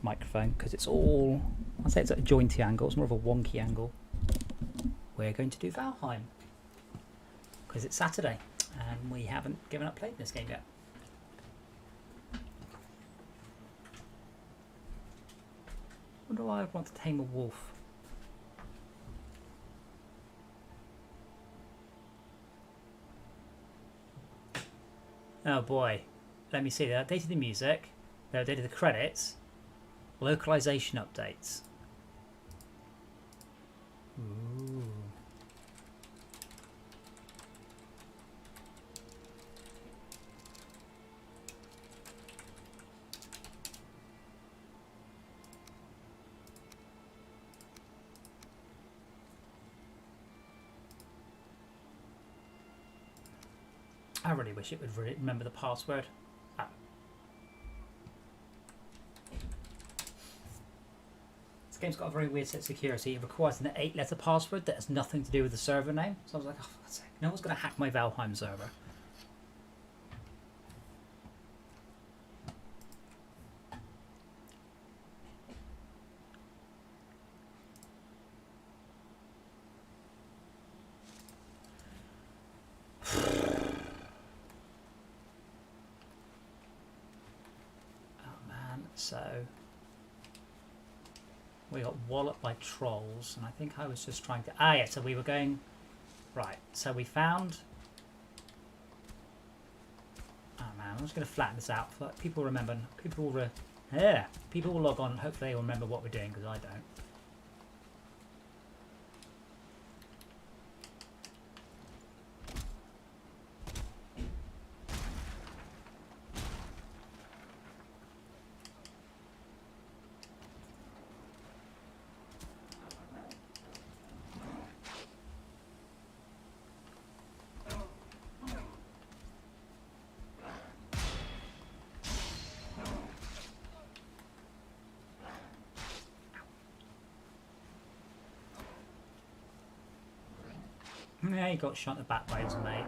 microphone because it's all, I'd say it's at a jointy angle, it's more of a wonky angle. We're going to do Valheim because it's Saturday and we haven't given up playing this game yet. Wonder why I'd want to tame a wolf. Oh boy, let me see, they updated the music, they updated the credits, localization updates. Ooh. I really wish it would remember the password. Ah. This game's got a very weird set of security. It requires an 8-letter password that has nothing to do with the server name. So I was like, oh, for God's sake, no one's going to hack my Valheim server. So we got walloped by trolls, and I think I was just trying to. Ah, yeah. So we were going right. So we found. Oh man, I'm just going to flatten this out so that people remember. People will. Yeah, people will log on. Hopefully, they will remember what we're doing because I don't. Yeah, you got shot in the back by his mate.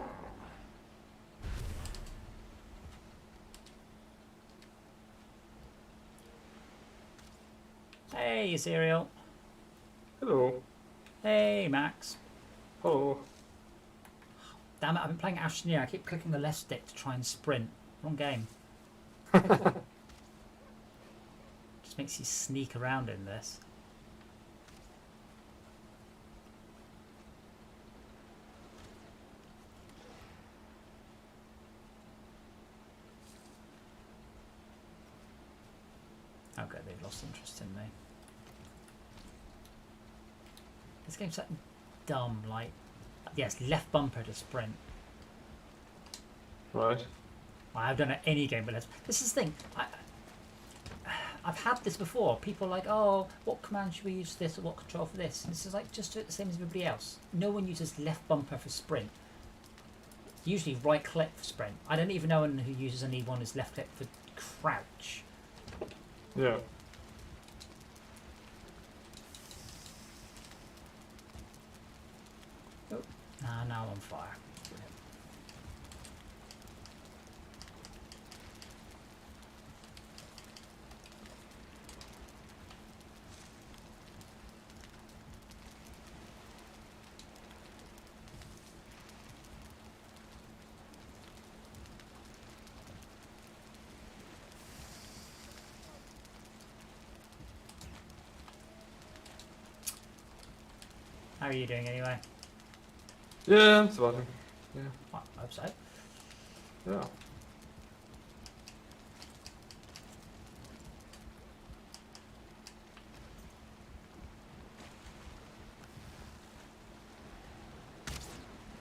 Hey, Serial. Hello. Hey, Max. Hello. Damn it, I've been playing Astroneer. I keep clicking the left stick to try and sprint. Wrong game. Just makes you sneak around in this. Okay, they've lost interest in me. This game's so dumb, like... Yes, left bumper to sprint. Right. I've done it any game, but this is the thing. I've had this before. People are like, oh, what command should we use for this or what control for this? And this is like, just do it the same as everybody else. No one uses left bumper for sprint. Usually right click for sprint. I don't even know anyone who uses anyone as left click for crouch. Yeah. Oh. Ah, now I'm on fire. How are you doing anyway? Yeah, I'm surviving. Yeah. I hope so. Yeah.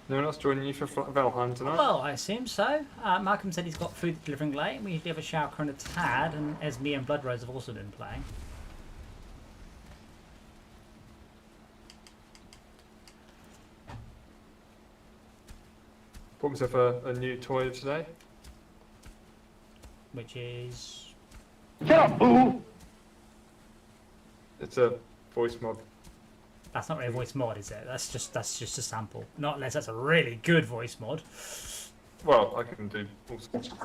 No one else joining you for Valheim tonight? Well, I assume so. Malcolm said he's got food delivering late. We usually have a shower and a tad, and Esme and Blood Rose have also been playing. Bought myself a new toy today. Which is... Shut up, boo! It's a voice mod. That's not really a voice mod, is it? That's just a sample. Not unless that's a really good voice mod. Well, I can do all sorts of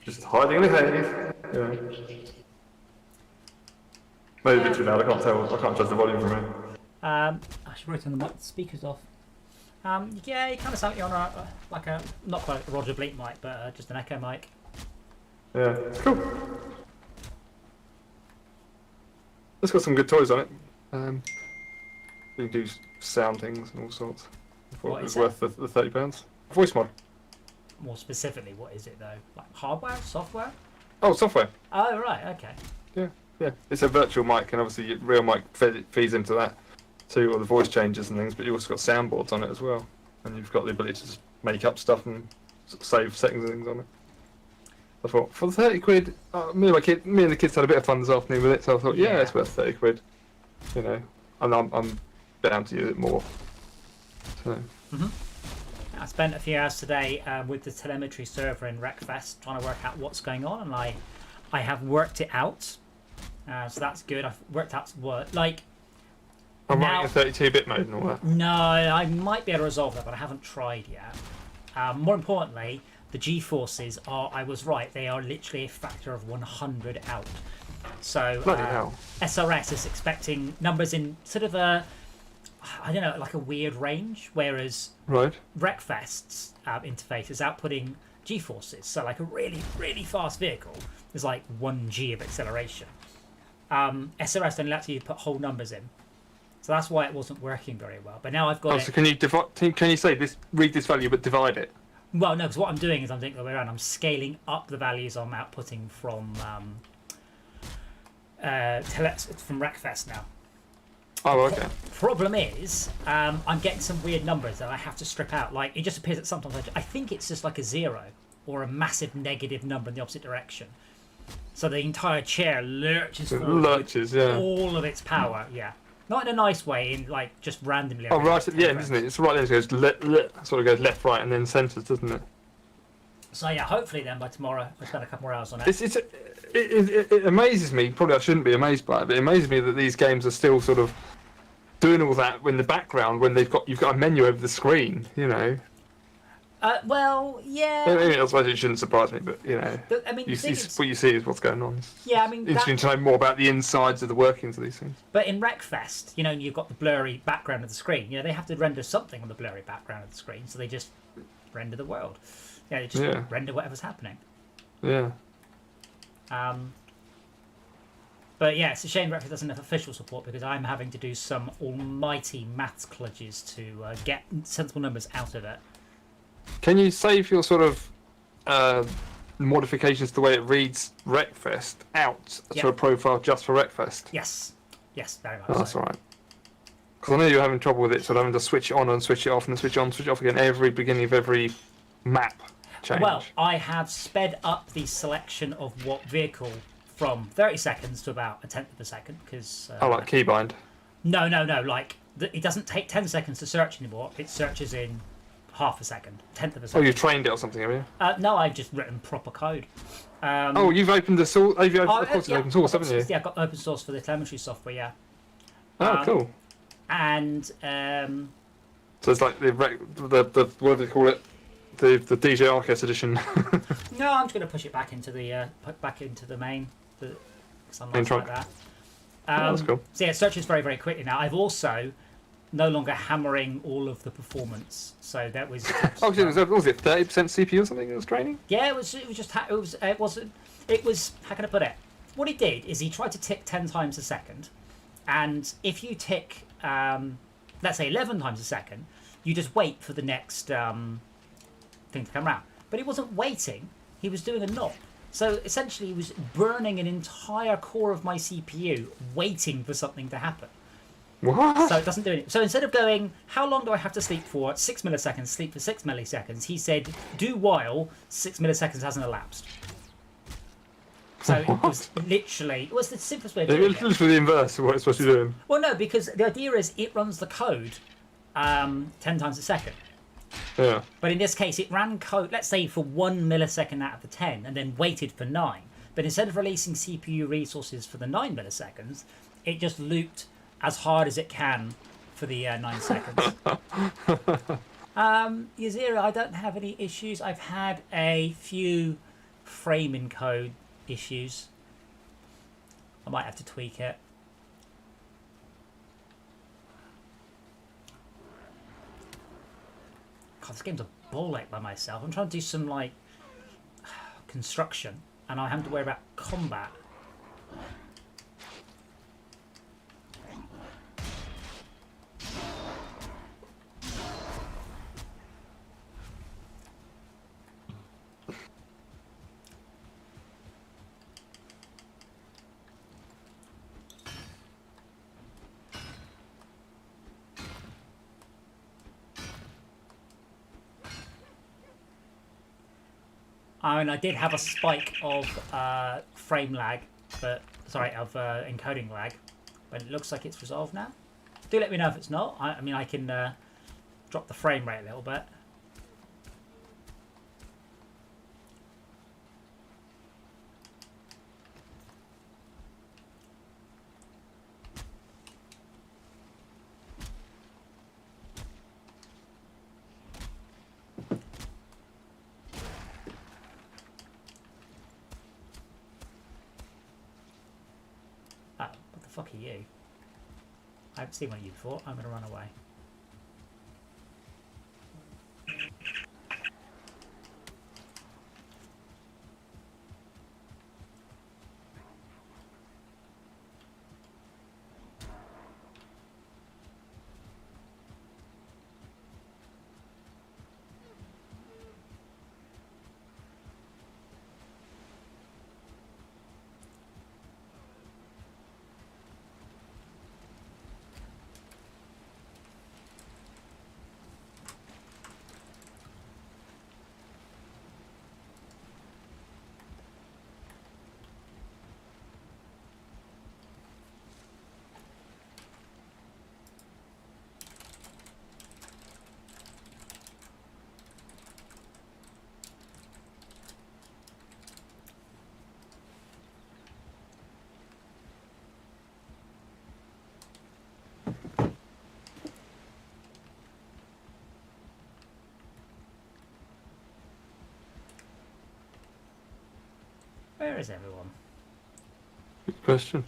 Just hiding in the cave. Yeah. Maybe a bit too loud. I can't tell. I can't judge the volume from here. I should probably turn the speakers off. Yeah, you kind of sound like you're on like a not quite a Roger Bleak mic, but just an echo mic. Yeah, cool. It's got some good toys on it. You can do sound things and all sorts. I thought What it was is worth the £30. Voice mod. More specifically, what is it though? Like hardware, software? Oh, software. Oh right, okay. Yeah. It's a virtual mic, and obviously your real mic feeds into that too, or the voice changes and things. But you've also got soundboards on it as well, and you've got the ability to just make up stuff and save settings and things on it. I thought for 30 quid, me and the kids had a bit of fun this afternoon with it, so I thought, yeah, it's worth 30 quid. You know, and I'm down to use it more. So. I spent a few hours today with the telemetry server in Wreckfest trying to work out what's going on, and I have worked it out. So that's good. I've worked out what like. I'm running a 32-bit mode and all that. No, I might be able to resolve that, but I haven't tried yet. More importantly, the G-forces are, I was right, they are literally a factor of 100 out. So Bloody hell. SRS is expecting numbers in sort of a, I don't know, like a weird range, whereas Wreckfest's interface is outputting G-forces. So like a really, really fast vehicle is like 1G of acceleration. SRS only lets you put whole numbers in. So that's why it wasn't working very well. But now I've got it. So can you say this? Read this value, but divide it. Well, no, because what I'm doing is I'm doing it the way around. I'm scaling up the values I'm outputting from Wreckfest now. Oh, okay. Problem is, I'm getting some weird numbers that I have to strip out. Like it just appears that sometimes I think it's just like a 0 or a massive negative number in the opposite direction. So the entire chair lurches forward with all of its power. Yeah. Not in a nice way, in like just randomly. Oh, right at the end, isn't it? It's right there. It goes sort of goes left, right, and then centres, doesn't it? So yeah, hopefully then by tomorrow I spend a couple more hours on it. It amazes me. Probably I shouldn't be amazed by it, but it amazes me that these games are still sort of doing all that in the background when you've got a menu over the screen. You know. Well, yeah. I suppose it shouldn't surprise me, but you know, I mean, what you see is what's going on. Yeah, I mean, interesting to know more about the insides of the workings of these things. But in Wreckfest, you know, you've got the blurry background of the screen. You know, they have to render something on the blurry background of the screen, so they just render the world. Yeah, they just render whatever's happening. Yeah. But yeah, it's a shame Wreckfest doesn't have official support because I'm having to do some almighty maths kludges to get sensible numbers out of it. Can you save your sort of modifications to the way it reads Wreckfest out to a profile just for Wreckfest? Yes, very much. Oh, that's all right. Because I know you're having trouble with it, sort of having to switch it on and switch it off and then switch it on, switch it off again every beginning of every map change. Well, I have sped up the selection of what vehicle from 30 seconds to about a tenth of a second because. Like keybind. No. Like it doesn't take 10 seconds to search anymore. It searches in half a second, tenth of a second. Oh, you've trained it or something, have you? No, I've just written proper code. You've opened the source. Of course, it's open source, haven't you? Yeah, I've got open source for the telemetry software. Yeah. Oh, cool. And so it's like the what do they call it? The DJ Arcus edition. No, I'm just going to push it back into the main. Something like that. That's cool. So yeah, it searches very, very quickly now. I've also no longer hammering all of the performance. So that was. Was it 30% CPU or something? It was training. Yeah, it was how can I put it? What he did is he tried to tick 10 times a second, and if you tick, let's say 11 times a second, you just wait for the next thing to come around. But he wasn't waiting; he was doing a knob. So essentially, he was burning an entire core of my CPU, waiting for something to happen. What? So it doesn't do it. So instead of going, how long do I have to sleep for? 6 milliseconds, sleep for 6 milliseconds. He said, do while 6 milliseconds hasn't elapsed. So it was literally, it was the simplest way of doing it. It's literally the inverse of what it's supposed to be doing. Well, no, because the idea is it runs the code 10 times a second. Yeah. But in this case, it ran code, let's say, for 1 millisecond out of the 10 and then waited for 9. But instead of releasing CPU resources for the 9 milliseconds, it just looped as hard as it can for the 9 seconds. Yazira, I don't have any issues. I've had a few frame encode issues. I might have to tweak it. God, this game's a ball ache by myself. I'm trying to do some like construction, and I have to worry about combat. I mean, I did have a spike of frame lag, but sorry, of encoding lag, but it looks like it's resolved now. Do let me know if it's not. I mean, I can drop the frame rate a little bit. Oh, what the fuck are you? I haven't seen one of you before. I'm going to run away. Where is everyone? Good question.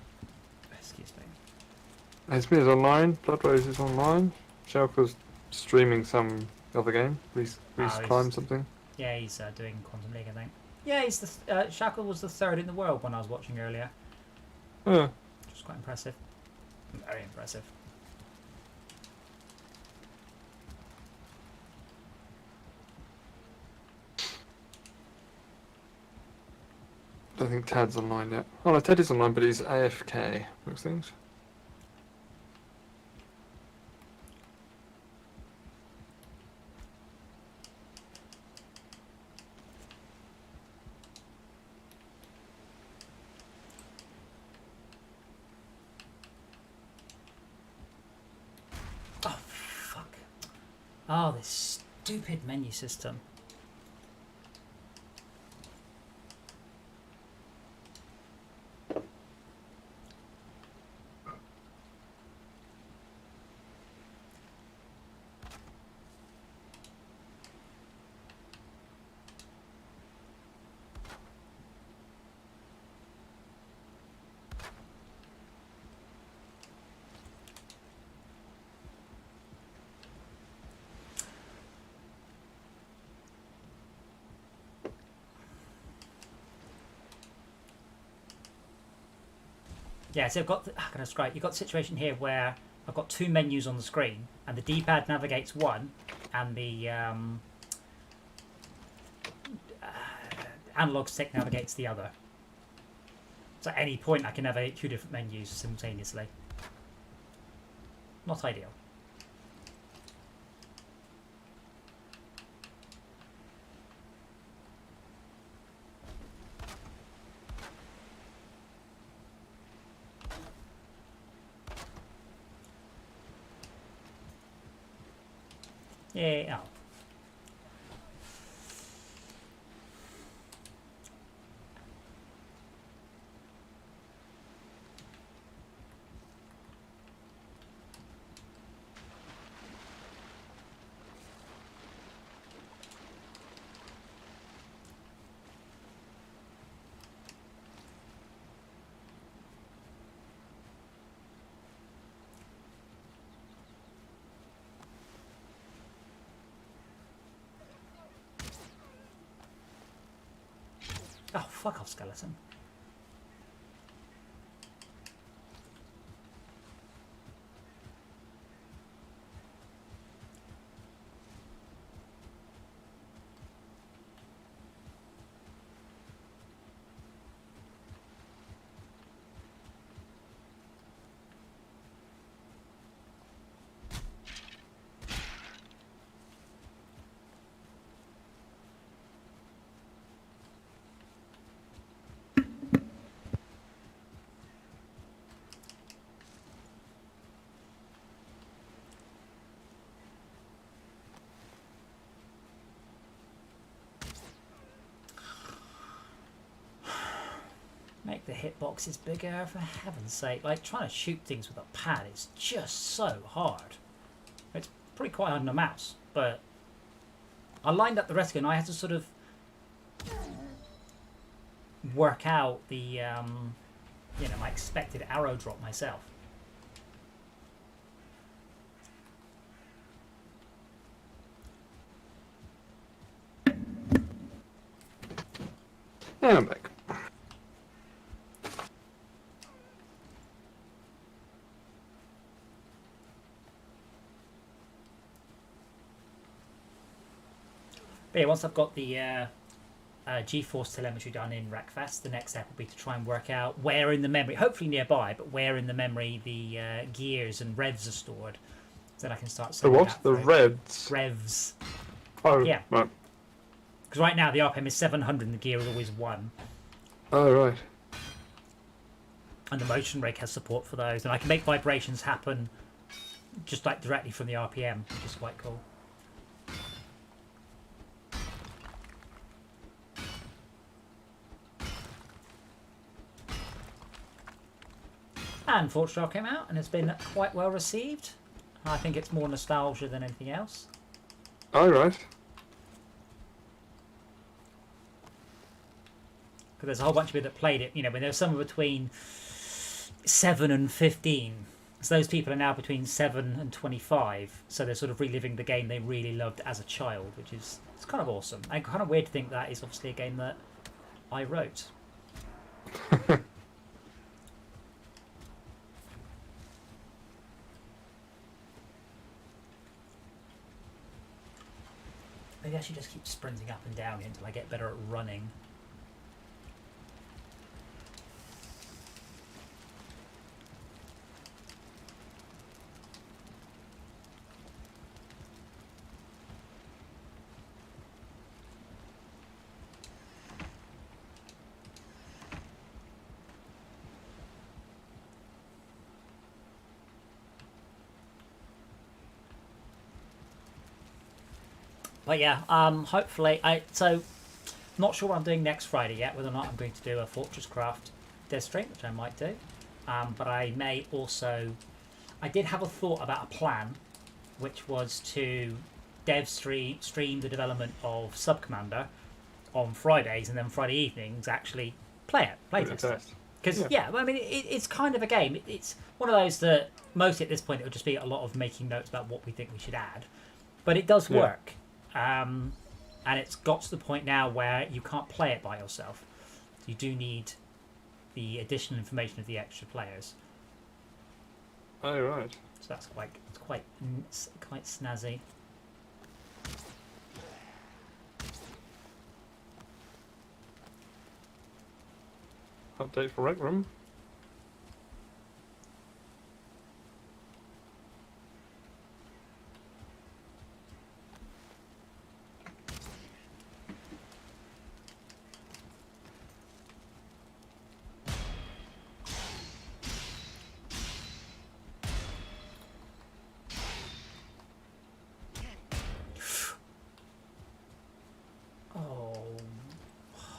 Excuse me. Esme is online. Blood Rose is online. Shelker's streaming some other game. He's climbed something. Yeah, he's doing Quantum League, I think. Yeah, he's the Shackle was the third in the world when I was watching earlier. Yeah. Which was quite impressive. Very impressive. I don't think Tad's online yet. Oh no, Ted is online, but he's AFK. Looks things. Oh, fuck. Oh, this stupid menu system. Yeah, so I've got, that's great. You've got the situation here where I've got two menus on the screen, and the D-pad navigates one, and the analog stick navigates the other. So at any point I can navigate two different menus simultaneously. Not ideal. Yeah, oh. Oh, fuck off, skeleton. Make the hitboxes bigger, for heaven's sake. Like, trying to shoot things with a pad is just so hard. It's pretty quite hard on a mouse, but I lined up the rest of it and I had to sort of work out the, you know, my expected arrow drop myself. Yeah, I'm back. But yeah, once I've got the GeForce telemetry done in Wreckfest, the next step will be to try and work out where in the memory, hopefully nearby, but where in the memory the gears and revs are stored. So then I can start The sending what? that The through. reds? Revs. Oh, Yeah. right. Because right now the RPM is 700 and the gear is always 1. Oh, right. And the motion rig has support for those. And I can make vibrations happen just like directly from the RPM, which is quite cool. And Forge Trail came out and has been quite well received. I think it's more nostalgia than anything else. Oh, right. Because there's a whole bunch of people that played it, you know, when there was somewhere between 7 and 15. So those people are now between 7 and 25. So they're sort of reliving the game they really loved as a child, which is it's kind of awesome. And kind of weird to think that is obviously a game that I wrote. Maybe I should just keep sprinting up and down until I get better at running. But yeah, hopefully, not sure what I'm doing next Friday yet, whether or not I'm going to do a Fortress Craft dev stream, which I might do. But I may also, I did have a thought about a plan, which was to stream the development of Sub Commander on Fridays, and then Friday evenings actually play test it. Because yeah, I mean, it's kind of a game. It's one of those that mostly at this point it would just be a lot of making notes about what we think we should add, but it does work. And it's got to the point now where you can't play it by yourself. You do need the additional information of the extra players. Oh, right. So that's quite snazzy. Update for Rec Room.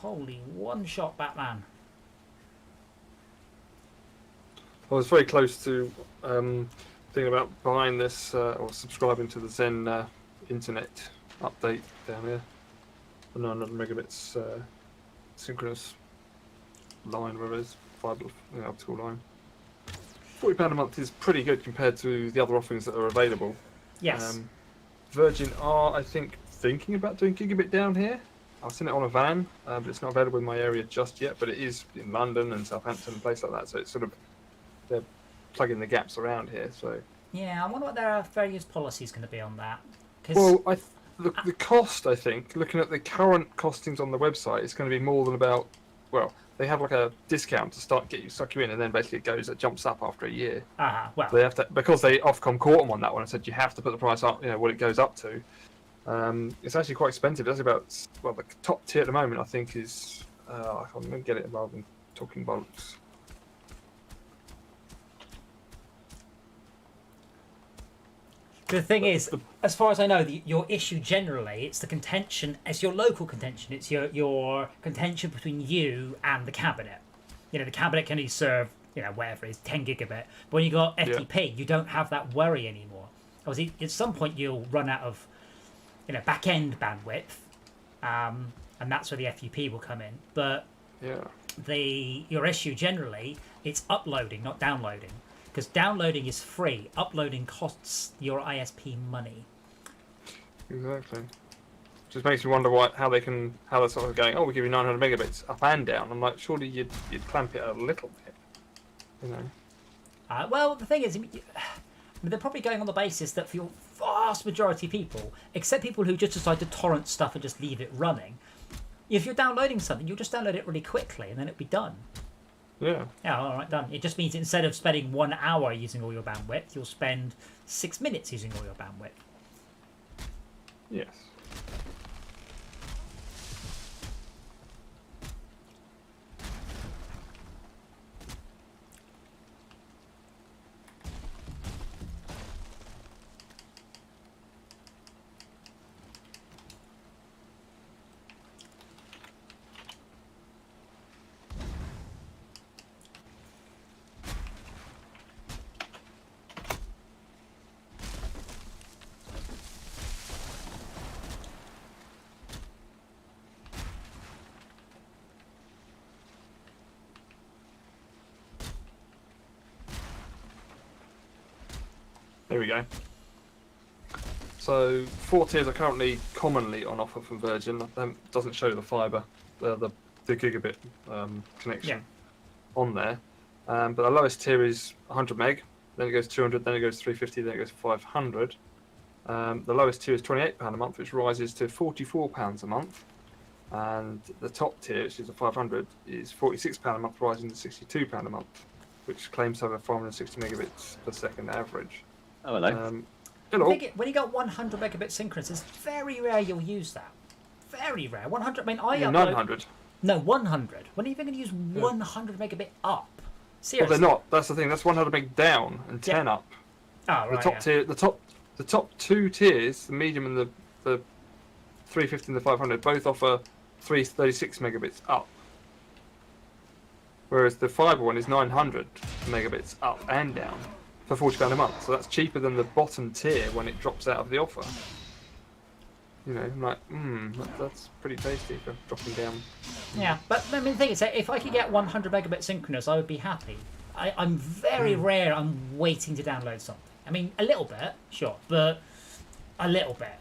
Holy one-shot Batman. I was very close to thinking about buying this or subscribing to the Zen internet update down here. The 900 megabits synchronous line, whatever it is, fibre optical line. £40 a month is pretty good compared to the other offerings that are available. Yes. Virgin are, I think, thinking about doing gigabit down here. I've seen it on a van, but it's not available in my area just yet. But it is in London and Southampton and places like that. So it's sort of they're plugging the gaps around here. So Yeah, I wonder what their fair use policy is going to be on that. well, the cost, I think, looking at the current costings on the website, it's going to be more than about. Well, they have like a discount to suck you in, and then basically it jumps up after a year. Well, They have to, because they Ofcom caught them on that one and said you have to put the price up, what it goes up to. It's actually quite expensive. That's about, well, the top tier at the moment I think is I'm going to get it rather than talking bollocks. the thing is, as far as I know, your issue generally, it's the contention, it's your local contention, it's your contention between you and the cabinet. The cabinet can only serve, whatever it is, 10 gigabit. But when you got FTP, you don't have that worry anymore. Obviously, at some point you'll run out of, back-end bandwidth, and that's where the FTP will come in. But your issue generally, it's uploading, not downloading. Because downloading is free, uploading costs your ISP money. Exactly. Just makes me wonder how they're sort of going, oh, we'll give you 900 megabits up and down. I'm like, surely you'd clamp it a little bit, Well, the thing is, they're probably going on the basis that for your vast majority of people, except people who just decide to torrent stuff and just leave it running, if you're downloading something, you'll just download it really quickly and then it'll be done. Yeah. Yeah, all right, done. It just means instead of spending 1 hour using all your bandwidth, you'll spend 6 minutes using all your bandwidth. Yes. There we go. So 4 tiers are currently commonly on offer from Virgin. That doesn't show the fibre, the gigabit connection on there. But the lowest tier is 100 meg, then it goes 200, then it goes 350, then it goes 500. The lowest tier is £28 a month, which rises to £44 a month. And the top tier, which is the 500, is £46 a month, rising to £62 a month, which claims to have a 460 megabits per second average. Oh, hello. Hello. When you got 100 megabit synchronous, it's very rare you'll use that. Very rare. 100. I mean, I upload 900. No, 100. When are you even going to use 100 megabit up? Seriously? Well, they're not. That's the thing. That's 100 meg down and 10 up. Oh, right. The top tier, the top 2 tiers, the medium and the 350 and the 500, both offer 336 megabits up. Whereas the fibre one is 900 megabits up and down for £40 a month. So that's cheaper than the bottom tier when it drops out of the offer. I'm like, that's pretty tasty for dropping down. Yeah, but I mean, the thing is, if I could get 100 megabit synchronous, I would be happy. I'm very rare. I'm waiting to download something. I mean, a little bit, sure, but a little bit.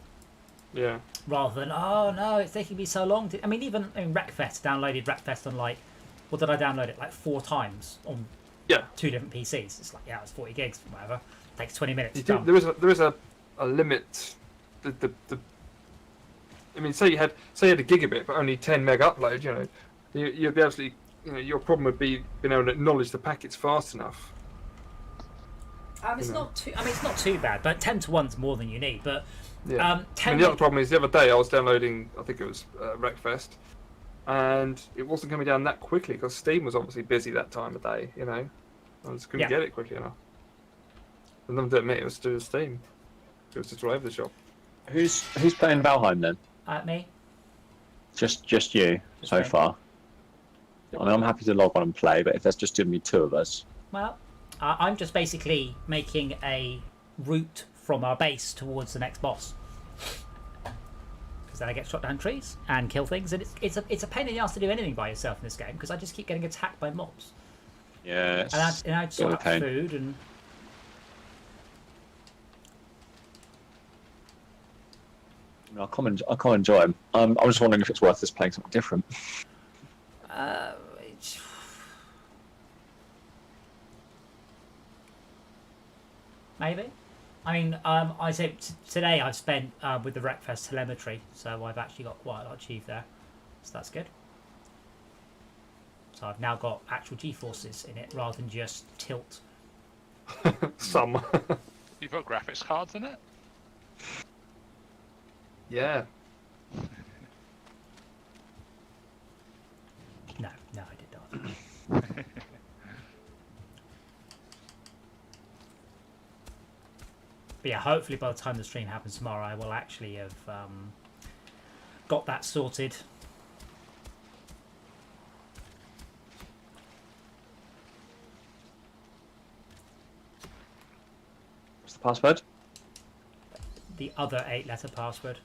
Yeah. Rather than, oh no, it's taking me so long to. I mean, even Wreckfest, downloaded Wreckfest on what did I download it? 4 times on 2 different PCs. It's it's 40 gigs, whatever. It takes 20 minutes. There is a limit. I mean, say you had a gigabit but only 10 meg upload. You'd be absolutely. Your problem would be being able to acknowledge the packets fast enough. It's not too bad, but 10 to 1's more than you need. But the other problem is the other day I was downloading. I think it was Wreckfest, and it wasn't coming down that quickly because Steam was obviously busy that time of day. I just couldn't get it quickly enough. And nothing to admit, it was to do with Steam. It was just all over the shop. Who's playing Valheim then? Me. Just you so far. I mean, I'm happy to log on and play, but if there's just going to be 2 of us. Well, I'm just basically making a route from our base towards the next boss. Because then I get shot down trees and kill things, and it's a pain in the ass to do anything by yourself in this game because I just keep getting attacked by mobs. Yeah. And I'd sort out food and. I can't enjoy them. I'm just wondering if it's worth us playing something different. Maybe. I mean, I say today I've spent with the Wreckfest telemetry, so I've actually got quite a lot achieved there. So that's good. So I've now got actual G-forces in it rather than just tilt. Some. You've got graphics cards in it? Yeah. No, I did not. But yeah, hopefully by the time the stream happens tomorrow, I will actually have got that sorted. What's the password? The other 8-letter password.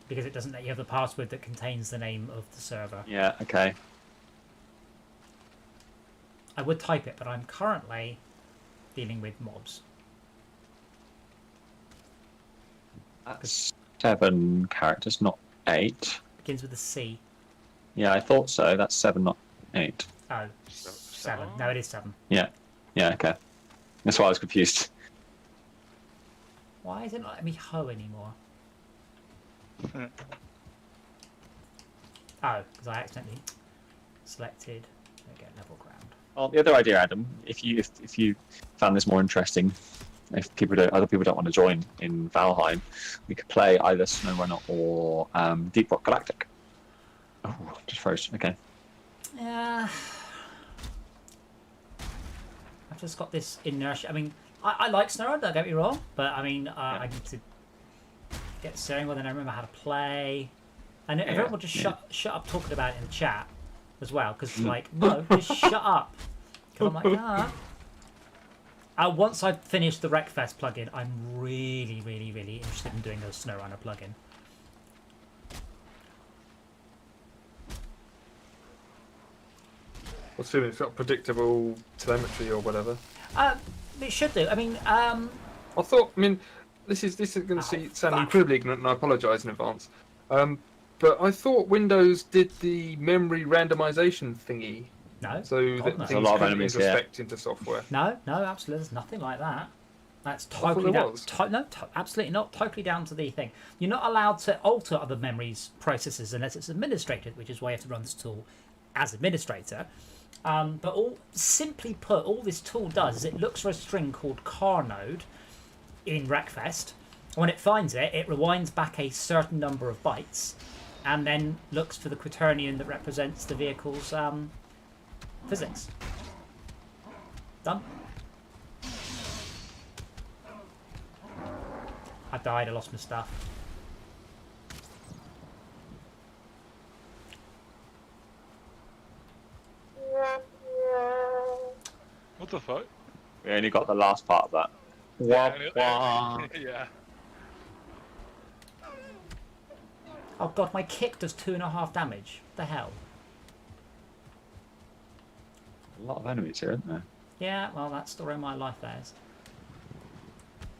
Because it doesn't let you have the password that contains the name of the server. Yeah, okay. I would type it, but I'm currently dealing with mobs. That's 7 characters, not 8. Begins with a C. Yeah, I thought so. That's 7, not 8. Oh, 7. No, it is 7. Yeah, okay. That's why I was confused. Why is it not letting me hoe anymore? Oh, because I accidentally selected again level ground. Well, the other idea, Adam, if you found this more interesting, if other people don't want to join in Valheim, we could play either SnowRunner or Deep Rock Galactic. Oh, just froze. Okay. Yeah. I've just got this inertia. I mean, I like SnowRunner, don't get me wrong, but I mean, I need to get steering wheel, then I remember how to play. And everyone will just shut up talking about it in the chat as well, because like, no, just shut up. Because I'm like, once I've finished the Wreckfest plugin, I'm really, really, really interested in doing a SnowRunner plugin. Assuming it's got predictable telemetry or whatever. It should do. I mean, this is going to sound incredibly ignorant, and I apologise in advance. But I thought Windows did the memory randomization thingy. No. So that There's things a lot of couldn't enemies, introspect into software. No, absolutely. There's nothing like that. That's I thought totally there down. was. Absolutely not. Totally down to the thing. You're not allowed to alter other memories processes unless it's administrated, which is why you have to run this tool as administrator. But simply put, all this tool does is it looks for a string called car node in Wreckfest. When it finds it, it rewinds back a certain number of bytes, and then looks for the quaternion that represents the vehicle's physics. Done. I died. I lost my stuff. What the fuck? We only got the last part of that. Yeah. Oh god, my kick does 2.5 damage. What the hell? A lot of enemies here, isn't there? Yeah, well, that's story of my life, that is.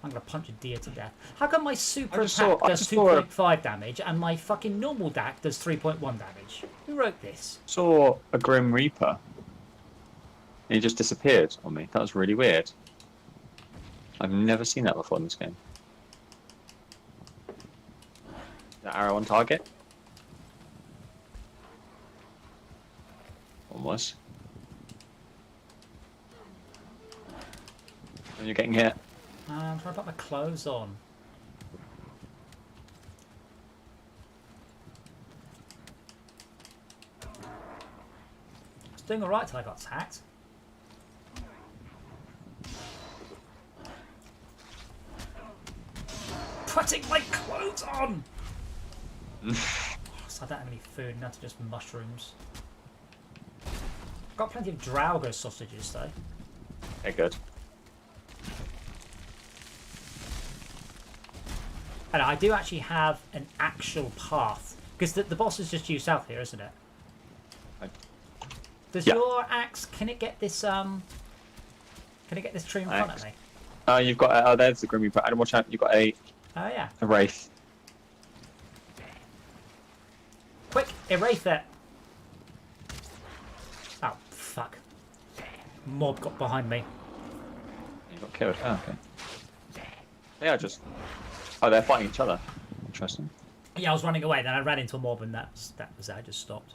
I'm gonna punch a deer to death. How come my super attack does 2.5 damage and my fucking normal DAC does 3.1 damage? Who wrote this? Saw a Grim Reaper. And he just disappeared on me. That was really weird. I've never seen that before in this game. The arrow on target? Almost. And you're getting hit. I'm trying to put my clothes on. I was doing alright till I got attacked. Putting my clothes on! So I don't have any food, now to just mushrooms. Got plenty of Draugr sausages though. Okay, good. And I do actually have an actual path. Because the boss is just due south here, isn't it? Does your axe, can it get this tree in front of me? You've got, there's the Grim Reaper. Adam, watch out, you've got a Oh yeah. A wraith. Quick, erase it. Oh fuck. Mob got behind me. You got killed. Oh, okay. Yeah, just. Oh, they're fighting each other. Interesting. Yeah, I was running away, then I ran into a mob, and that was it. I just stopped.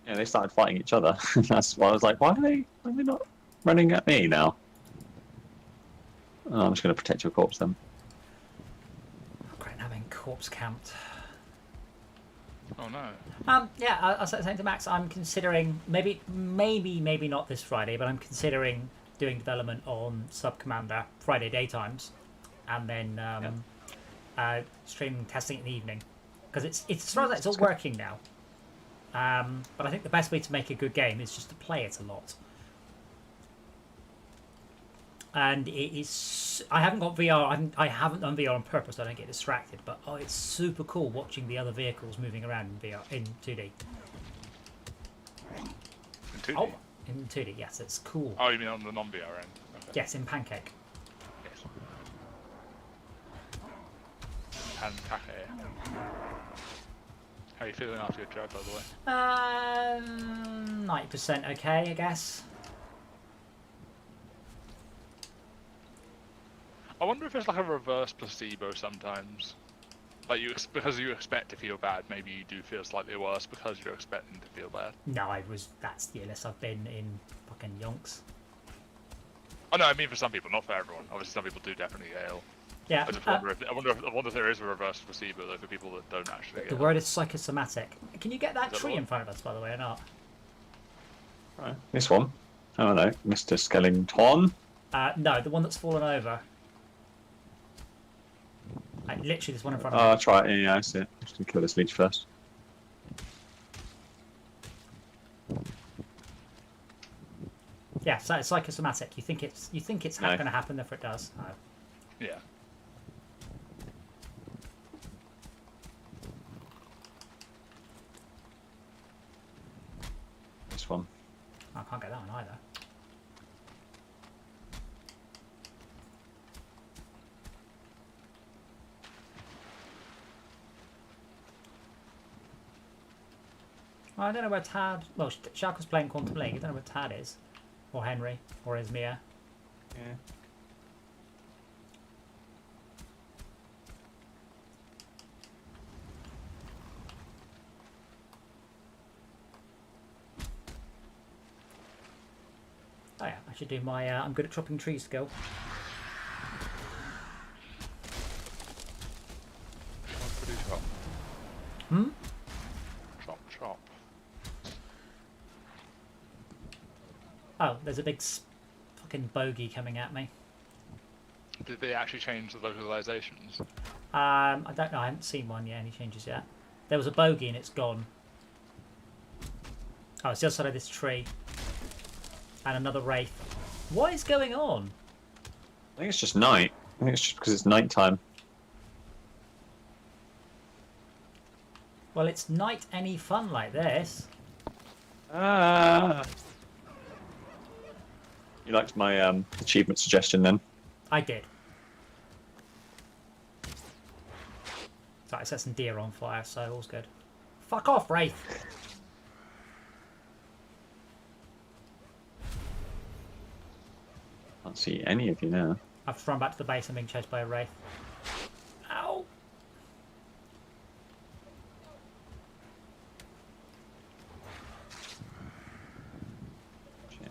Yeah, they started fighting each other. That's why I was like, why are they not running at me now? Oh, I'm just going to protect your corpse then. Great having corpse camped. Oh no. Yeah, I was saying to Max, I'm considering maybe not this Friday, but I'm considering doing development on Sub Commander Friday daytimes, and then streaming testing in the evening, because it's as far as it's all working now. But I think the best way to make a good game is just to play it a lot. And it is. I haven't got VR. I haven't done VR on purpose, so I don't get distracted. But it's super cool watching the other vehicles moving around in VR in 2D. In 2D? Oh, in 2D, yes, it's cool. Oh, you mean on the non-VR end? Okay. Yes, in Pancake. Yes. Pancake. How are you feeling after your drug, by the way? 90% okay, I guess. I wonder if it's like a reverse placebo sometimes. Like because you expect to feel bad, maybe you do feel slightly worse because you're expecting to feel bad. No, that's the illest I've been in fucking yonks. Oh no, I mean for some people, not for everyone. Obviously, some people do definitely get ill. Yeah. I just wonder if there is a reverse placebo though for people that don't actually get The ill. word is psychosomatic. Can you get that Is that tree the in front of us, by the way, or not? Right. This one. I don't know, Mr. Skellington. No, the one that's fallen over. Like, literally, this one in front of Oh, me. I'll try it. Yeah, I see it. I'm just going to kill this leech first. Yeah, so it's psychosomatic. You think it's No. going to happen, therefore it does. Oh. Yeah. This one. I can't get that one either. I don't know where Tad. Well, Shark was playing Quantum League. I don't know where Tad is, or Henry, or Esmir. Yeah. Oh yeah, I should do my I'm good at chopping trees skill. Pretty chop. Hmm? Chop, chop. Oh, there's a big fucking bogey coming at me. Did they actually change the localizations? I don't know. I haven't seen one yet. Any changes yet? There was a bogey and it's gone. Oh, it's the other side of this tree. And another wraith. What is going on? I think it's just night. I think it's just because it's night time. Well, it's night any fun like this. Ah. You liked my achievement suggestion then? I did. So I set some deer on fire, so all's good. Fuck off, wraith. Can't see any of you now. I've run back to the base and being chased by a wraith. Ow! Shit.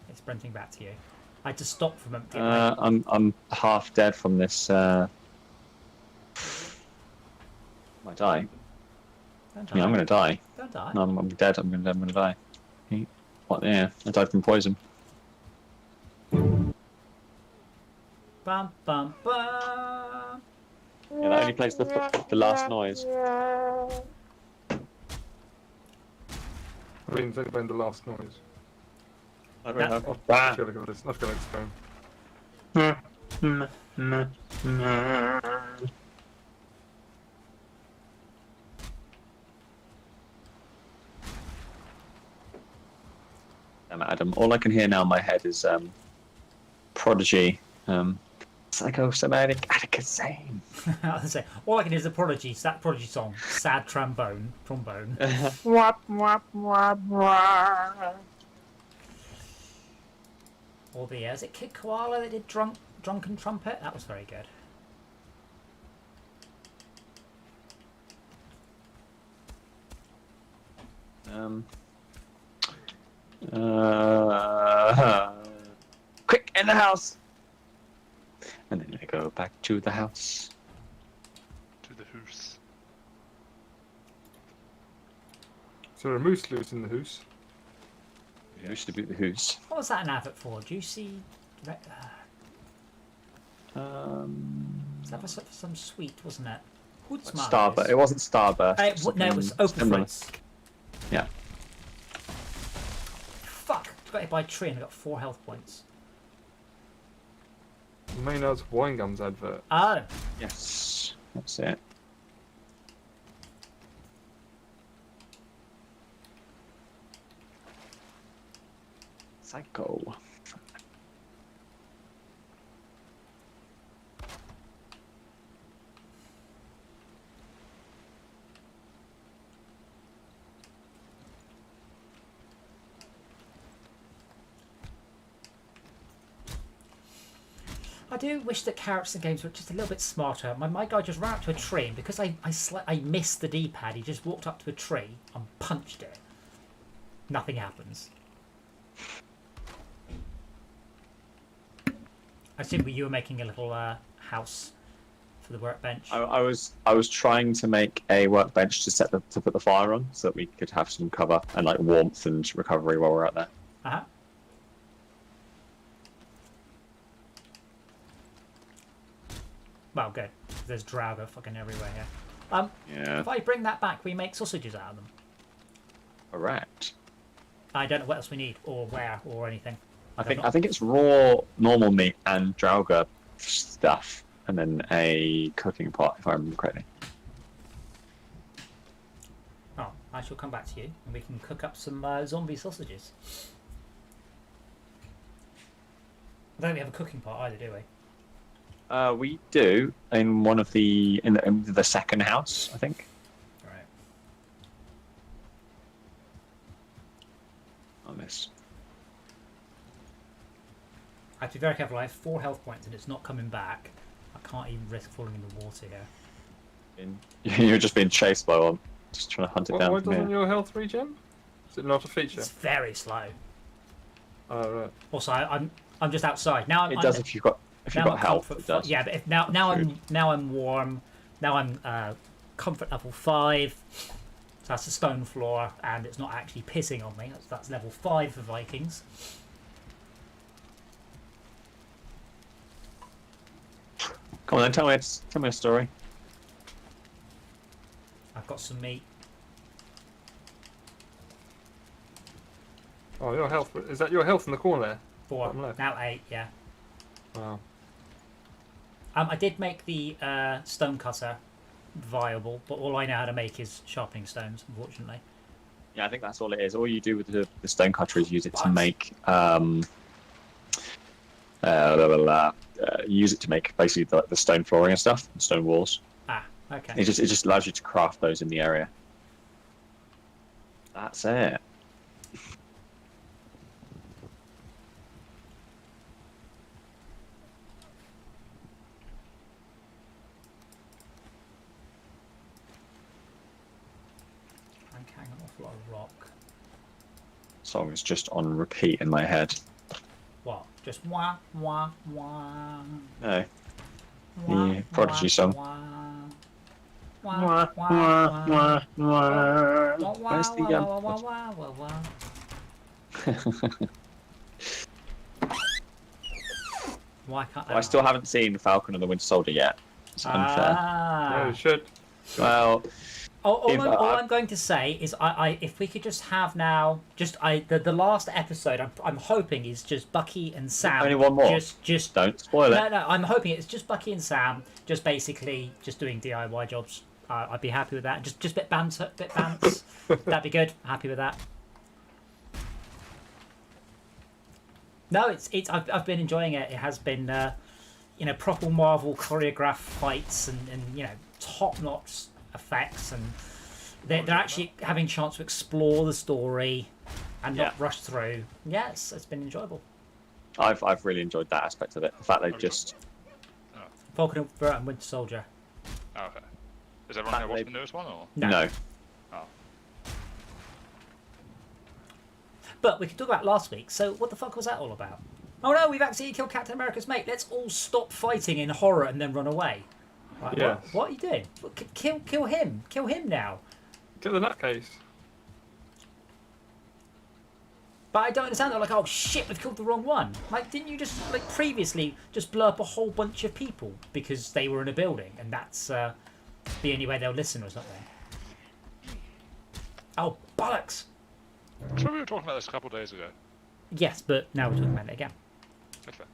It's sprinting back to you. I had to stop from emptying. I'm half dead from this. Might die. Don't die. Yeah, I'm gonna die. Don't die. No, I'm dead. I'm gonna die. What? Yeah, I died from poison. Bum bum bum. Yeah, that only plays the last noise. I mean, it's only playing the last noise. I don't That- know. Let's go look at this. Let's go next time. Damn it, Adam. All I can hear now in my head is Prodigy Psychosomatic Atticusane. I was gonna say, all I can do is the Prodigy, that Prodigy song, sad trombone. Wap, wap, wap, wap. Or the is it Kid Koala that did Drunken Trumpet? That was very good. Quick, in the house! And then I go back to the house. To the hoose. Is there a moose loose in the hoose? We used to be the hoose. What was that an advert for? Juicy. Was that for some sweet, wasn't it? What's Starburst. It wasn't Starburst. No, it was Open Fruits. Yeah. Fuck! I got hit by a tree and I got 4 health points. Maynard's Wine Gums advert. Oh. Yes. That's it. Psycho. I do wish that characters in games were just a little bit smarter. My guy just ran up to a tree, and because I missed the D-pad, he just walked up to a tree and punched it. Nothing happens. I assume you were making a little house for the workbench. I was trying to make a workbench to put the fire on, so that we could have some cover and like warmth and recovery while we're out there. Uh-huh. Well, good. There's Draugr fucking everywhere here. Yeah. If I bring that back, we make sausages out of them. Correct. I don't know what else we need, or where, or anything. I think it's raw normal meat and Draugr stuff, and then a cooking pot, if I remember correctly. Oh, I shall come back to you, and we can cook up some zombie sausages. I don't think we have a cooking pot either, do we? We do in one of in the second house, I think. Right. On this. I have to be very careful. I have 4 health points, and it's not coming back. I can't even risk falling in the water here. You're just being chased by one. Just trying to hunt it down. Why from doesn't here. your health regen? Is it not a feature? It's very slow. Oh right. Also, I'm just outside now. It does if you've got health. It does. Yeah, but if now I'm warm. Now I'm comfort level 5. So that's a stone floor, and it's not actually pissing on me. That's level 5 for Vikings. Come on, then tell me a story. I've got some meat. Oh, your health. Is that your health in the corner there? 4. Bottom left. Now 8. Yeah. Wow. I did make the stone cutter viable, but all I know how to make is sharpening stones, unfortunately. Yeah, I think that's all it is. All you do with the stone cutter is use it to What? make use it to make basically the stone flooring and stuff, and stone walls. Ah, okay. It just allows you to craft those in the area. That's it. I'm carrying an awful lot of rock. Song is just on repeat in my head. What? Just wah wah wah. No. Wah, The Prodigy wah, song. Wah wah wah wah. Wah, Where's the wah, wah, wah, wah, wah. Why can't I still haven't seen Falcon and the Winter Soldier yet. It's unfair. Ah. No, you should. Well, All I'm going to say is, if we could just have now, the last episode, I'm hoping is just Bucky and Sam. Only one more. Just don't spoil it. No, I'm hoping it's just Bucky and Sam, just basically just doing DIY jobs. I'd be happy with that. Just bit banter, bit bants. That'd be good. Happy with that. No, I've been enjoying it. It has been proper Marvel choreographed fights and top-notch effects, and they're actually having a chance to explore the story and not rush through. Yes, it's been enjoyable. I've really enjoyed that aspect of it. The fact they've just Falcon and Winter Soldier. Oh, okay. Is everyone here watching the newest one or? no. Oh. But we could talk about last week. So what the fuck was that all about? Oh no, we've accidentally killed Captain America's mate. Let's all stop fighting in horror and then run away. Like, Yeah. What are you doing? Kill him. Kill him now. Kill the nutcase. But I don't understand. They're like, oh shit, we've killed the wrong one. Like, didn't you just previously just blow up a whole bunch of people because they were in a building and that's the only way they'll listen or something? Oh bollocks! I'm sure we were talking about this a couple of days ago. Yes, but now we're talking about it again. That's fair.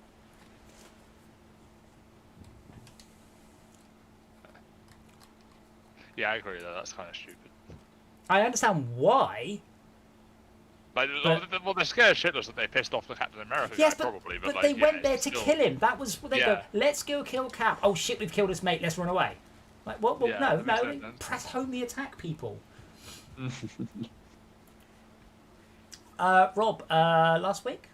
Yeah, I agree though. That's kind of stupid. I understand why. Like, well, they're scared shitless that they pissed off the Captain America Yes, guy, but, probably. but Like, they yeah, went there it's to still... kill him. That was they go. Let's go kill Cap. Oh shit, we've killed his mate. Let's run away. Like what? Well, Yeah, no, that makes no. sense. Press home the attack, people. Rob, last week.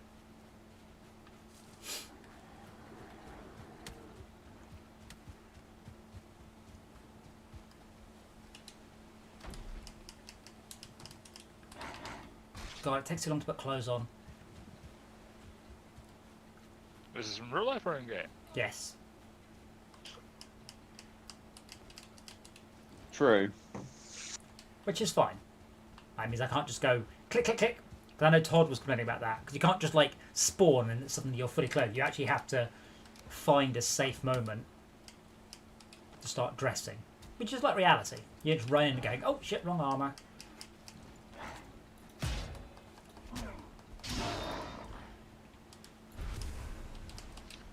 God, it takes too long to put clothes on. Is this in real life or in game? Yes. True. Which is fine. That means I can't just go click, click, click. Because I know Todd was complaining about that. Because you can't just spawn and suddenly you're fully clothed. You actually have to find a safe moment to start dressing. Which is like reality. You're just running and going, oh shit, wrong armor.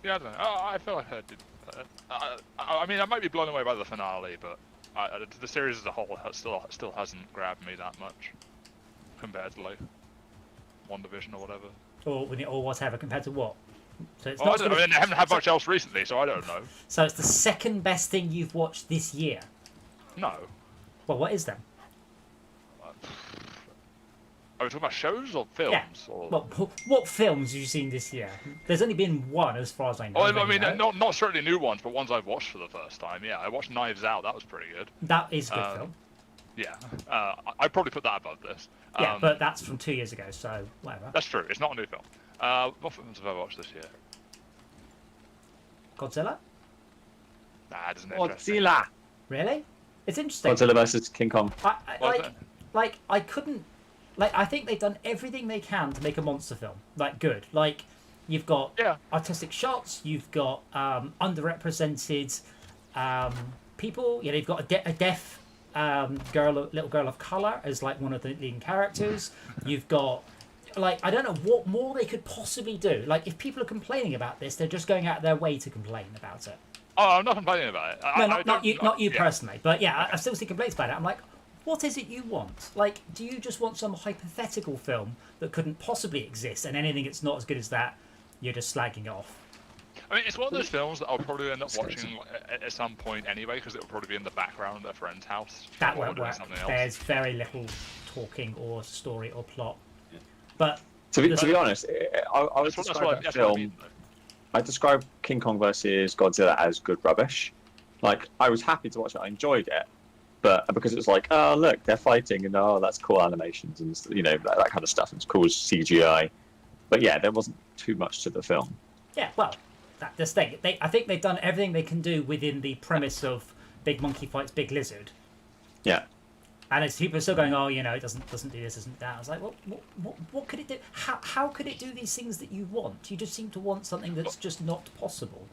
Yeah, I don't know. I feel like I did. I mean, I might be blown away by the finale, but the series as a whole still hasn't grabbed me that much compared to like WandaVision or whatever. Or whatever, compared to what? So it's I not. don't know. I haven't had much else recently, so I don't know. So it's the second best thing you've watched this year. No. Well, what is then? Are we talking about shows or films? Yeah. Or... Well, what films have you seen this year? There's only been one, as far as I know. Oh, I mean, not certainly new ones, but ones I've watched for the first time. Yeah, I watched Knives Out. That was pretty good. That is a good film. Yeah, I'd probably put that above this. Yeah, but that's from 2 years ago, so whatever. That's true. It's not a new film. What films have I watched this year? Godzilla? Nah, it doesn't interest me. Godzilla. Really? It's interesting. Godzilla versus King Kong. I couldn't. I think they've done everything they can to make a monster film good. You've got artistic shots. You've got underrepresented people. You've got a deaf little girl of color as one of the leading characters. You've got I don't know what more they could possibly do. If people are complaining about this, they're just going out of their way to complain about it. Oh, I'm not complaining about it. Not you personally, but yeah, I still see complaints about it. I'm like, what is it you want? Do you just want some hypothetical film that couldn't possibly exist, and anything that's not as good as that, you're just slagging off? I mean, it's one of those films that I'll probably end up watching at some point anyway, because it'll probably be in the background at a friend's house. That won't work. There's very little talking or story or plot. Yeah. But to be honest, I would describe that film. I describe King Kong versus Godzilla as good rubbish. I was happy to watch it. I enjoyed it. But because it was oh look, they're fighting and oh that's cool animations and that kind of stuff. It's cool CGI, but yeah, there wasn't too much to the film. Yeah, well, this thing. I think they've done everything they can do within the premise of big monkey fights big lizard. Yeah. And it's people are still going, oh, it doesn't do this, doesn't that. I was like, what could it do? How could it do these things that you want? You just seem to want something that's just not possible.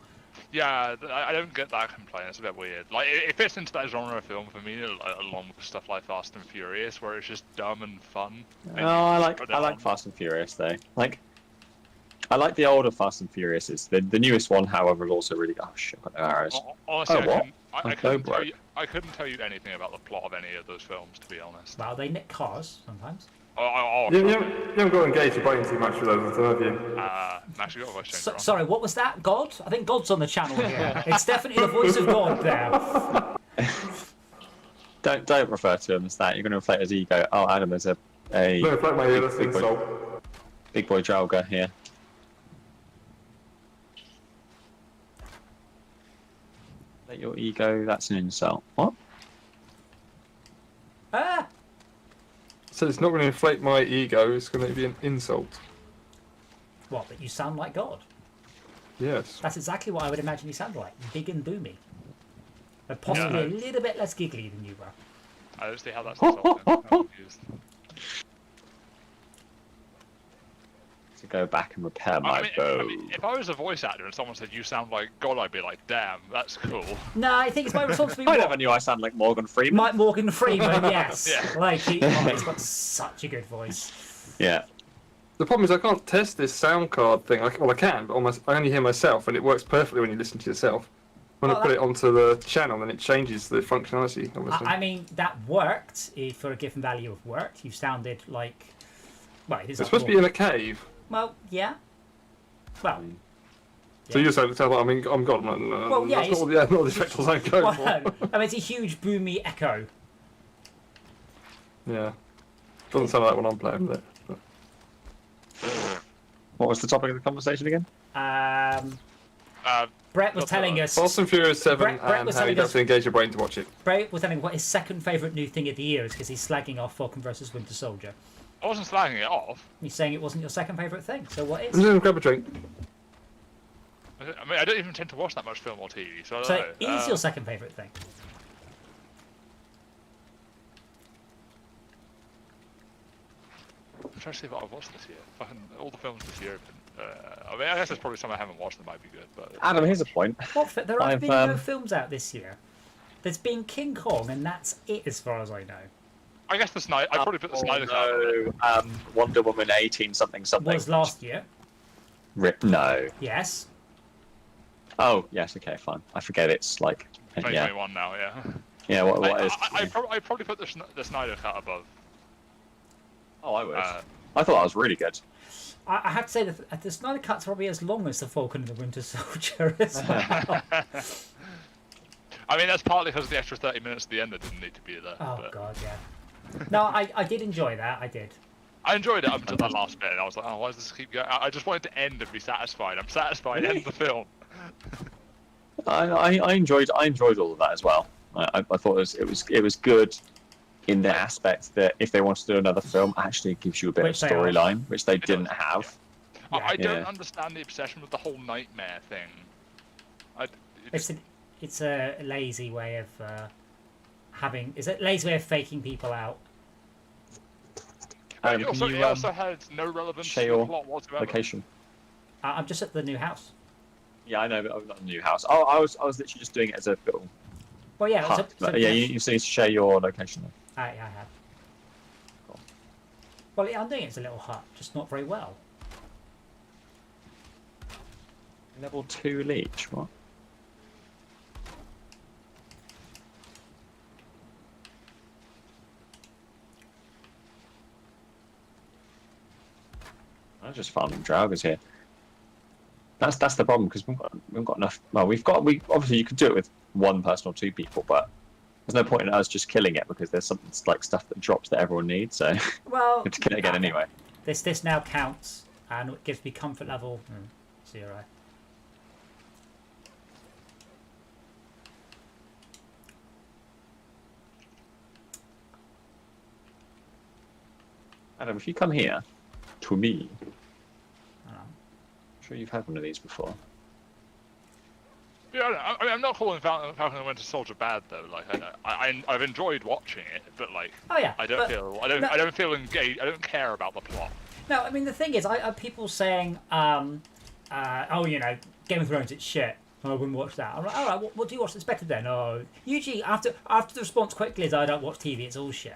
Yeah, I don't get that complaint. It's a bit weird. It fits into that genre of film for me, along with stuff like Fast and Furious, where it's just dumb and fun. Oh, I like Fast and Furious though. I I like the older Fast and Furious. The newest one, however, is also really. Oh shit! I've got no arrows. Honestly, Oh, what? I couldn't tell you anything about the plot of any of those films, to be honest. Well, they nick cars sometimes. You haven't got to engage your brain too much with those, have you? Actually, got a voice changer on. Sorry, what was that? God? I think God's on the channel here. It's definitely the voice of God there. Don't refer to him as that. You're going to inflate his ego. Oh, Adam, there's a No, inflate my ear, that's an insult. big boy Jalga here. Let your ego. That's an insult. What? Ah! So it's not going to inflate my ego, it's going to be an insult. What, that you sound like God? Yes. That's exactly what I would imagine you sound like. Big and boomy. But possibly a little bit less giggly than you were. I don't see how that's insulting. I'm confused. To go back and repair my bow. I mean, if I was a voice actor and someone said you sound like God, I'd be like, damn, that's cool. No, I think it's my responsibility. I never knew I sounded like Morgan Freeman. Like Morgan Freeman, yes. Yeah. Like, he's got such a good voice. Yeah. The problem is I can't test this sound card thing. I can, but I only hear myself, and it works perfectly when you listen to yourself. When I put it onto the channel, then it changes the functionality, obviously. I mean, that worked for a given value of worked. You sounded like... Well, it is It's supposed to be in a cave. Well, yeah. Well... So you sound like, I mean, I'm God. Well, yeah, that's not the effects I'm going Well, for. I mean, it's a huge boomy echo. Yeah. Doesn't sound like when I'm playing with it. But... What was the topic of the conversation again? Brett was telling us... Fast and Furious 7 Brett and was how you telling have us- to engage your brain to watch it. Brett was telling what his second favourite new thing of the year is because he's slagging off Falcon vs Winter Soldier. I wasn't slagging it off. He's saying it wasn't your second favourite thing, so what is? I'm just going to grab a drink. I mean, I don't even tend to watch that much film or TV, so I don't So know. it is your second favourite thing. I'm trying to see what I've watched this year. Fucking all the films this year have been... I mean, I guess there's probably some I haven't watched that might be good, but... Adam, here's a point. There have I've, been no films out this year. There's been King Kong, and that's it as far as I know. I guess the Snyder... I'd probably put the Snyder Cut on it. Wonder Woman 18 something. Was last year. No. Yes. Oh, yes, okay, fine. I forget it's like... Yeah. 2021 now, yeah. Yeah, what is... I'd probably put the Snyder Cut above. Oh, I would. I thought that was really good. I have to say that the Snyder Cut's probably as long as the Falcon and the Winter Soldier as well. I mean, that's partly because the extra 30 minutes at the end that didn't need to be there. Oh, but God, yeah. No, I did enjoy that, I did. I enjoyed it up until that last bit, and I was like, oh, why does this keep going? I just wanted to end and be satisfied. I'm satisfied, end the film. I enjoyed all of that as well. I thought it was good in the aspect that if they wanted to do another film, actually it gives you a bit of storyline, which they didn't have. Yeah. I don't understand the obsession with the whole nightmare thing. It's a lazy way of Is it a lazy way of faking people out? It also had no relevance to the plot whatsoever. Location. I'm just at the new house. Yeah, I know, but I'm not in the new house. Oh, I was literally just doing it as a little. Well, yeah. Hut. Yeah, you need to share your location. I have. Cool. Well, yeah, I'm doing it as a little hut, just not very well. Level 2 leech. What? I'm just farming Draugrs here. That's the problem because we've got enough. Well, we obviously you could do it with one person or two people, but there's no point in us just killing it because there's something like stuff that drops that everyone needs. So well, we have to kill it again anyway. This now counts and it gives me comfort level 0. Adam, if you come here to me, I'm sure you've had one of these before. Yeah, I mean, I'm not calling Falcon and the Winter Soldier bad though. Like, I've enjoyed watching it, but like, oh yeah, I don't feel engaged. I don't care about the plot. No, I mean the thing is, I people saying, oh, you know, Game of Thrones, it's shit. I wouldn't watch that. I'm like, all right, what do you watch that's better then? Oh, usually after the response quickly is, I don't watch TV. It's all shit.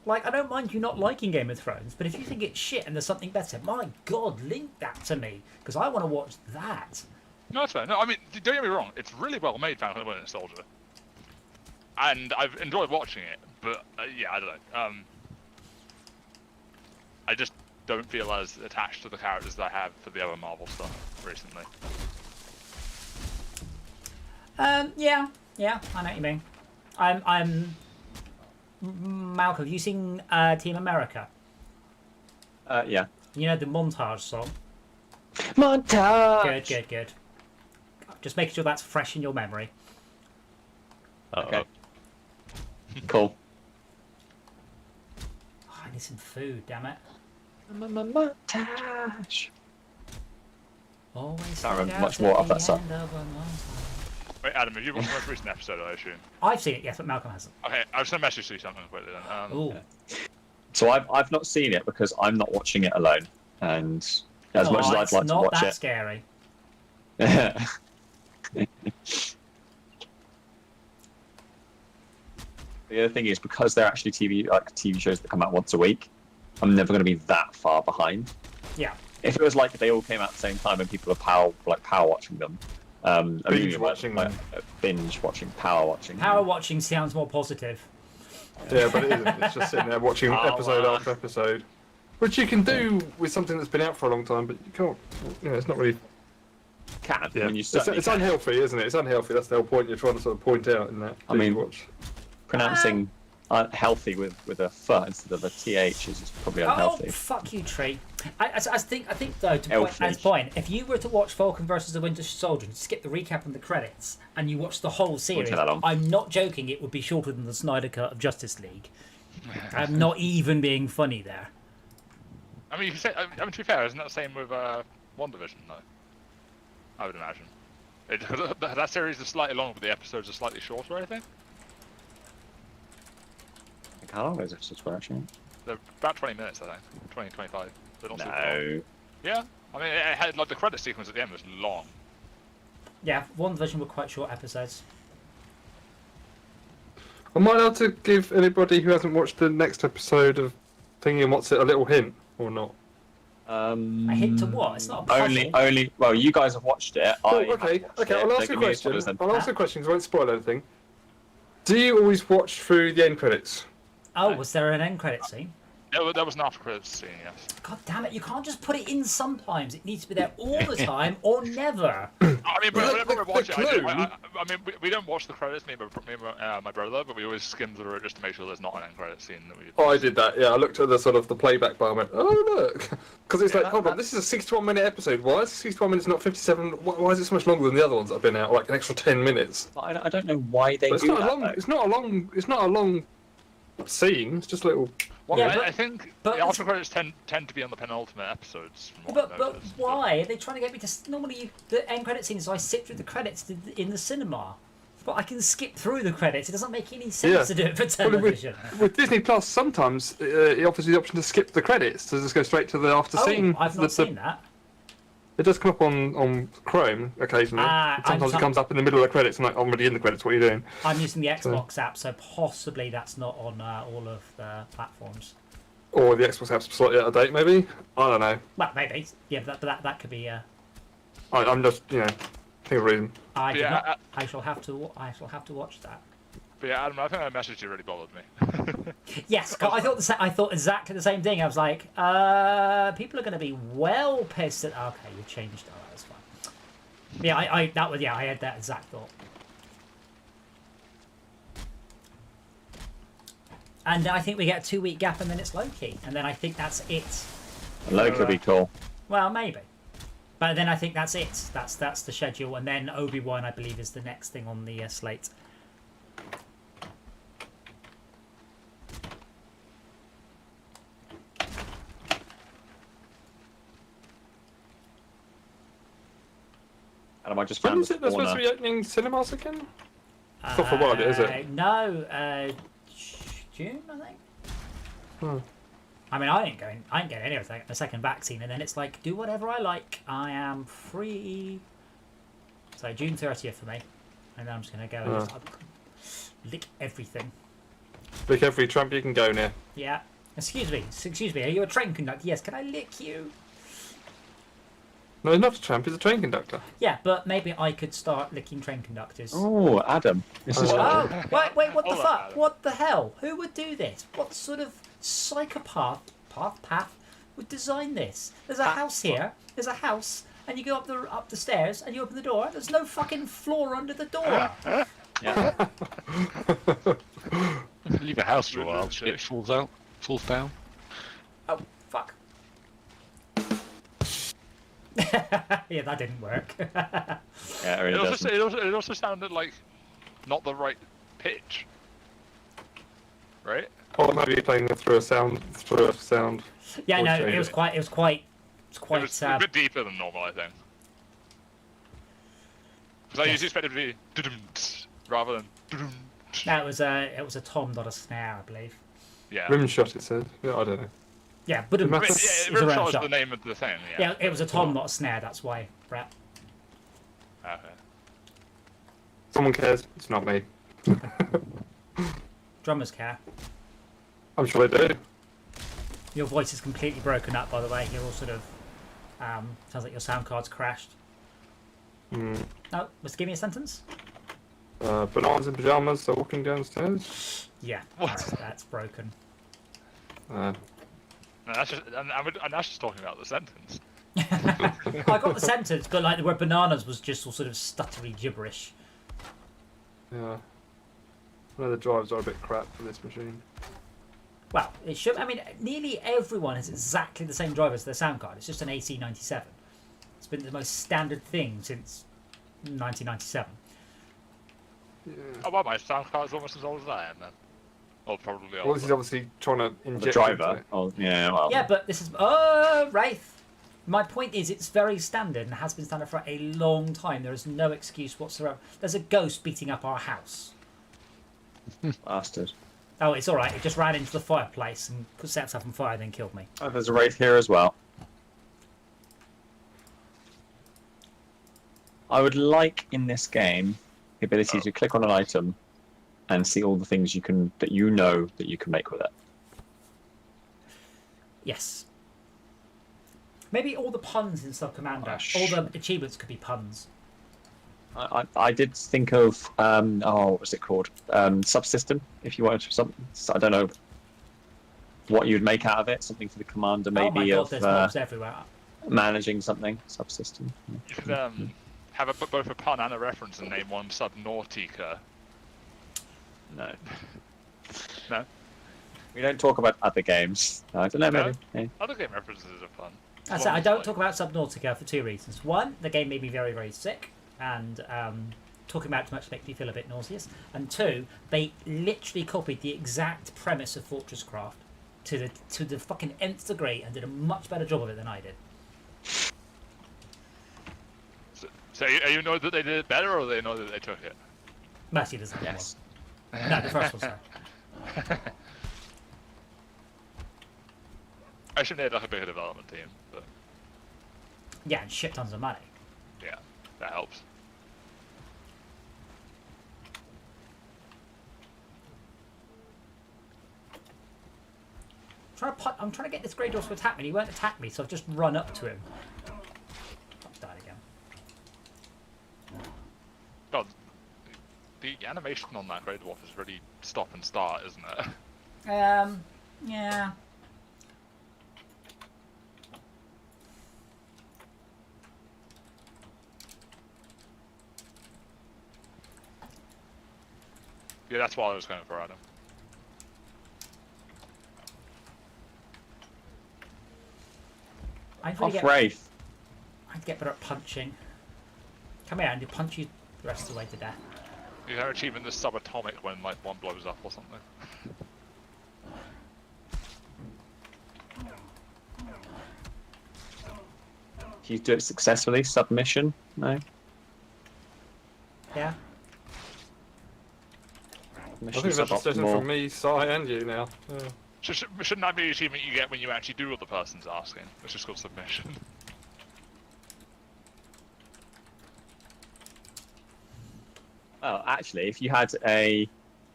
Like, I don't mind you not liking Game of Thrones, but if you think it's shit and there's something better, my God, link that to me, because I want to watch that. No, that's fair. No, I mean, don't get me wrong. It's really well made, Falcon and the Winter Soldier, and I've enjoyed watching it. But yeah, I don't know. I just don't feel as attached to the characters that I have for the other Marvel stuff recently. Yeah, I know what you mean. I'm Malcolm, have you seen Team America? Yeah. You know the montage song? Montage! Good. Just making sure that's fresh in your memory. Okay. Cool. Oh, I need some food, damn it. Montage! Always Can't remember look much out more at of that the song. end of a montage. Wait, Adam, have you watched the most recent episode? I assume. I've seen it, yes, but Malcolm hasn't. Okay, I was gonna message you something quickly then. Ooh. So I've not seen it because I'm not watching it alone, and as much as I'd it's like to not watch that it. scary. The other thing is, because they're actually TV shows that come out once a week, I'm never going to be that far behind. Yeah. If it was like they all came out at the same time and people are power watching them, Binge watching them. binge watching, power watching. Power watching sounds more positive. Yeah, but it isn't. It's just sitting there watching episode after episode, which you can do with something that's been out for a long time, but you can't. You know, it's not really. Can Yeah, I mean, you it's certainly can. unhealthy, isn't it? It's unhealthy. That's the whole point you're trying to sort of point out in that. I mean, watch. Pronouncing healthy with a f instead of a th is probably unhealthy. Oh, fuck you, Tree. I think though, to Elfie. as point, if you were to watch Falcon versus the Winter Soldier and skip the recap and the credits, and you watch the whole series, take that long. I'm not joking, it would be shorter than the Snyder Cut of Justice League. I'm not even being funny there. I mean, you can say. I mean, to be fair, isn't that the same with WandaVision, though? I would imagine. That series is slightly longer, but the episodes are slightly shorter, I think. How long is it actually? They're about 20 minutes, I think. 20, 25. They're not super long. No. Yeah. I mean, it had, like, the credit sequence at the end was long. Yeah, WandaVision were quite short episodes. Am I allowed to give anybody who hasn't watched the next episode of Thingy and What's It a little hint, or not? A hint to what? It's not a puzzle. Only. Well, you guys have watched it. Oh, I okay. haven't watched Okay, it. I'll Don't ask a give me question. spoilers then. I'll ask a question because I won't spoil anything. Do you always watch through the end credits? Oh, was there an end credit scene? There was an after credits scene, yes. God damn it, you can't just put it in sometimes. It needs to be there all the time or never. I mean, Well, whenever we watch it, clue- I mean, we don't watch the credits, me and my brother, but we always skim through it just to make sure there's not an end credit scene that we. Oh, I did that. Yeah, I looked at the sort of the playback bar and went, "Oh look," because it's like, hold on, this is a 61-minute episode. Why is 61 minutes not 57? Why is it so much longer than the other ones that have been out? Like an extra 10 minutes. I don't know why they But it's do not that. a long. though. It's not a long. It's not a long scene. It's just a little. Well, Yeah, I think but- the after credits tend to be on the penultimate episodes. From what I've But noticed. why? Are they trying to get me to... Normally, the end credit scene is I sit through the credits in the cinema. But I can skip through the credits. It doesn't make any sense Yeah. to do it for Well, television. with Disney Plus, sometimes it offers you the option to skip the credits to just go straight to the after scene. I've not seen that. It does come up on Chrome occasionally. Sometimes it comes up in the middle of the credits. and like, I'm already in the credits. What are you doing? I'm using the Xbox app, so possibly that's not on all of the platforms. Or the Xbox app's slightly out of date, maybe. I don't know. Well, maybe. Yeah, but that could be... I'm just, think of a reason. I did Yeah, not. I shall have to watch that. But yeah, Adam, I think that message you really bothered me. Yes, I thought exactly the same thing. I was like, people are going to be well pissed at. Okay, you changed. Oh, that's fine. Yeah, I had that exact thought. And I think we get a 2-week gap, and then it's Loki, and then I think that's it. Loki would be cool. Well, maybe, but then I think that's it. That's the schedule, and then Obi-Wan, I believe, is the next thing on the slate. Adam, I just When found is it they're supposed to be opening cinemas again? It's not for a while, is it? No, June, I think. Hmm. I mean, I ain't getting any of the second vaccine, and then it's like, do whatever I like. I am free. So June 30th for me, and then I'm just gonna go and lick everything. Be careful, you tramp. You can go near. Yeah. Excuse me. Are you a train conductor? Yes. Can I lick you? No, he's not a tramp. He's a train conductor. Yeah, but maybe I could start licking train conductors. Oh, Adam. This is Oh. Oh, wait, what the Hold on, fuck? Adam. What the hell? Who would do this? What sort of psychopath would design this? There's a house here. There's a house, and you go up the stairs, and you open the door. There's no fucking floor under the door. Yeah. Leave a house for a while. Shit. It falls down. Oh, fuck. Yeah, that didn't work. Yeah, it really doesn't. It also sounded like not the right pitch, right? Or maybe you're playing it through a sound. Yeah, no, Voice it was quite. It was a bit deeper than normal, I think. Because I usually expect it to be "dudum-ts" rather than "dudum-ts." No, it was a tom, not a snare, I believe. Yeah. Rim shot. It said. Yeah, I don't know. Yeah, but it Rim- was Yeah, a Rim round shot is shot. the name of the thing. Yeah, Yeah. it was a tom, not a snare. That's why, Brett. Okay. Someone cares. It's not me. Drummers care. I'm sure they do. Your voice is completely broken up, by the way. You're all sort of sounds like your sound card's crashed. Mm. No, just give me a sentence. Bananas in pajamas are walking downstairs. Yeah, that's broken. And that's just talking about the sentence. I got the sentence, but like the word bananas was just all sort of stuttery gibberish. Yeah. One of the drives are a bit crap for this machine. Well, it should. I mean, nearly everyone has exactly the same driver as their sound card. It's just an AC97. It's been the most standard thing since 1997. Yeah. Oh, well, my sound card's almost as old as I am, then. Or probably Well, this is older. obviously trying to The inject driver. into it. Oh, yeah, well. Yeah, but this is Wraith. My point is, it's very standard and has been standard for a long time. There is no excuse whatsoever. There's a ghost beating up our house. Bastard. Oh, it's all right. It just ran into the fireplace and set itself on fire, and then killed me. Oh, there's a wraith here as well. I would like in this game the ability to click on an item and see all the things you can that you can make with it. Yes. Maybe all the puns in Sub Commander, Gosh. all the achievements could be puns. I did think of what was it called? Subsystem. If you wanted to something, I don't know what you'd make out of it. Something for the commander, Oh my maybe god, of there's mobs everywhere. managing something. Subsystem. You could have both a pun and a reference and name one Subnautica. No, No? we don't talk about other games. I don't know. No? Maybe. Yeah. Other game references are fun. I said I don't talk about Subnautica for two reasons. One, the game made me very, very sick, and talking about it too much makes me feel a bit nauseous. And two, they literally copied the exact premise of Fortress Craft to the fucking nth degree and did a much better job of it than I did. So you know that they did it better, or they know that they took it? Mercy doesn't. Yes. No, the first one, sorry. I assume they had like a bigger development team, but Yeah, and shit tons of money. yeah, that helps. I'm trying to get this Grey Dwarf to attack me. And he won't attack me, so I've just run up to him. I've died again. God, the animation on that Grey Dwarf is really stop and start, isn't it? Yeah. Yeah, that's why I was going for Adam. I need Off wraith. to get better at punching. Come here, and he'll punch you the rest of the way to death. You have achievement this subatomic when like one blows up or something. If you do it successfully, submission. No. Yeah. I Mission think that's a decision from suboptimal. me, Sai, and you now. Yeah. Shouldn't that be the achievement you get when you actually do what the person's asking? It's just called submission. Well, actually, if you had a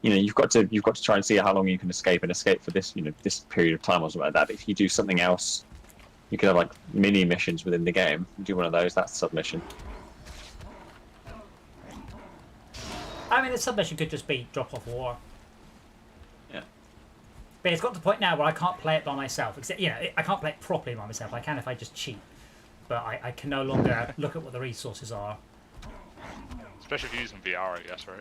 you've got to try and see how long you can escape for this this period of time or something like that. But if you do something else, you could have like mini missions within the game. You do one of those, that's submission. I mean, the submission could just be drop off war. Yeah. But it's got to the point now where I can't play it by myself. Except, I can't play it properly by myself. I can if I just cheat. But I can no longer look at what the resources are. Especially if you're using VR, I guess, right?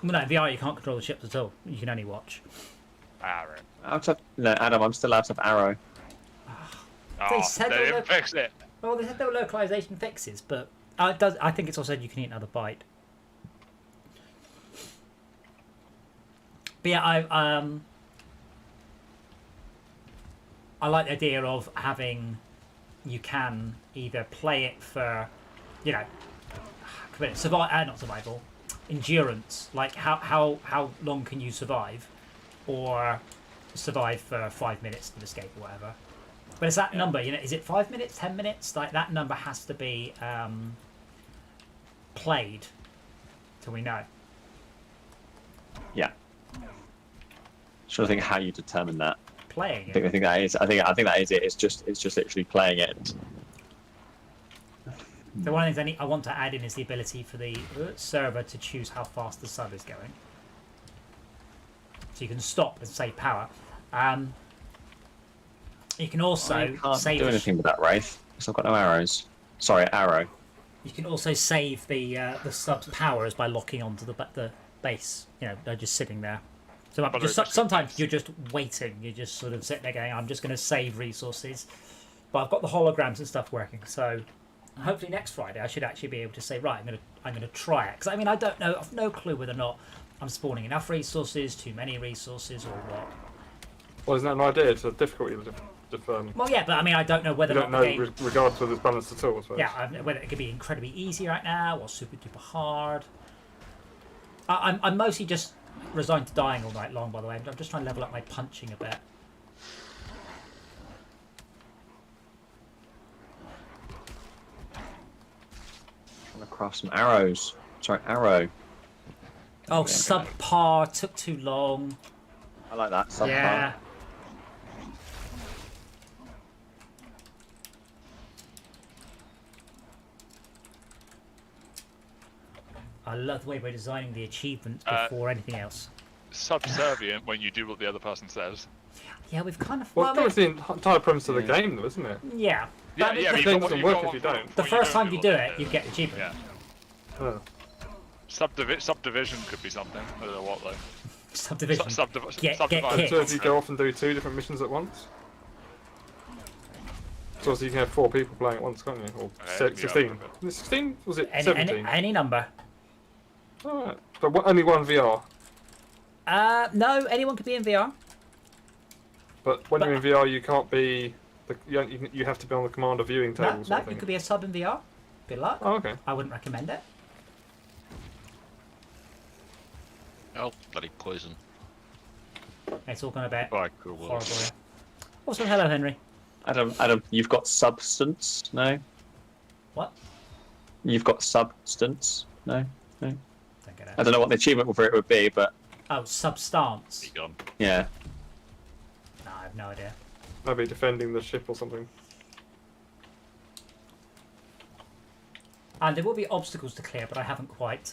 Well, no, in VR you can't control the ships at all. You can only watch. Right. No, Adam, I'm still out of arrow. Oh, said they they didn't look- fix it. Well, they said there were localization fixes, but I think it's also said you can eat another bite. But yeah, I like the idea of having you can either play it for, not survival, endurance. Like how long can you survive, or survive for 5 minutes to escape or whatever. But it's that number, is it 5 minutes, 10 minutes? Like that number has to be played till we know. Yeah. Trying to think how you determine that. Playing I it. think that is. I think that is it. It's just literally playing it. So one of the things I want to add in is the ability for the server to choose how fast the sub is going. So you can stop and save power. You can also I can't save. do anything with that, Wraith. Because I've got no arrows. Sorry, arrow. You can also save the sub's powers by locking onto the base. They're just sitting there. So sometimes you're just waiting. You just sort of sit there going, "I'm just going to save resources." But I've got the holograms and stuff working, so hopefully next Friday I should actually be able to say, right, I'm going to try it, because I don't know, I've no clue whether or not I'm spawning enough resources, too many resources, or what. Well, isn't that an idea? It's a difficulty of Well, yeah, but I don't know whether you or don't not know the game. regardless of this balance at all. I suppose. Yeah, I don't know whether it could be incredibly easy right now or super duper hard. I'm mostly just resigned to dying all night long. By the way, I'm just trying to level up my punching a bit. Trying to craft some arrows. Sorry, arrow. Oh, Yeah. subpar took too long. I like that. Subpar. Yeah. I love the way we're designing the achievements before anything else. Subservient when you do what the other person says. Yeah, we've kind of. Well, Well, that's the entire premise of the Yeah. game, though, isn't it? yeah. Yeah, But yeah, but Things you've got doesn't you've work got if one you don't. for- The for first time you what do they it, you get the achievement. Yeah. Oh. Subdivision could be something. I don't know what though. Subdivision. Get Subdivision. kicked. So if you go off and do 2 different missions at once. So you can have 4 people playing at once, can't you? Or Okay, 16. yeah. Was it 16? Was it Any 17? number. Alright. But only one VR. No, anyone could be in VR. But when you're in VR, you can't be. You have to be on the commander viewing No, table. no, you could be a sub in VR. Good luck. Oh, okay. I wouldn't recommend it. Oh, bloody poison. It's all going to be Right, cool. horrible. Yeah. Also, hello, Henry. Adam, you've got substance? No? What? You've got substance? No? No? Don't get I it. don't know what the achievement for it would be, but Oh, substance. Be gone. yeah. No, I have no idea. Maybe defending the ship or something. And there will be obstacles to clear, but I haven't quite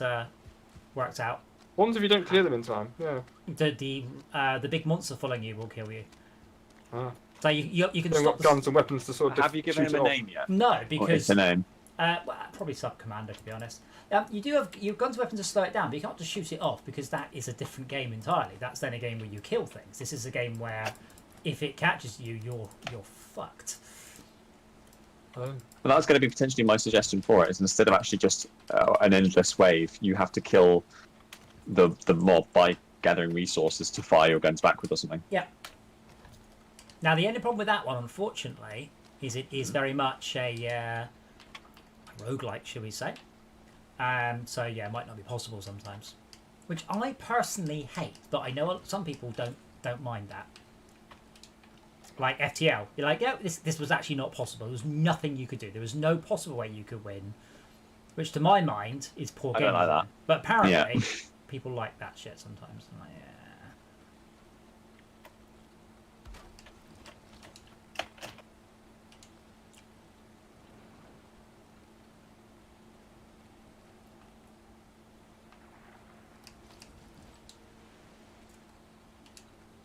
worked out. Ones if you don't clear them in time. Yeah. The big monster following you will kill you. Ah. So you can They've stop got the guns and weapons to sort of Have you given shoot him it a off. name yet? No, What is because the name? well, probably sub commander to be honest. You do have your guns and weapons to slow it down, but you can't just shoot it off because that is a different game entirely. That's then a game where you kill things. This is a game where if it catches you, you're fucked. Oh. Well, that's going to be potentially my suggestion for it. Is instead of actually just an endless wave, you have to kill the mob by gathering resources to fire your guns back with or something. Yeah. Now the only problem with that one, unfortunately, is it is very much a roguelike, shall we say? So yeah, it might not be possible sometimes, which I personally hate. But I know some people don't mind that. Like FTL, you're like, yeah, this was actually not possible. There was nothing you could do. There was no possible way you could win, which to my mind is poor I game don't like design. that. But apparently, people like that shit sometimes. I'm like, yeah.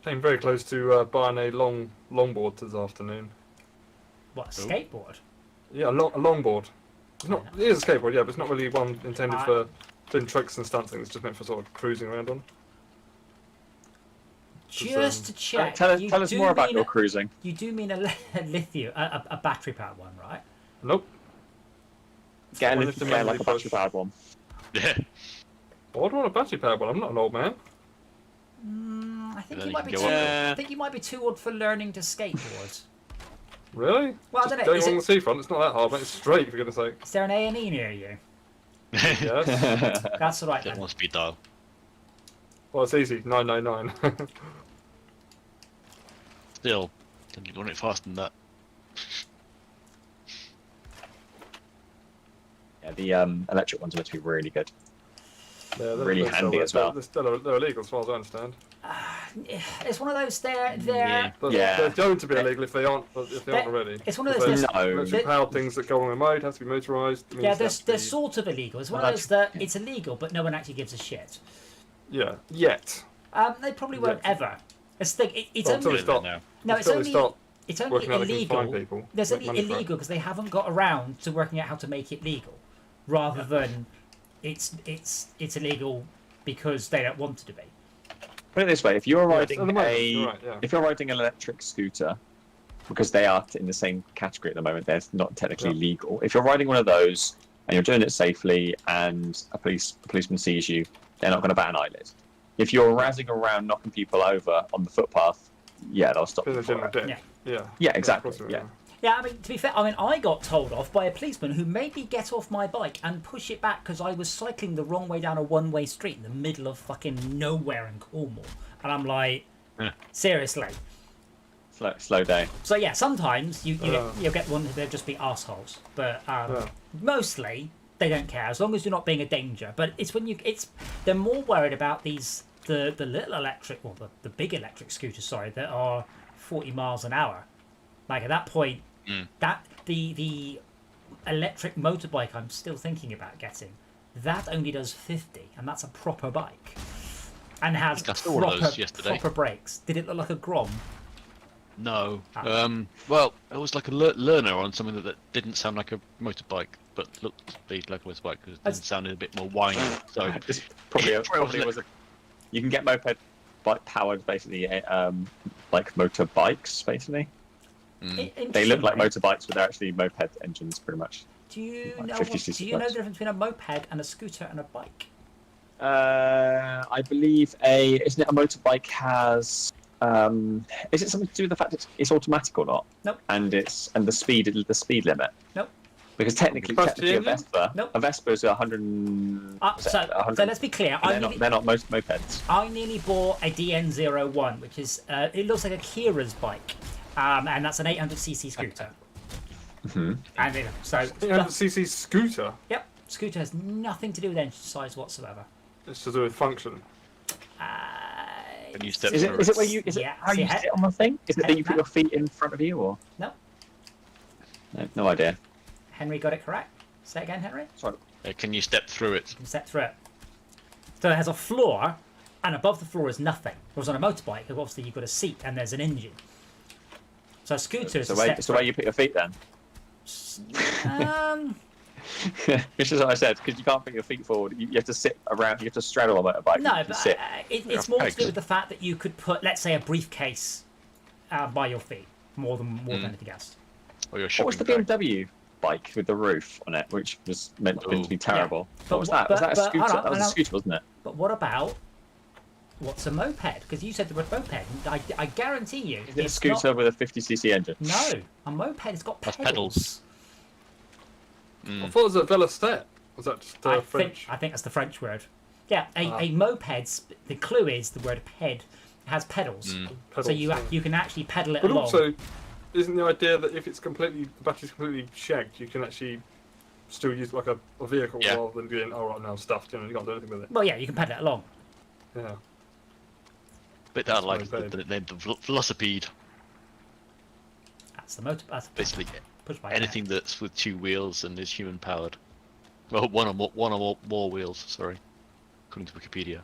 Came very close to buying a longboard this afternoon. What, a skateboard? Yeah, a longboard. It's not. It is a skateboard, yeah, but it's not really one intended for doing tricks and stunt things. It's just meant for sort of cruising around on. Just to check. Tell us more about your cruising. You do mean a lithium, a battery powered one, right? Nope. Get One like is the a manually battery pushed. powered one. Yeah. I would want a battery powered one. I'm not an old man. I think Then you might be you too. can go I think you might be too old for learning to skateboard. Really? Well, I Just don't know, going is along it- the seafront. It's not that hard, but it's straight for goodness sake. Is there an A&E near you? Yes. That's all right Get then. one speed dial. Well, it's easy. 999. Still, can you run it faster than that? Yeah, the electric ones are meant to be really good. Yeah, Really handy as well. They're illegal as far as I understand. It's one of those. They're. Yeah. But Yeah. they're going to be illegal if they aren't already. It's one of Because those. No. electric powered things that go on remote have to be motorised. It means Yeah, they have to they're be- sort of illegal. It's one Well, of those that it's illegal, but no one actually gives a shit. Yeah, yet. They probably won't Yeah. ever. It's the thing. It's Well, until only. they stop. No. No, it's until they only. start It's only working out they can illegal. find people, There's make only money for it. illegal because they haven't got around to working out how to make it legal, rather than it's illegal because they don't want it to be. Put it this way: if you're Yes, riding at the moment, you're right, yeah. if you're riding an electric scooter, because they are in the same category at the moment, they're not technically Yeah. legal. If you're riding one of those and you're doing it safely, and a policeman sees you, they're not going to bat an eyelid. If you're razzing around, knocking people over on the footpath, yeah, they'll stop you Because they're for general it. dick. Yeah. Yeah, of exactly, course they yeah. will. Yeah, I mean, to be fair, I got told off by a policeman who made me get off my bike and push it back because I was cycling the wrong way down a one-way street in the middle of fucking nowhere in Cornwall. And I'm like, Yeah. seriously. Slow down. So yeah, sometimes you'll get one they'll just be assholes, but mostly they don't care as long as you're not being a danger. But it's when they're more worried about the little electric, well, the big electric scooters, sorry, that are 40 miles an hour. Like at that point, that the electric motorbike I'm still thinking about getting, that only does 50, and that's a proper bike, and has I saw one of those yesterday. proper brakes. Did it look like a Grom? No. Ah. Well, it was like a learner on something that didn't sound like a motorbike, but looked like a motorbike because it sounded a bit more whiny. So It's probably Probably. was a. You can get moped bike powered basically, like motorbikes basically. They look like motorbikes, but they're actually moped engines, pretty much. Do you Like know? 50 Do you know bikes. the difference between a moped and a scooter and a bike? I believe isn't it a motorbike has is it something to do with the fact it's automatic or not? Nope. And the speed limit. Nope. Because technically Capacity a engine? Vespa, Nope. a Vespa is 100. Was it So 100? let's be clear. They're not most mopeds. I nearly bought a DN01, which is it looks like a Kira's bike, and that's an 800cc scooter. Mhm. And so 800cc scooter. yep, scooter has nothing to do with engine size whatsoever. It's to do with function. Can you step Is through it where you Yeah, how see, you sit on the thing? Is it that you put no. your feet in front of you or? No, No idea. Henry got it correct. Say it again, Henry. Sorry. Can you step through it? You can step through it. So it has a floor, and above the floor is nothing. Whereas on a motorbike, obviously you've got a seat and there's an engine. So a scooter is So a where step so where you put your feet then? Which is what I said, because you can't put your feet forward. You have to sit around. You have to straddle a motorbike. No, you can but sit. it's more to do with the fact that you could put, let's say, a briefcase by your feet more than anything else. Or your What was the shopping bag? BMW bike with the roof on it, which was meant to be terrible? But What was what- that? Was that a but- scooter? hold on, That was a hold on. scooter, wasn't it? But what about what's a moped? Because you said the word moped. I guarantee you, Is it a it's scooter not- with a 50cc engine? No, a moped has got Has pedals. pedals. I thought it was a velostep. Was that just I French? think that's the French word. Yeah, a moped's the clue is the word ped has pedals, Pedals, so you yeah. you can actually pedal it But along. also, isn't the idea that if the battery's completely shagged, you can actually still use it like a vehicle Yeah. rather than doing, oh right, now I'm stuffed, you can't do anything with it. Well, yeah, you can pedal it along. Yeah. But I like That's my the name, the velocipede. That's the motor. That's Basically, push by anything that's with 2 wheels and is human powered. Well, one or more wheels. Sorry, according to Wikipedia.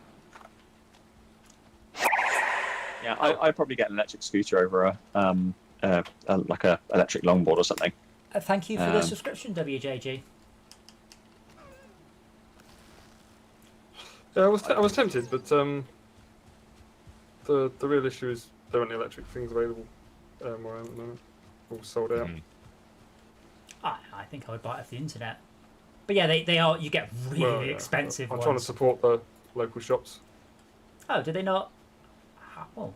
Yeah, I'd probably get an electric scooter over like a electric longboard or something. Thank you for the subscription, WJG. Yeah, I was tempted, but the real issue is there aren't any electric things available where I am at the moment. All sold out. I think I would buy it off the internet. But yeah, they are. You get really Well, yeah, expensive I'm ones. trying to support the local shops. Oh, do they not? Well,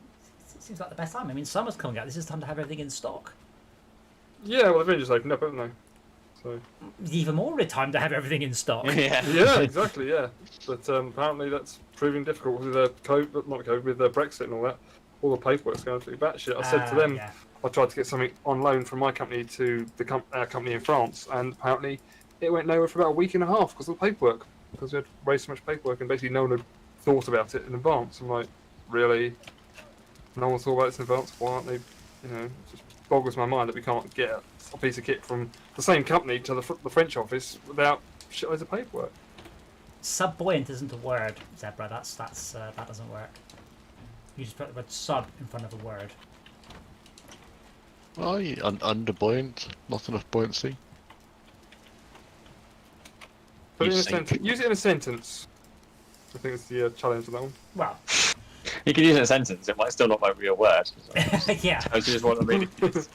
it seems like the best time. I mean, summer's coming up. This is time to have everything in stock. Yeah, well, they've only just opened up, haven't they? So. Even more of a time to have everything in stock. Yeah. Yeah, exactly. Yeah, but apparently that's proving difficult with with Brexit and all that. All the paperwork's going through batshit. I said to them, Yeah. I tried to get something on loan from my company to the company in France, and apparently it went nowhere for about a week and a half because of the paperwork. Because we had raised so much paperwork, and basically no one had thought about it in advance. I'm like, really? No one thought about this in advance? Why aren't they? You know, it just boggles my mind that we can't get a piece of kit from the same company to the French office without shitloads of paperwork. Subbuoyant isn't a word, Zebra. That doesn't work. You just put the word sub in front of a word. Well, underbuoyant, not enough buoyancy. Put it You in a say- sentence. Use it in a sentence. I think it's the challenge of that one. Well, You can use it in a sentence. It might still not be a real word. yeah. I just want to read it.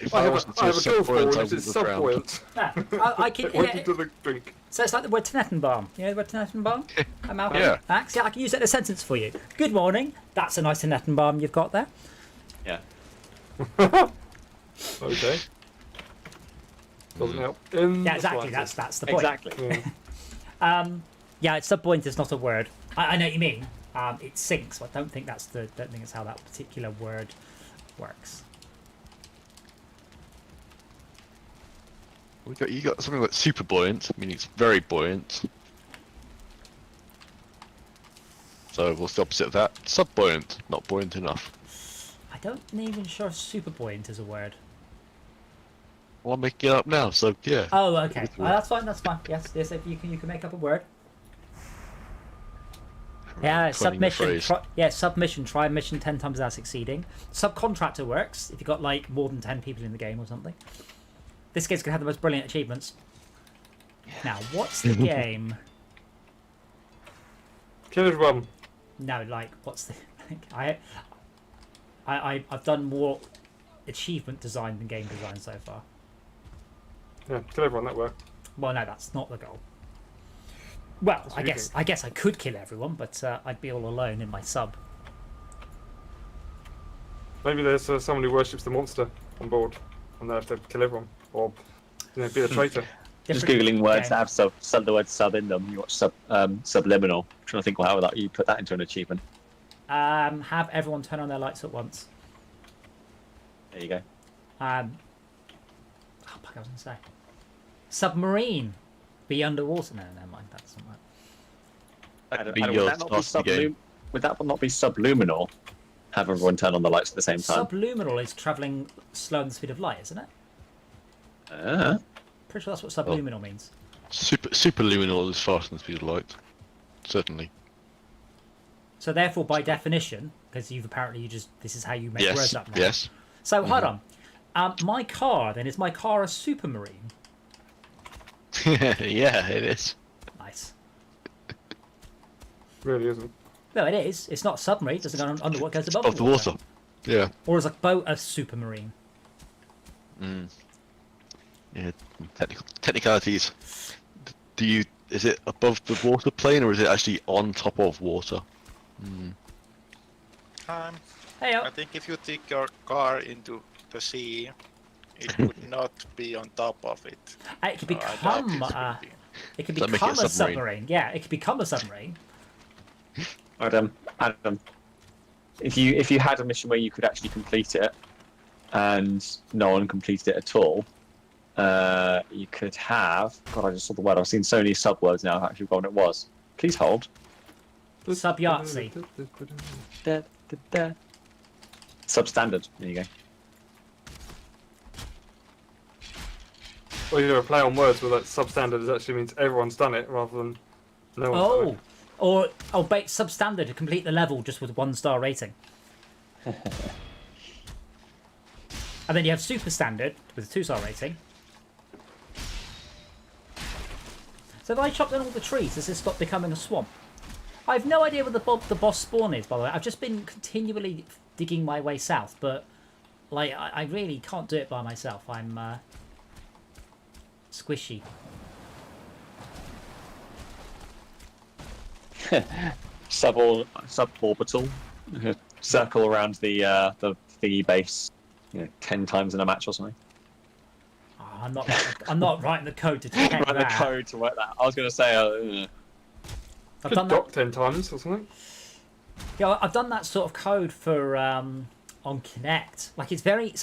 If I have wasn't a so golf subbuoyant, ball I which is wouldn't have drowned. subbuoyant. I can. It went Yeah, into the drink. so it's like the word Tenettenbaum. You know the word Tenettenbaum? Malcolm? Yeah. Max? Yeah, I can use it in a sentence for you. Good morning. That's a nice Tenettenbaum you've got there. Yeah. Okay. Doesn't help. Yeah, exactly. That's the point. Exactly. Yeah. Yeah, it's subbuoyant is not a word. I know what you mean. It sinks. But I don't think that's how that particular word works. You got something like super buoyant, meaning it's very buoyant. So what's the opposite of that? Subbuoyant, not buoyant enough. I don't even sure if super buoyant is a word. Well, I'm making it up now, so yeah. Oh, okay. With- That's fine. That's fine. Yes, if you can make up a word. Yeah, Coining the submission. phrase. Submission. Try mission 10 times without succeeding. Subcontractor works if you've got like more than 10 people in the game or something. This game's gonna have the most brilliant achievements. Now, what's the game? Kill everyone. No, like what's the? I've done more achievement design than game design so far. Yeah, kill everyone. That worked. Well, no, that's not the goal. Well, That's I what you guess think. I guess I could kill everyone, but I'd be all alone in my sub. Maybe there's someone who worships the monster on board, and they have to kill everyone, or be a traitor. Just Different googling words game. that have the word sub in them. You watch subliminal. I'm trying to think how that you put that into an achievement. Have everyone turn on their lights at once. There you go. Oh, fuck, I was going to say. Submarine. Be underwater. No, never mind. That's not right. Adam, be would your that not be task game. Would that not be subliminal? Have everyone turn on the lights at the same time. Subliminal is travelling slower than the speed of light, isn't it? Ah. Pretty sure that's what subliminal means. Superluminal is faster than the speed of light. Certainly. So therefore, by definition, because this is how you make Yes. words up now. Yes. So hold on. My car, then, is my car a supermarine? Yeah, it is. Nice. Really isn't. No, it is. It's not a submarine. It doesn't go under what goes above Above the water. Yeah. Or is a boat a supermarine? Mm. Yeah. Technicalities. Is it above the water plane or is it actually on top of water? Mm. Hey, I think if you take your car into the sea, it would not be on top of it. it could So I doubt become it would be. it could Does that make become it a a submarine? submarine. Yeah, it could become a submarine. Adam, if you had a mission where you could actually complete it, and no one completed it at all, you could have. God, I just saw the word. I've seen so many subwords now. I've actually forgotten what it was. Please hold. Sub Yahtzee. Substandard. There you go. Or you know, a play on words where that substandard actually means everyone's done it rather than no one's done it. Or bait substandard to complete the level just with 1-star rating. And then you have super standard with a 2-star rating. So if I chop down all the trees, does this stop becoming a swamp? I have no idea where the boss spawn is, by the way. I've just been continually digging my way south, but like I really can't do it by myself. I'm squishy. Suborbital. Circle around the thingy base, 10 times in a match or something. Oh, I'm not writing the code to detect Write the that. code to work that. I was going to say. I've Could done dock that. 10 times or something. Yeah, I've done that sort of code for on Kinect. Like so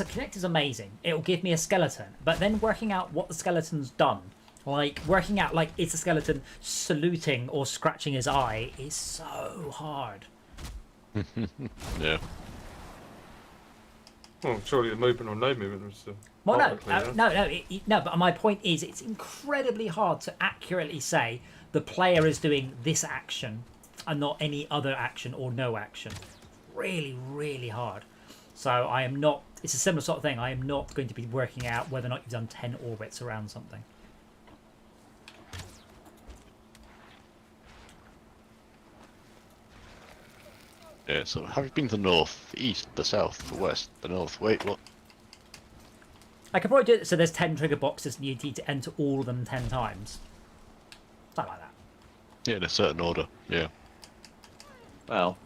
Kinect is amazing. It'll give me a skeleton, but then working out what the skeleton's done, like working out like is the skeleton saluting or scratching his eye, is so hard. Yeah. Well, surely the movement or no movement was Well, partly, yeah. no. But my point is, it's incredibly hard to accurately say the player is doing this action and not any other action or no action. Really, really hard. So I am not. It's a similar sort of thing. I am not going to be working out whether or not you've done 10 orbits around something. Yeah, so have you been to the north, the east, the south, the west, the north? Wait, what? I could probably do it so there's 10 trigger boxes and you need to enter all of them 10 times. Something like that. Yeah, in a certain order, yeah. Well,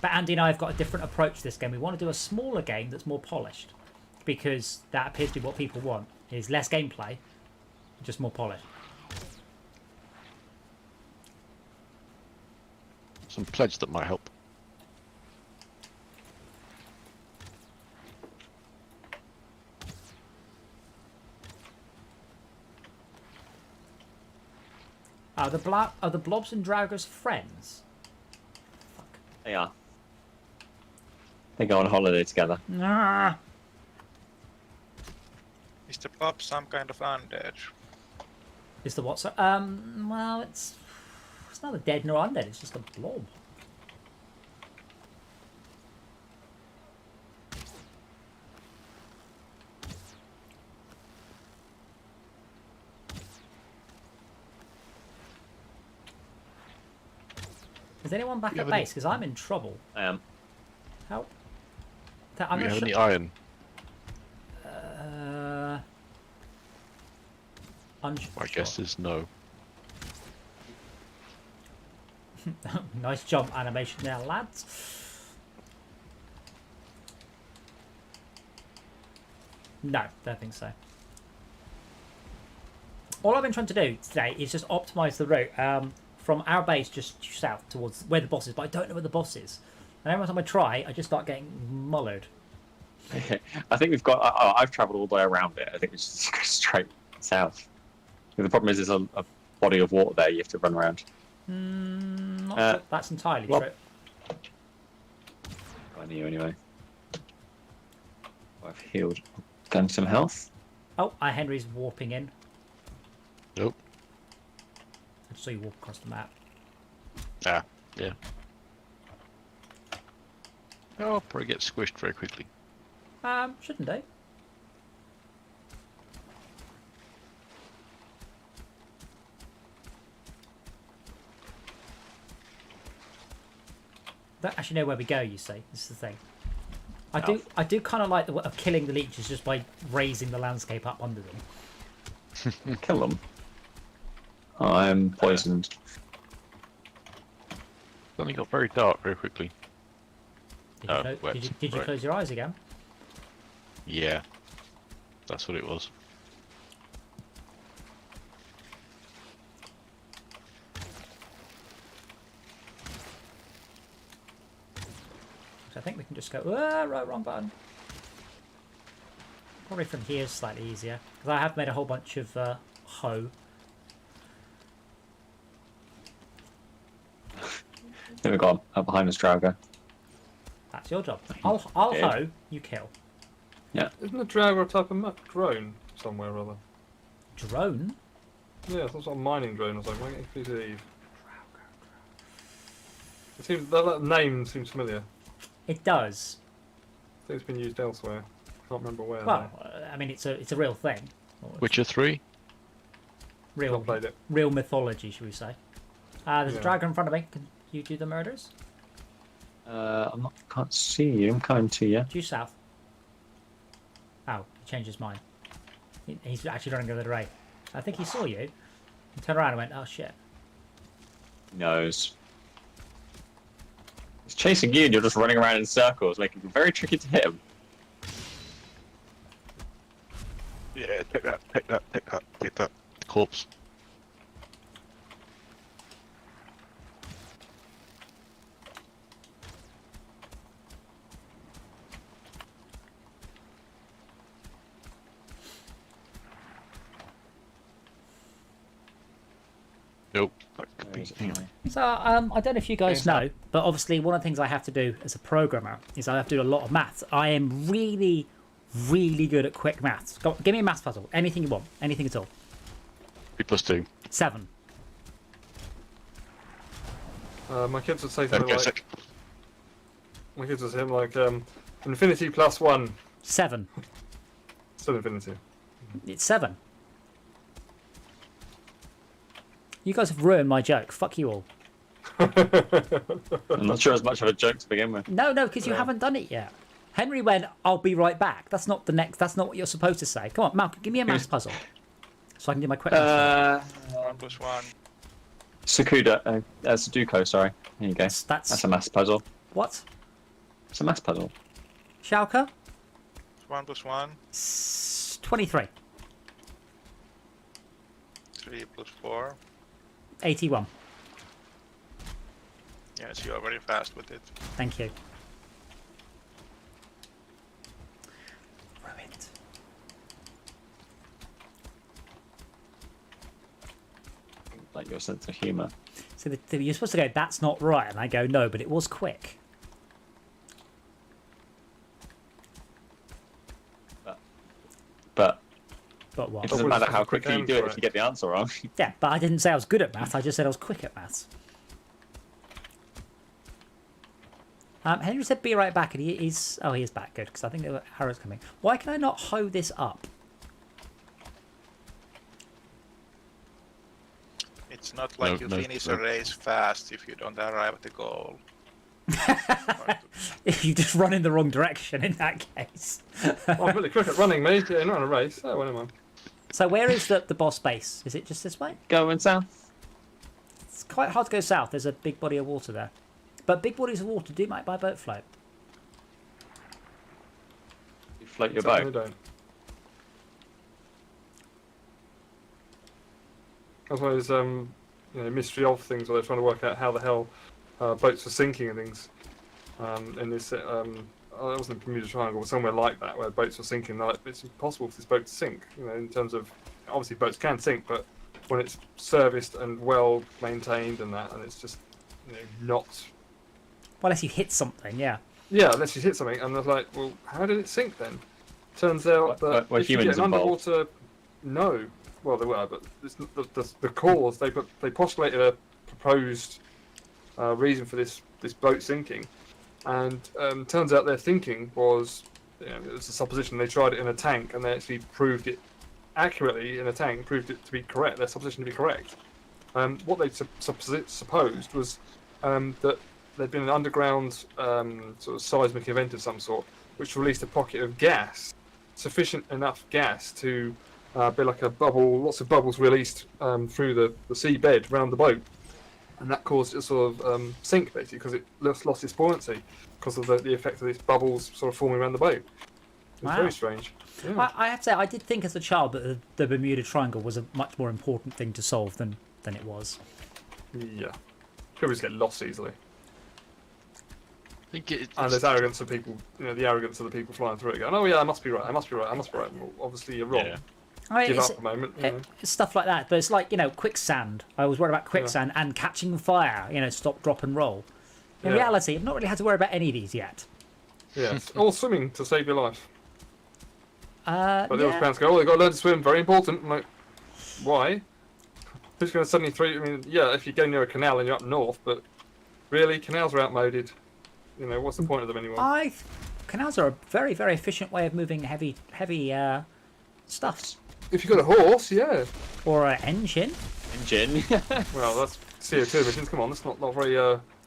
But Andy and I have got a different approach to this game. We want to do a smaller game that's more polished. Because that appears to be what people want. Is less gameplay, just more polished. Some pledge that might help. Are the blobs and draugrs friends? Fuck. they are. They go on holiday together. Ah. Is the blob some kind of undead? Is the what? So, well, it's not a dead nor undead. It's just a blob. Is anyone back You at have any- base? Because I'm in trouble. I am. How? Do I'm you not have sure. any iron? Unsure. My guess is no. Nice jump animation there, lads. No, don't think so. All I've been trying to do today is just optimise the route from our base just south towards where the boss is, but I don't know where the boss is. And every time I try, I just start getting mullered. Okay. I think we've got. I've travelled all the way around it. I think it's just go straight south. The problem is there's a body of water there you have to run around. Not sure that's entirely well- true. I knew anyway. I've healed. Gained some health. Oh, Henry's warping in. Nope. I just saw you walk across the map. Ah, yeah. Oh, I'll probably get squished very quickly. Shouldn't do. Don't actually know where we go. You see, this is the thing. I do kind of like the way of killing the leeches just by raising the landscape up under them. Kill them. Oh, I'm poisoned. Something got very dark very quickly. Did, Oh, you, wet, did you right. close your eyes again? Yeah. That's what it was. So I think we can just go. Right, wrong button. Probably from here is slightly easier because I have made a whole bunch of hoe. think we got up behind us, Drago. That's your job. I'll hoe, you kill. Isn't a Drago a type of drone somewhere or other? Drone? Yeah, some sort of mining drone or something. Why can't you please leave? It seems that name seems familiar. It does. I think it's been used elsewhere. Can't remember where. Well, I mean, it's a real thing. Witcher 3? Real, Not played it. real mythology, should we say? There's a Yeah. dragon in front of me. Can you do the murders? Can't see you. I'm coming to you. Due south. Oh, he changed his mind. He's actually running the other way. I think he saw you. He turned around and went, oh shit. He knows. He's chasing you and you're just running around in circles, making it very tricky to hit him. Yeah, take that. Corpse. Nope. Hang on. So, I don't know if you guys know, but obviously one of the things I have to do as a programmer is I have to do a lot of maths. I am really, really good at quick maths. Go, give me a maths puzzle. Anything you want. Anything at all. 3+2. 7. My kids would say There we something go, like. My kids would say like infinity plus 1. 7. Still infinity. It's 7. You guys have ruined my joke. Fuck you all. I'm not sure it's much of a joke to begin with. No, because you haven't done it yet. Henry went, I'll be right back. That's not what you're supposed to say. Come on, Malcolm, give me a maths puzzle. So I can do my quick maths. 1+1. Sudoku, sorry. Here you go. That's a maths puzzle. What? It's a maths puzzle. Schalke? 1+1. 23. 3+4. 81. Yes, you are very fast with it. Thank you. Ruined. Like your sense of humour. So you're supposed to go, that's not right. And I go, no, but it was quick. But what? it doesn't matter how quickly you do it if you get the answer wrong. Yeah, but I didn't say I was good at maths. I just said I was quick at maths. Henry said be right back, and he is back. Good, because I think there were arrows coming. Why can I not hoe this up? It's not like No, you no, finish no. a race fast if you don't arrive at the goal. If you just run in the wrong direction in that case. Oh, I'm really quick at running, mate. Yeah, not in a race. Oh, well, never mind. So where is the boss base? Is it just this way? Going south. It's quite hard to go south. There's a big body of water there. But big bodies of water do make by boat float. You float your Certainly boat. don't. That's one of those mystery of things where they're trying to work out how the hell boats are sinking and things. In this, it wasn't the Bermuda Triangle, but somewhere like that, where boats are sinking. Like, it's impossible for this boat to sink. In terms of obviously boats can sink, but when it's serviced and well maintained and that, and it's just not. Well, unless you hit something, yeah. Yeah, unless you hit something, and they're like, well, how did it sink then? Turns out that Were if you get humans an involved? underwater, no. Well, they were, but it's the cause they postulated a proposed reason for this boat sinking, and turns out their thinking was, it was a supposition. They tried it in a tank, and they actually proved it accurately in a tank, proved it to be correct. Their supposition to be correct. What they supposed was that there'd been an underground sort of seismic event of some sort, which released a pocket of gas, sufficient enough gas to be like a bubble, lots of bubbles released through the seabed around the boat, and that caused it to sort of sink basically because it lost its buoyancy because of the effect of these bubbles sort of forming around the boat. It was Wow. very strange. Yeah. I have to say, I did think as a child that the Bermuda Triangle was a much more important thing to solve than it was. Yeah. People just get lost easily. I think it's And there's arrogance of people, the arrogance of the people flying through it going, oh yeah, I must be right, I must be right, I must be right. Well, obviously you're wrong. Yeah. I mean, Give it's, up a moment. it's stuff like that, but it's like, quicksand. I was worried about quicksand and catching fire, stop, drop and roll. In reality, I've not really had to worry about any of these yet. Yes. All swimming to save your life. But the other Yeah. parents go, oh, they've got to learn to swim, very important. I'm like, why? Who's going to suddenly throw you? I mean, yeah, if you go near a canal and you're up north, but really, canals are outmoded. You know, what's the point of them anymore? Canals are a very, very efficient way of moving heavy stuffs. If you've got a horse, yeah. Or an engine. Engine. Well, that's CO2 emissions. Come on, that's not very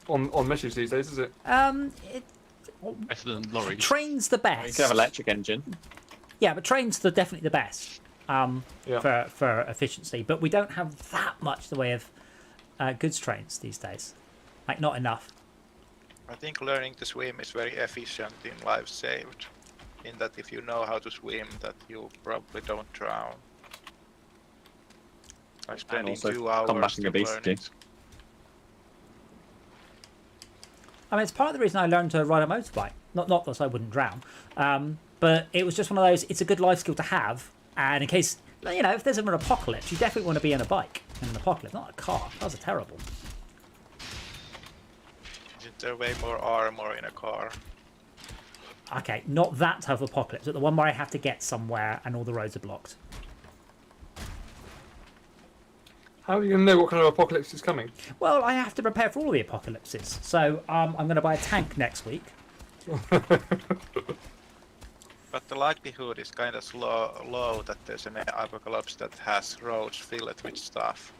on message these days, is it? It Better than lorries. train's the You best. can have an electric engine. Yeah, but train's definitely the best Yeah. for efficiency. But we don't have that much the way of goods trains these days. Like, not enough. I think learning to swim is very efficient in lives saved. In that if you know how to swim, that you probably don't drown. By spending also 2 hours combating to learn obesity. it. I mean, it's part of the reason I learned to ride a motorbike. Not that I wouldn't drown, but it was just one of those. It's a good life skill to have, and in case if there's an apocalypse, you definitely want to be in a bike in an apocalypse, not a car. Cars are terrible. Isn't there way more armor in a car? Okay, not that type of apocalypse, but the one where I have to get somewhere and all the roads are blocked. How are you going to know what kind of apocalypse is coming? Well, I have to prepare for all the apocalypses, so I'm going to buy a tank next week. But the likelihood is kind of low that there's an apocalypse that has roads filled with stuff.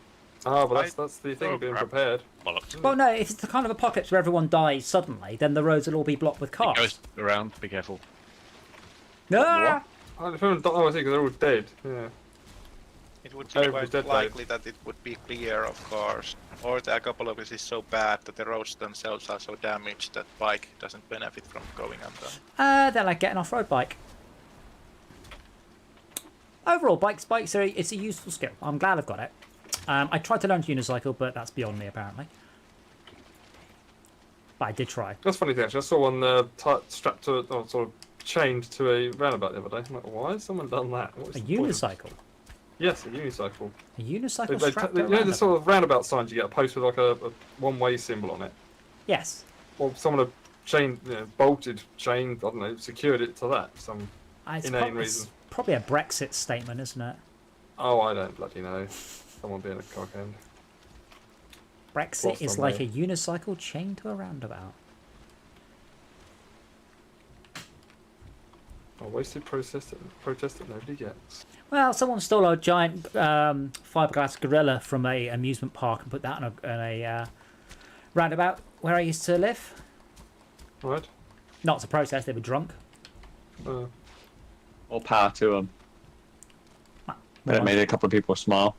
Ah, but that's the thing, Oh, being crap. prepared. Bollocks. Well, no, if it's the kind of apocalypse where everyone dies suddenly, then the roads will all be blocked with It cars. goes around. Be careful. Ah! Oh, if everyone I see, because they're all dead. Yeah. It would be Everybody's quite dead, likely that it would be clear of cars. Or the apocalypse is so bad that the roads themselves are so damaged that bike doesn't benefit from going undone. They're like getting off-road bike. Overall, bikes are it's a useful skill. I'm glad I've got it. I tried to learn to unicycle, but that's beyond me apparently. But I did try. That's funny thing, actually. I saw one strapped to, or sort of chained to a roundabout the other day. I'm like, why has someone done that? What is A the point of- unicycle. Yes, a unicycle. A unicycle They, strapped you to a know the roundabout. sort of roundabout signs you get a post with like a one-way symbol on it? Yes. Or someone had chained, bolted, chained, I don't know, secured it to that. It's, Inane it's reason. probably a Brexit statement, isn't it? Oh, I don't bloody know. Someone being a cockend. Brexit What's is on like there? a unicycle chained to a roundabout. A wasted protest that nobody gets. Well, someone stole a giant fiberglass gorilla from a amusement park and put that on a roundabout where I used to live. Right? Not to protest, they were drunk. All power to them. But it made a couple of people smile.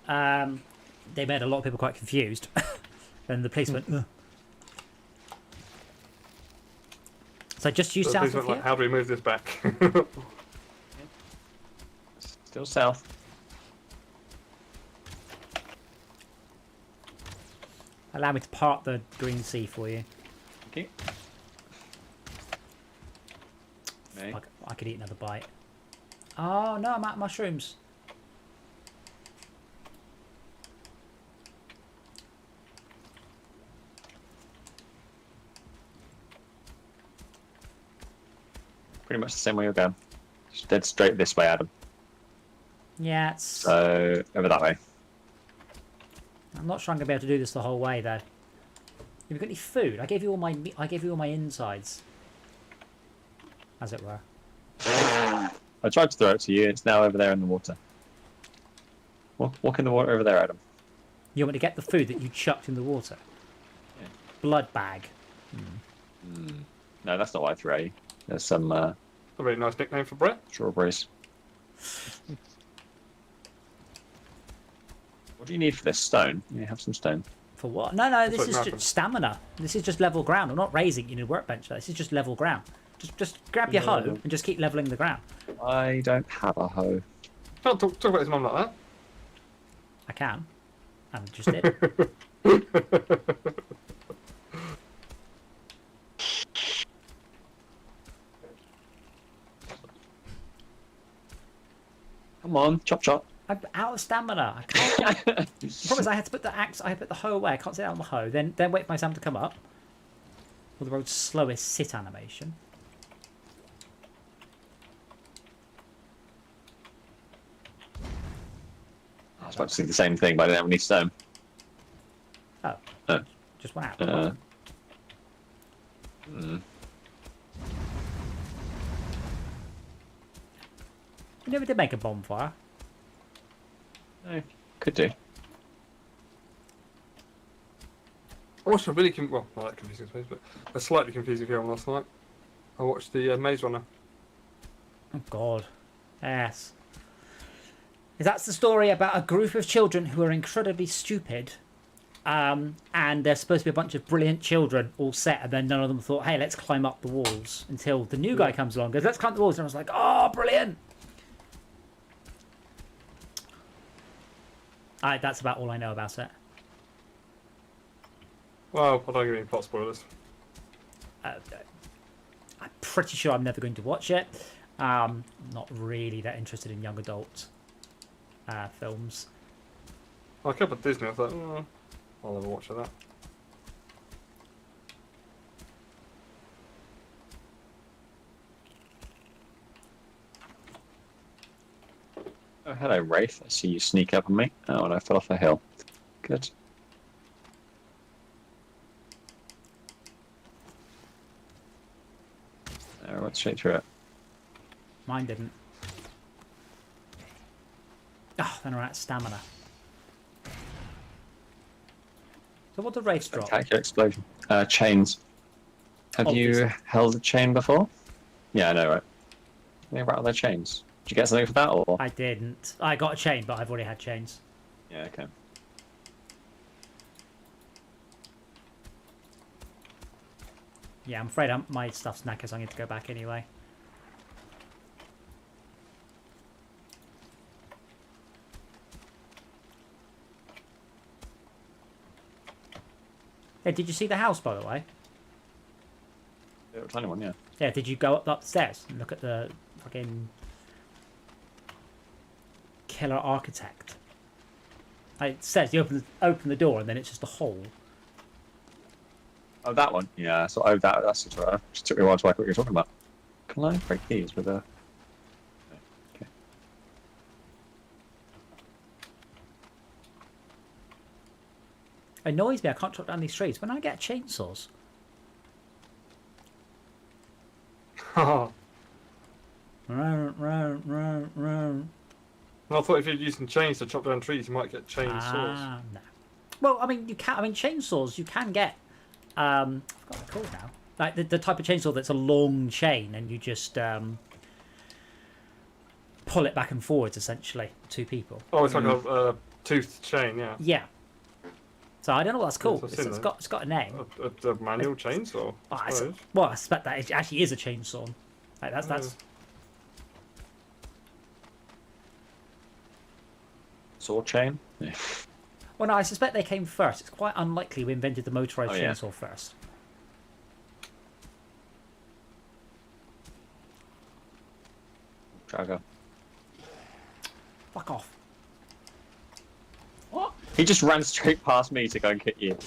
They made a lot of people quite confused. And the police went, ugh. So just use So south these of went like, here? how do we move this back? Still south. Allow me to part the green sea for you. Okay. Me. I could eat another bite. Oh no, I'm out of mushrooms. Pretty much the same way you're going. Just dead straight this way, Adam. Yeah, it's. So over that way. I'm not sure I'm gonna be able to do this the whole way though. Have you got any food? I gave you all my insides, as it were. I tried to throw it to you. It's now over there in the water. Walk in the water over there, Adam. You want me to get the food that you chucked in the water? Yeah. Blood bag. No, that's not what I threw at you. There's some A very nice nickname for Brett. strawberries. What do you need for this? Stone? You have some stone. For what? No, this like is nothing. just stamina. This is just level ground. I'm not raising you need a workbench. This is just level ground. Just grab your hoe and just keep leveling the ground. I don't have a hoe. Can't talk about his mum like that. I can. And just did. Come on, chop chop. I'm out of stamina. I can't. The problem is I had to put the axe. I put the hoe away. I can't sit out on the hoe. Then wait for my Sam to come up. or the world's slowest sit animation. I was about to say the same thing, but I didn't have any stone. Oh, Oh. just went out. Hmm. We never did make a bonfire. No, could do. I watched a really well, not that confusing, I suppose, but a slightly confusing film last night. I watched the Maze Runner. Oh God, yes. That's the story about a group of children who are incredibly stupid, and there's supposed to be a bunch of brilliant children all set, and then none of them thought, "Hey, let's climb up the walls." Until the new guy comes along, and goes, "Let's climb the walls," and I was like, "Oh, brilliant!" That's about all I know about it. Well, I don't give any plot spoilers. I'm pretty sure I'm never going to watch it. Not really that interested in young adult films. I kept at Disney. I thought, I'll never watch that. Oh, hello, Wraith. I see you sneak up on me. Oh, and I fell off a hill. Good. I went straight through it. Mine didn't. Oh, then we're out of stamina. So what did Wraiths drop? Spectacular explosion. Chains. Have Obviously. you held a chain before? Yeah, I know, right? Think about their chains. Did you get something for that, or? I didn't. I got a chain, but I've already had chains. Yeah, okay. Yeah, I'm afraid my stuff's knackered, so I need to go back anyway. Hey, did you see the house, by the way? Yeah, tiny one, yeah. Yeah, did you go up the stairs and look at the fucking killer architect? It says you open the door and then it's just a hole. Oh, that one? Yeah, so that's just right. It just took me a while to work out what you're talking about. Can I break these with a... Okay. It annoys me I can't chop down these trees. When I get chainsaws... Well, Round. I thought if you're using chains to chop down trees, you might get chainsaws. No. Well, I mean, you can. I mean, chainsaws you can get. I've got it called now. Like the type of chainsaw that's a long chain, and you just pull it back and forwards, essentially, two people. Oh, it's like a toothed chain, yeah. Yeah. So I don't know what that's called. Yes, I've seen It's got a name. A manual chainsaw, Oh, I suppose. well, I suspect that it actually is a chainsaw. Like that's. Saw chain? Yeah. Well, no, I suspect they came first. It's quite unlikely we invented the motorized yeah. chainsaw first. Dragger. Fuck off. What? He just ran straight past me to go and hit you.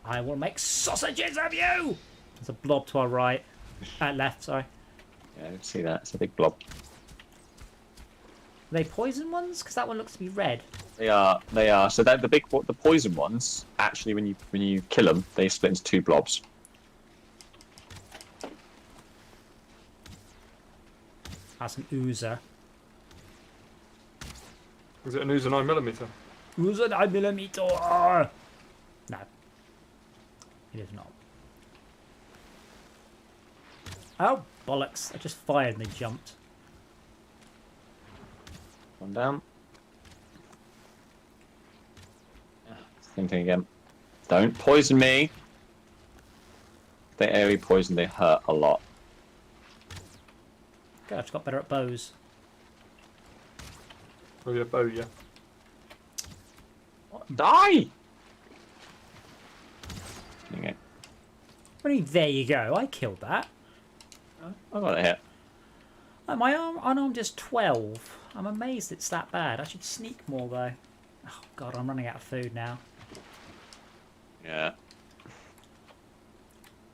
I will make sausages of you! There's a blob to our right. Left, sorry. Yeah, I can see that. It's a big blob. Are they poison ones? Because that one looks to be red. They are. So that the poison ones, actually, when you kill them, they split into two blobs. That's an oozer. Is it an Uzi 9mm? Oozer 9mm! No. It is not. Oh, bollocks. I just fired and they jumped. One down. Same thing again. Don't poison me. If they AoE poison, they hurt a lot. God, I've just got better at bows. Oh, yeah, bow, yeah. What? Die! Okay. I mean, there you go. I killed that. I got a hit. My unarmed is 12. I'm amazed it's that bad. I should sneak more, though. Oh, God, I'm running out of food now. Yeah.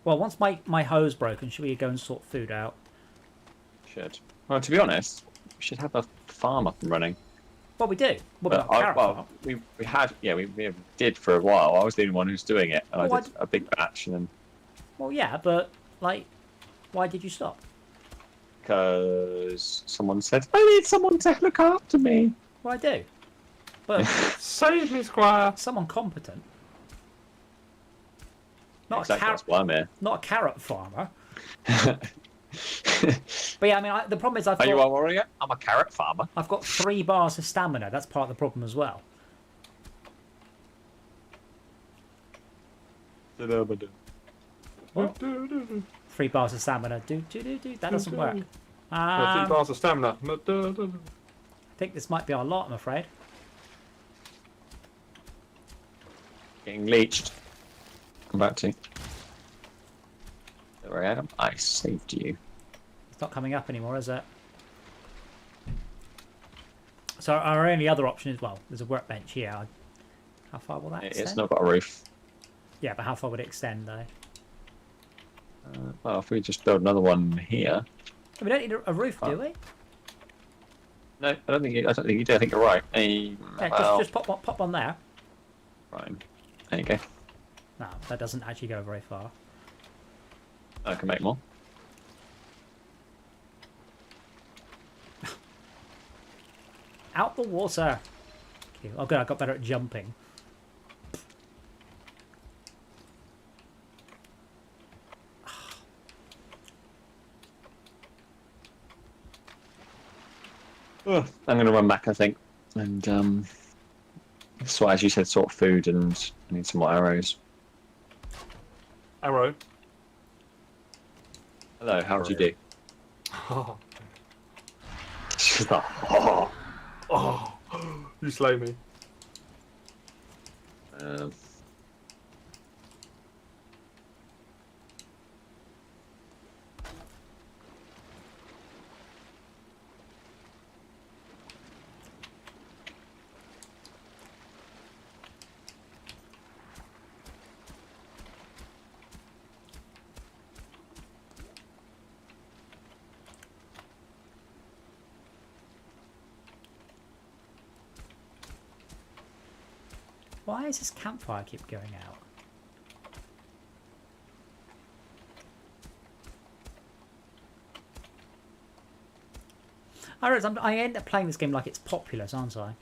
Well, once my hose broken, should we go and sort food out? Should. Well, to be honest, we should have a farm up and running. Well, we do. Well, But not a carrot farm. we had, yeah, we did for a while. I was the only one who's doing it, and Well, I did a big batch, and then Well, yeah, but like, why did you stop? because someone said, I need someone to look after me. Well, I do. But Save me, Squire. someone competent. Not Exactly, a carrot. that's why I'm here. Not a carrot farmer. But yeah, I mean, the problem is Are you a warrior? I'm a carrot farmer. I've got 3 bars of stamina. That's part of the problem as well. What? 3 bars of stamina. Do. That doesn't work. 3 I bars of stamina. think this might be our lot, I'm afraid. Getting leeched. Come back to. There I am. I saved you. It's not coming up anymore, is it? So our only other option is, well, there's a workbench here. How far will that extend? It's not got a roof. Yeah, but how far would it extend, though? Well, if we just build another one here. We don't need a roof, do Oh. we? No, I don't think you do. I think you're right. Yeah, Well, just pop one there. fine. There you go. No, that doesn't actually go very far. I can make more. Out the water! Okay. Oh, good, I got better at jumping. I'm going to run back, I think. And, so as you said, sort of food, and I need some more arrows. Arrow. Hello, how do you do? Oh, She's like, oh. oh, you slay me. Um, Why does this campfire keep going out? I end up playing this game like it's populous, aren't I?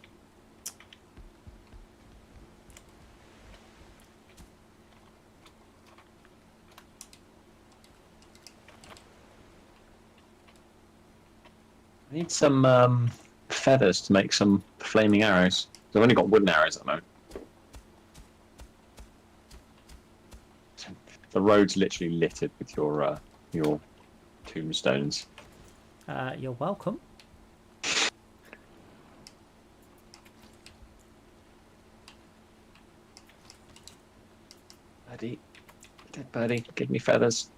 I need some feathers to make some flaming arrows. I've only got wooden arrows at the moment. The road's literally littered with your tombstones. You're welcome. Birdie, dead birdie, give me feathers.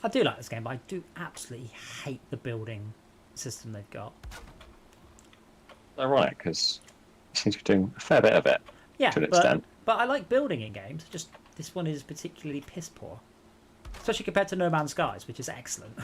I do like this game, but I do absolutely hate the building system they've got. Ironic, because it seems to be doing a fair bit of it Yeah, to an extent. but I like building in games. Just this one is particularly piss poor, especially compared to No Man's Skies, which is excellent.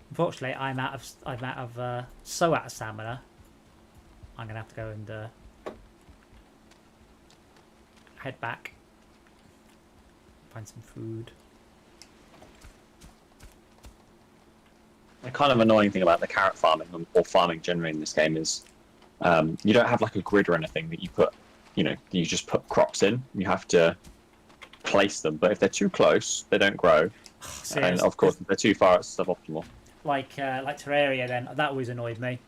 Unfortunately, I'm so out of stamina. I'm gonna have to go and head back, find some food. The kind of annoying thing about the carrot farming or farming generally in this game is you don't have like a grid or anything that you put you just put crops in. You have to place them, but if they're too close, they don't grow. And of course, if they're too far, it's suboptimal. Like Terraria, then that always annoyed me.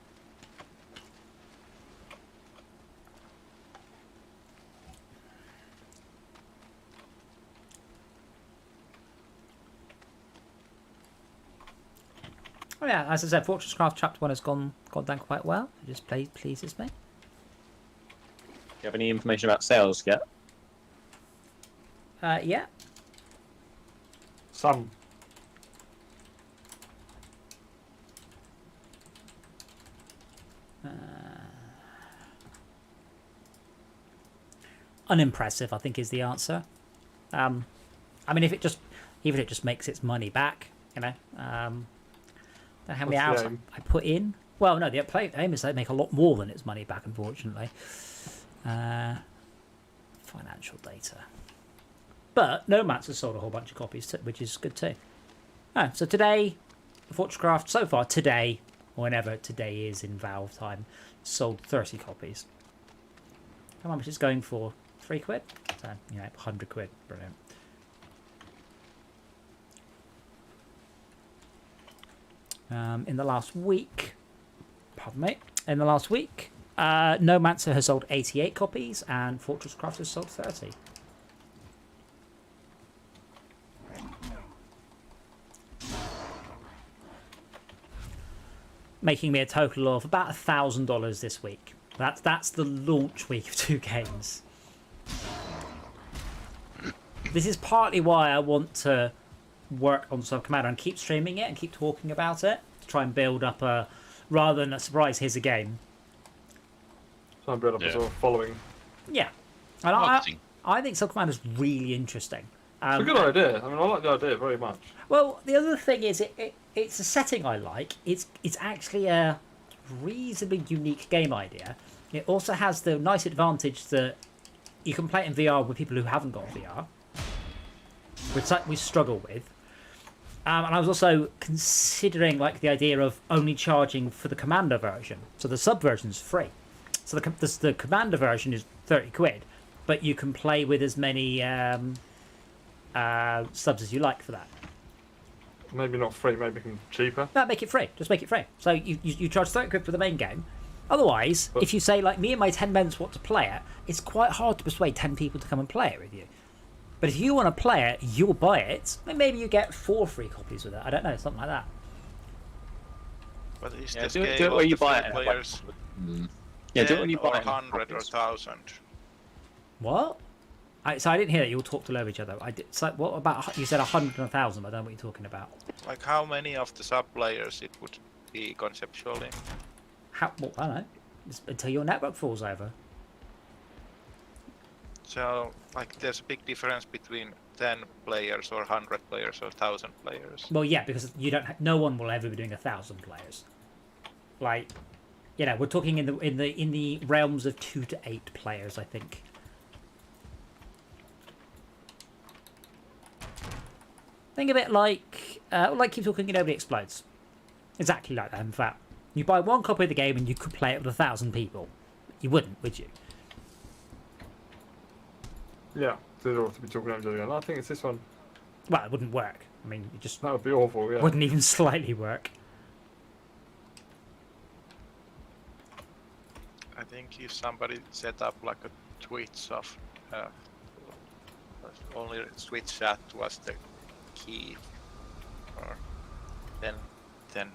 Oh yeah, as I said, Fortress Craft Chapter 1 has gone down quite well. It just pleases me. Do you have any information about sales yet? Yeah. Some. Unimpressive, I think, is the answer. I mean, even if it just makes its money back, don't know how many hours I put in. Well, no, the aim is they make a lot more than its money back, unfortunately. Financial data. But Nomads has sold a whole bunch of copies, which is good too. So today, the Fortress Craft, so far today, or whenever today is in Valve time, sold 30 copies. How much is going for? £3? So, 100 quid. Brilliant. In the last week, Nomancer has sold 88 copies and Fortress Craft has sold 30. Making me a total of about $1,000 this week. That's the launch week of 2 games. This is partly why I want to work on Sub Commander and keep streaming it and keep talking about it to try and build up rather than a surprise. Here's a game. Try and build up a sort of following. Yeah, and I think Sub Commander is really interesting. It's a good idea. I mean, I like the idea very much. Well, the other thing is it's a setting I like. It's actually a reasonably unique game idea. It also has the nice advantage that you can play it in VR with people who haven't got VR, which we struggle with. And I was also considering the idea of only charging for the Commander version. So the sub version is free. So the Commander version is 30 quid, but you can play with as many subs as you like for that. Maybe not free, maybe cheaper. No, make it free. Just make it free. So you charge 30 quid for the main game. Otherwise, if you say, like, me and my 10 members want to play it, it's quite hard to persuade 10 people to come and play it with you. But if you want to play it, you'll buy it. Maybe you get 4 free copies with it. I don't know, something like that. But is Yeah, this do game it of where you the buy free it. players Yeah, do it 10 when you buy or it. 100 or 1,000? What? So I didn't hear that. You all talked all over each other. So what about, you said 100 and 1,000. I don't know what you're talking about. Like how many of the sub players it would be conceptually? Well, I don't know. Until your network falls over. So, like, there's a big difference between 10 players or 100 players or 1,000 players. Well, yeah, because no one will ever be doing 1,000 players. Like, we're talking in the realms of 2 to 8 players, I think. Think of it like Keep Talking and Nobody Explodes. Exactly like that, in fact. You buy 1 copy of the game and you could play it with 1,000 people. You wouldn't, would you? Yeah, they'd all have to be talking over again. I think it's this one. Well, it wouldn't work. I mean, it just That would be awful, yeah. wouldn't even slightly work. I think if somebody set up like a Twitch of only Twitch chat was the key, or then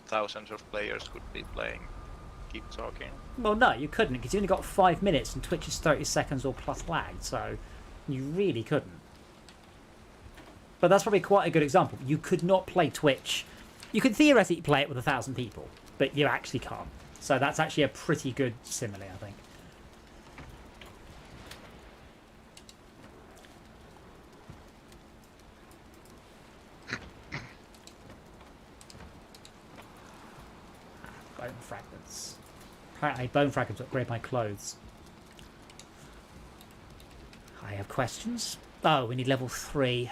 thousands of players could be playing Keep Talking. Well, no, you couldn't, because you only got 5 minutes and Twitch is 30 seconds or plus lag, so you really couldn't. But that's probably quite a good example. You could not play Twitch. You could theoretically play it with 1,000 people, but you actually can't. So that's actually a pretty good simile, I think. Bone fragments. Apparently bone fragments upgrade my clothes. I have questions. Oh, we need level 3.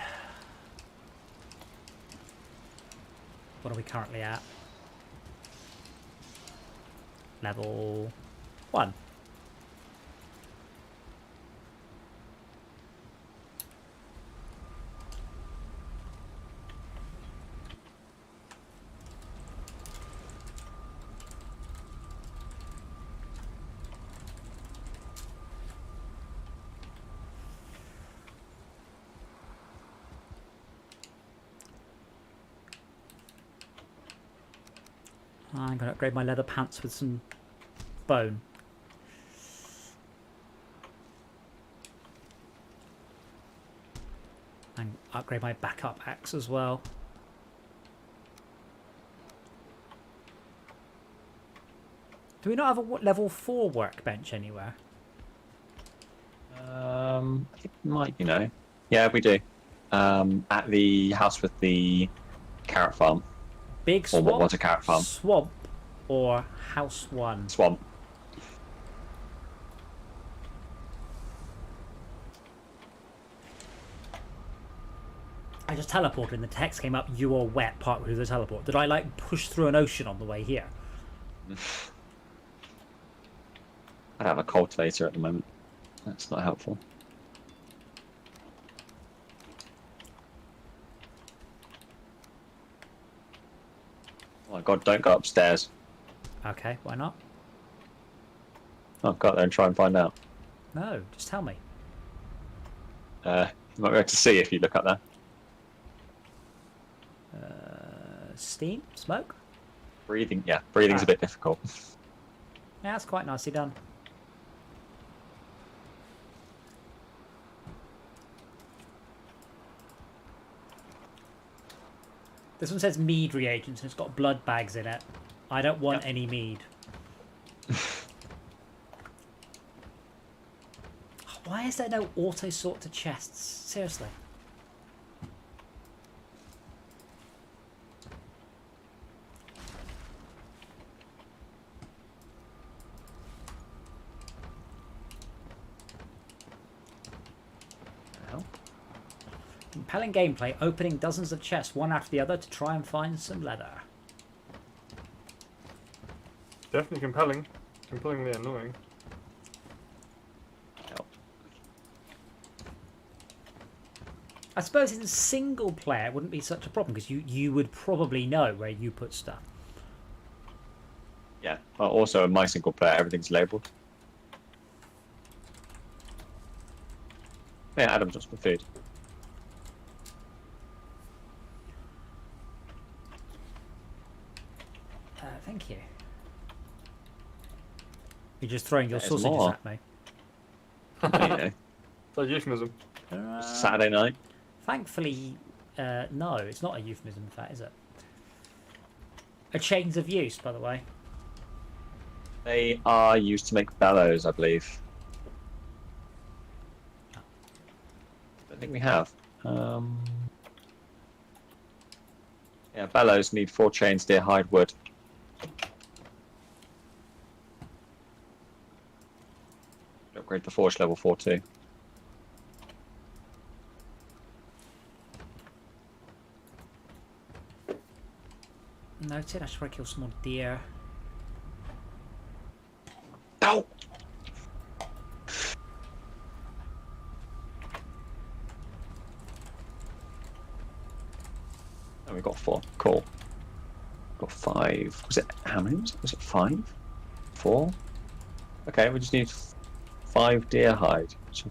What are we currently at? Level 1. I'm going to upgrade my leather pants with some bone. And upgrade my backup axe as well. Do we not have a level 4 workbench anywhere? I think we might, you know. Yeah, we do. At the house with the carrot farm. Big Or swamp, what was a carrot farm? swamp, or house 1? Swamp. I just teleported and the text came up, you are wet, partway through the teleport. Did I, like, push through an ocean on the way here? I have a cultivator at the moment. That's not helpful. Oh my god, don't go upstairs. Okay, why not? Oh, go up there and try and find out. No, just tell me. You might be able to see if you look up there. Steam? Smoke? Breathing, yeah, breathing's a bit difficult. Yeah, that's quite nicely done. This one says mead reagents and it's got blood bags in it. I don't want any mead. Why is there no auto sort to chests? Seriously. Compelling gameplay, opening dozens of chests one after the other to try and find some leather. Definitely compelling. Compellingly annoying. I suppose in single player it wouldn't be such a problem because you would probably know where you put stuff. Yeah, well, also in my single player, everything's labelled. Yeah, Adam's just for food. Thank you. You're just throwing your There's sausages more. at me. You know, It's a euphemism. Saturday night. Thankfully, no, it's not a euphemism for that, is it? A chains of use, by the way. They are used to make bellows, I believe. I think we have. Yeah, bellows need 4 chains, deer hide, wood. Upgrade the forge level 4 too. Noted, I should probably kill some more deer. Ow! Oh, we got 4. Cool. Got 5. Was it how many? Was it 5? 4? Okay, we just need 5 deer hide, which I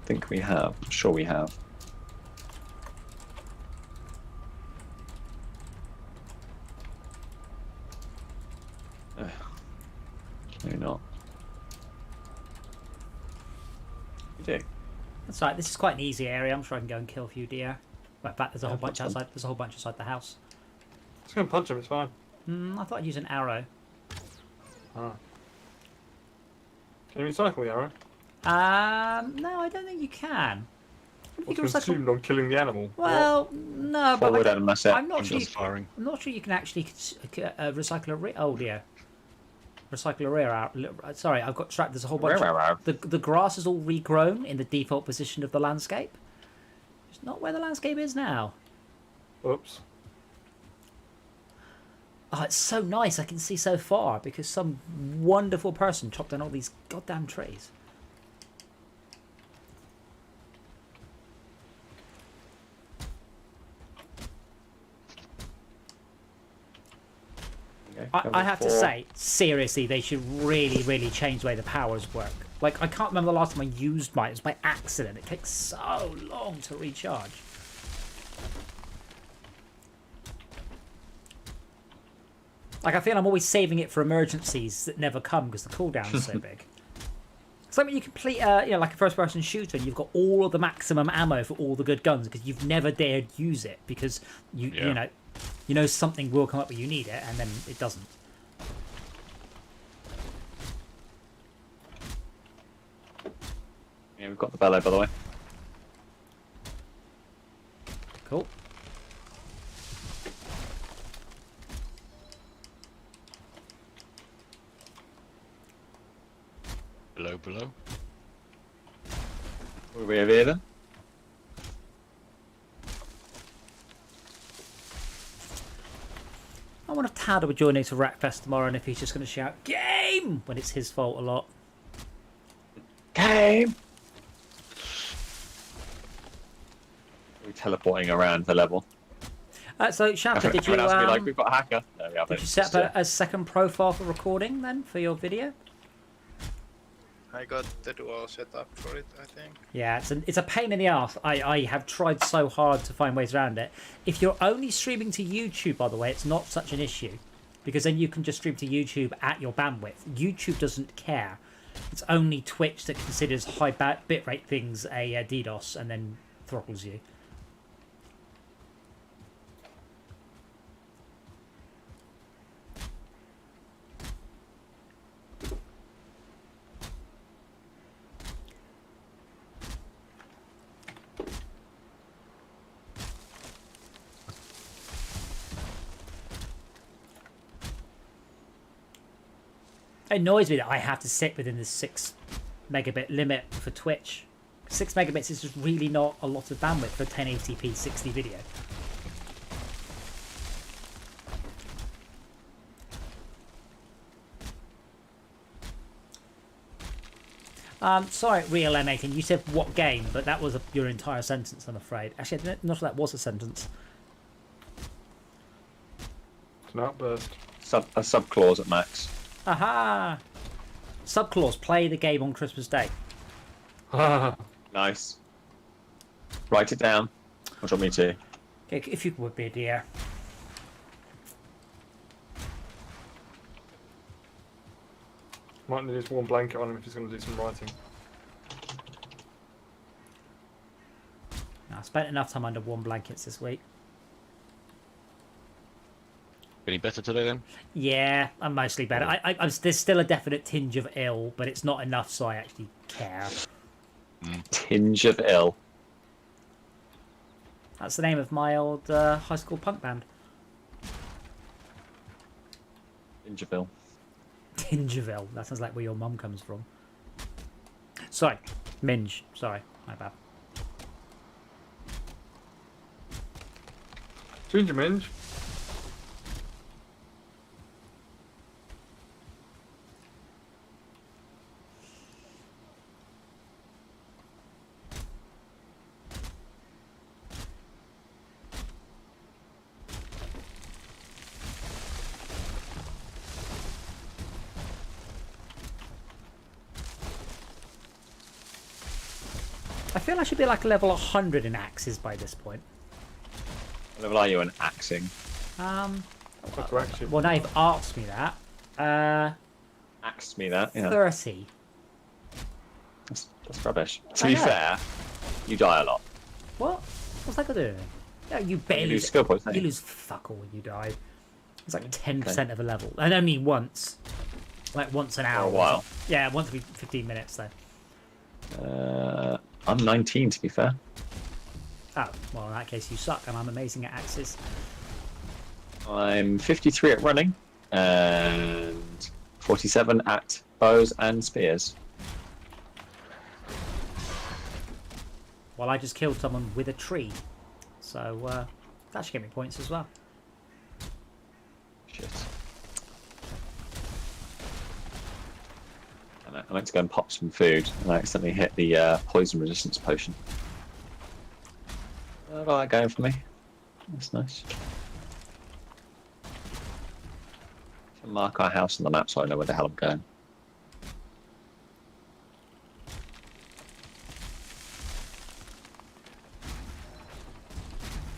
think we have. I'm sure we have. Maybe not. We do. That's right. This is quite an easy area. I'm sure I can go and kill a few deer. Well, in fact, there's a Yeah, whole bunch that's fun. outside. There's a whole bunch outside the house. Just gonna punch him, it's fine. I thought I'd use an arrow. Ah. Can you recycle the arrow? No, I don't think you can. You What's can recycle. consumed on killing the animal? Well, no, but Forward, Adam, that's it. I'm not sure. Just firing. I'm not sure you can actually recycle a rear. Oh dear. Recycle a rear out. Sorry, I've got distracted. There's a whole bunch. The grass is all regrown in the default position of the landscape. It's not where the landscape is now. Oops. Oh, it's so nice. I can see so far because some wonderful person chopped down all these goddamn trees. Okay, I have to 4. say, seriously, they should really, really change the way the powers work. Like, I can't remember the last time I used mine. It was by accident. It takes so long to recharge. Like, I feel I'm always saving it for emergencies that never come because the cooldown is so big. It's like when you complete, like a first-person shooter, and you've got all of the maximum ammo for all the good guns because you've never dared use it because you know something will come up where you need it, and then it doesn't. Yeah, we've got the bellow, by the way. Cool. Below. We're over here then. I wonder if Tad would join into Rackfest tomorrow and if he's just going to shout "Game" when it's his fault a lot. Game! We're teleporting around the level. So, Shanta, did you Everyone else will be like, we've got a hacker. No, we haven't. did you set up a second profile for recording then for your video? I got the dual set up for it, I think. Yeah, it's a pain in the ass. I have tried so hard to find ways around it. If you're only streaming to YouTube, by the way, it's not such an issue. Because then you can just stream to YouTube at your bandwidth. YouTube doesn't care. It's only Twitch that considers high bitrate things a DDoS and then throttles you. It annoys me that I have to sit within the 6 megabit limit for Twitch. 6 megabits is just really not a lot of bandwidth for 1080p 60 video. Sorry, Real M18, you said what game, but that was your entire sentence, I'm afraid. Actually, not if that was a sentence. It's an outburst. A sub clause at max. Aha! Subclause, play the game on Christmas Day. Nice. Write it down. What do you want me to? Okay, if you would be a dear. Might need his warm blanket on him if he's going to do some writing. I spent enough time under warm blankets this week. Any better today then? Yeah, I'm mostly better. There's still a definite tinge of ill, but it's not enough so I actually care. Tinge of ill. That's the name of my old high school punk band. Tinge of ill. Tinge of ill. That sounds like where your mum comes from. Sorry. Minge. Sorry. My bad. Ginger Minge. I feel I should be like level 100 in axes by this point. What level are you in axing? That's actually. Well, now you've asked me that. Axed me that, yeah. 30. That's rubbish. To I be know. fair, you die a lot. What? What's that gonna do? Yeah, you barely lose skill points, don't you you? lose fuck all when you die. It's like 10% of a level. And only once. Like once an hour. For a while. Yeah, once every 15 minutes though. I'm 19 to be fair. Oh, well in that case you suck and I'm amazing at axes. I'm 53 at running and 47 at bows and spears. Well, I just killed someone with a tree. So, that should give me points as well. Shit. I went to go and pop some food and I accidentally hit the poison resistance potion. Got that going for me. That's nice. Should mark our house on the map so I know where the hell I'm going.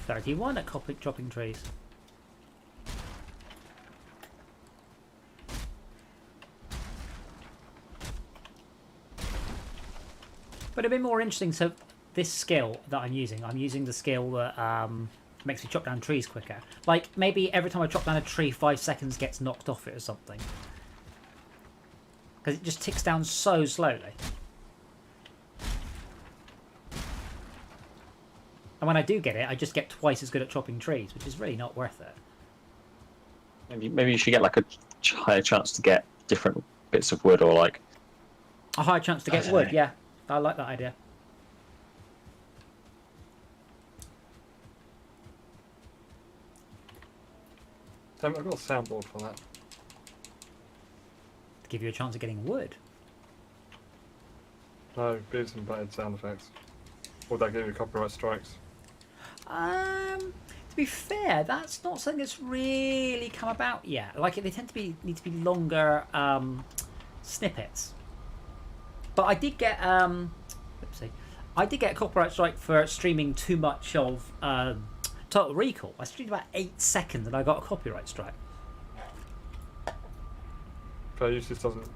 $31 at dropping trees. But it'd be more interesting. So this skill that I'm using the skill that makes me chop down trees quicker. Like maybe every time I chop down a tree, 5 seconds gets knocked off it or something. Because it just ticks down so slowly. And when I do get it, I just get twice as good at chopping trees, which is really not worth it. Maybe you should get like a higher chance to get different bits of wood, or like A higher chance to get wood, yeah. I like that idea. I've got a soundboard for that. To give you a chance of getting wood. No, give some bad sound effects. Or would that give you copyright strikes? To be fair, that's not something that's really come about yet. Like they tend to need to be longer snippets. But I did get oopsie, I did get a copyright strike for streaming too much of Total Recall. I streamed about 8 seconds and I got a copyright strike. Fair use just doesn't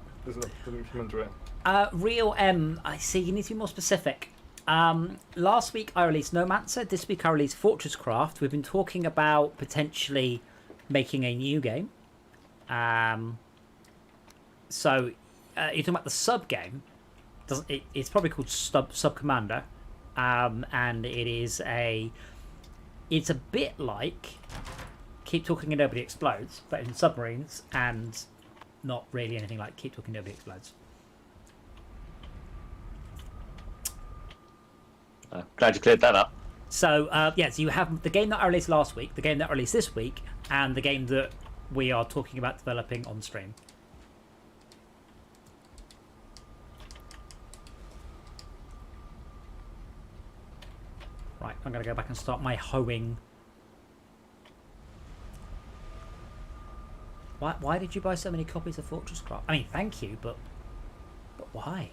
come into it. Real M, I see. You need to be more specific. Last week I released Nomancer. This week I released Fortresscraft. We've been talking about potentially making a new game. So you're talking about the sub game. It's probably called Sub Commander, and it's a bit like Keep Talking and Nobody Explodes, but in submarines, and not really anything like Keep Talking Nobody Explodes. glad you cleared that up. So so you have the game that I released last week, the game that I released this week, and the game that we are talking about developing on stream. Right, I'm going to go back and start my hoeing. Why did you buy so many copies of Fortresscraft? I mean, thank you, but why?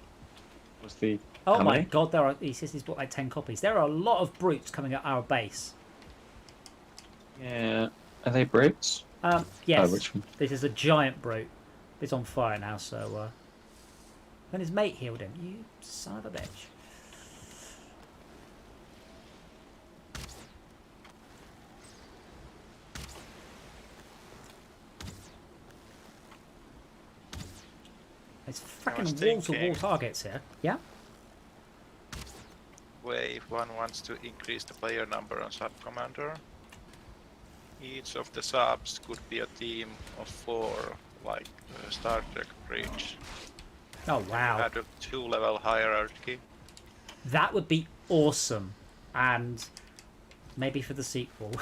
Was the Oh how my many? god, he says he's bought like 10 copies. There are a lot of brutes coming at our base. Yeah, are they brutes? Yes. Oh, which one? This is a giant brute. It's on fire now, so then his mate healed him. You son of a bitch. There's freaking wall-to-wall thinking- targets here. Yeah? Way if one wants to increase the player number on Sub Commander, each of the subs could be a team of 4, like Star Trek Bridge. Oh, wow. Had a 2-level hierarchy. That would be awesome. And maybe for the sequel.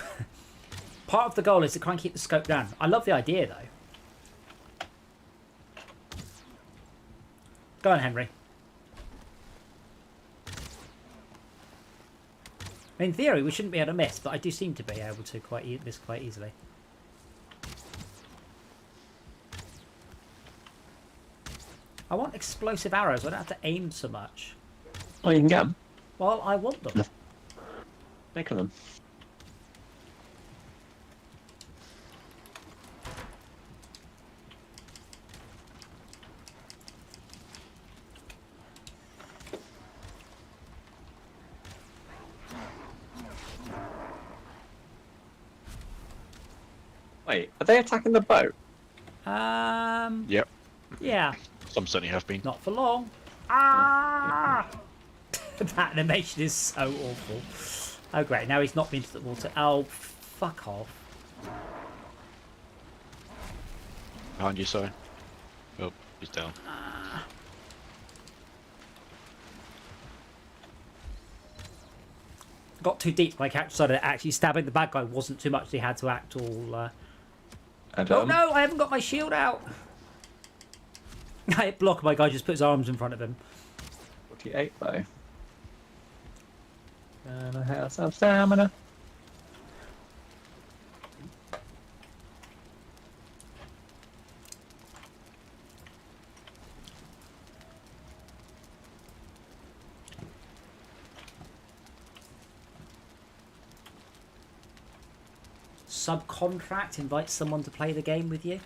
Part of the goal is to try and keep the scope down. I love the idea, though. Go on, Henry. In theory, we shouldn't be able to miss, but I do seem to be able to miss quite easily. I want explosive arrows. I don't have to aim so much. Oh, you can get them. Well, I want them. Make them. Wait, are they attacking the boat? Yep. Yeah, Some certainly have been. not for long. Ah! That animation is so awful. Oh, great. Now he's knocked me into the water. Oh, fuck off. Behind you, sorry. Oh, he's down. Got too deep. My character decided that actually stabbing the bad guy wasn't too much. He had to act all... Oh no, I haven't got my shield out. I hit block. My guy just put his arms in front of him. 48 though. And I have some stamina. Subcontract, invite someone to play the game with you.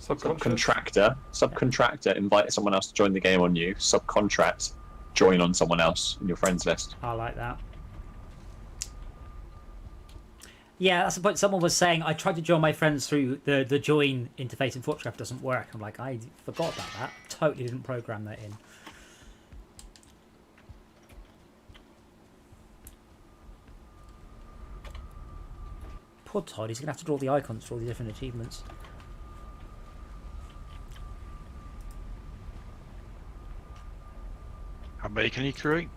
Subcontractor, invite someone else to join the game on you. Subcontract, join on someone else in your friends list. I like that. Yeah, that's the point. Someone was saying, I tried to join my friends through the join interface in Fortcraft, doesn't work. I'm like, I forgot about that. Totally didn't program that in. Poor Todd, he's going to have to draw the icons for all the different achievements. How many can you create?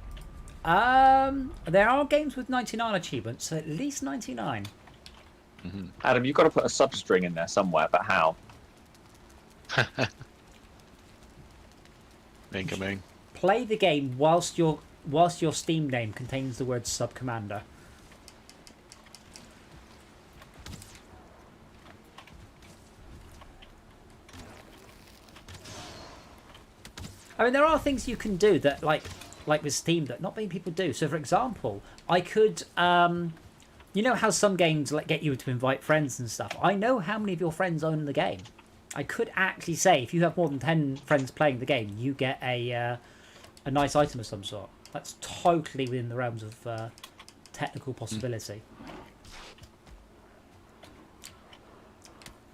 There are games with 99 achievements, so at least 99. Adam, you've got to put a substring in there somewhere, but how? Incoming. Play the game whilst your Steam name contains the word Subcommander. I mean, there are things you can do that, like with Steam, that not many people do. So, for example, I could, you know how some games get you to invite friends and stuff. I know how many of your friends own the game. I could actually say, if you have more than 10 friends playing the game, you get a nice item of some sort. That's totally within the realms of technical possibility.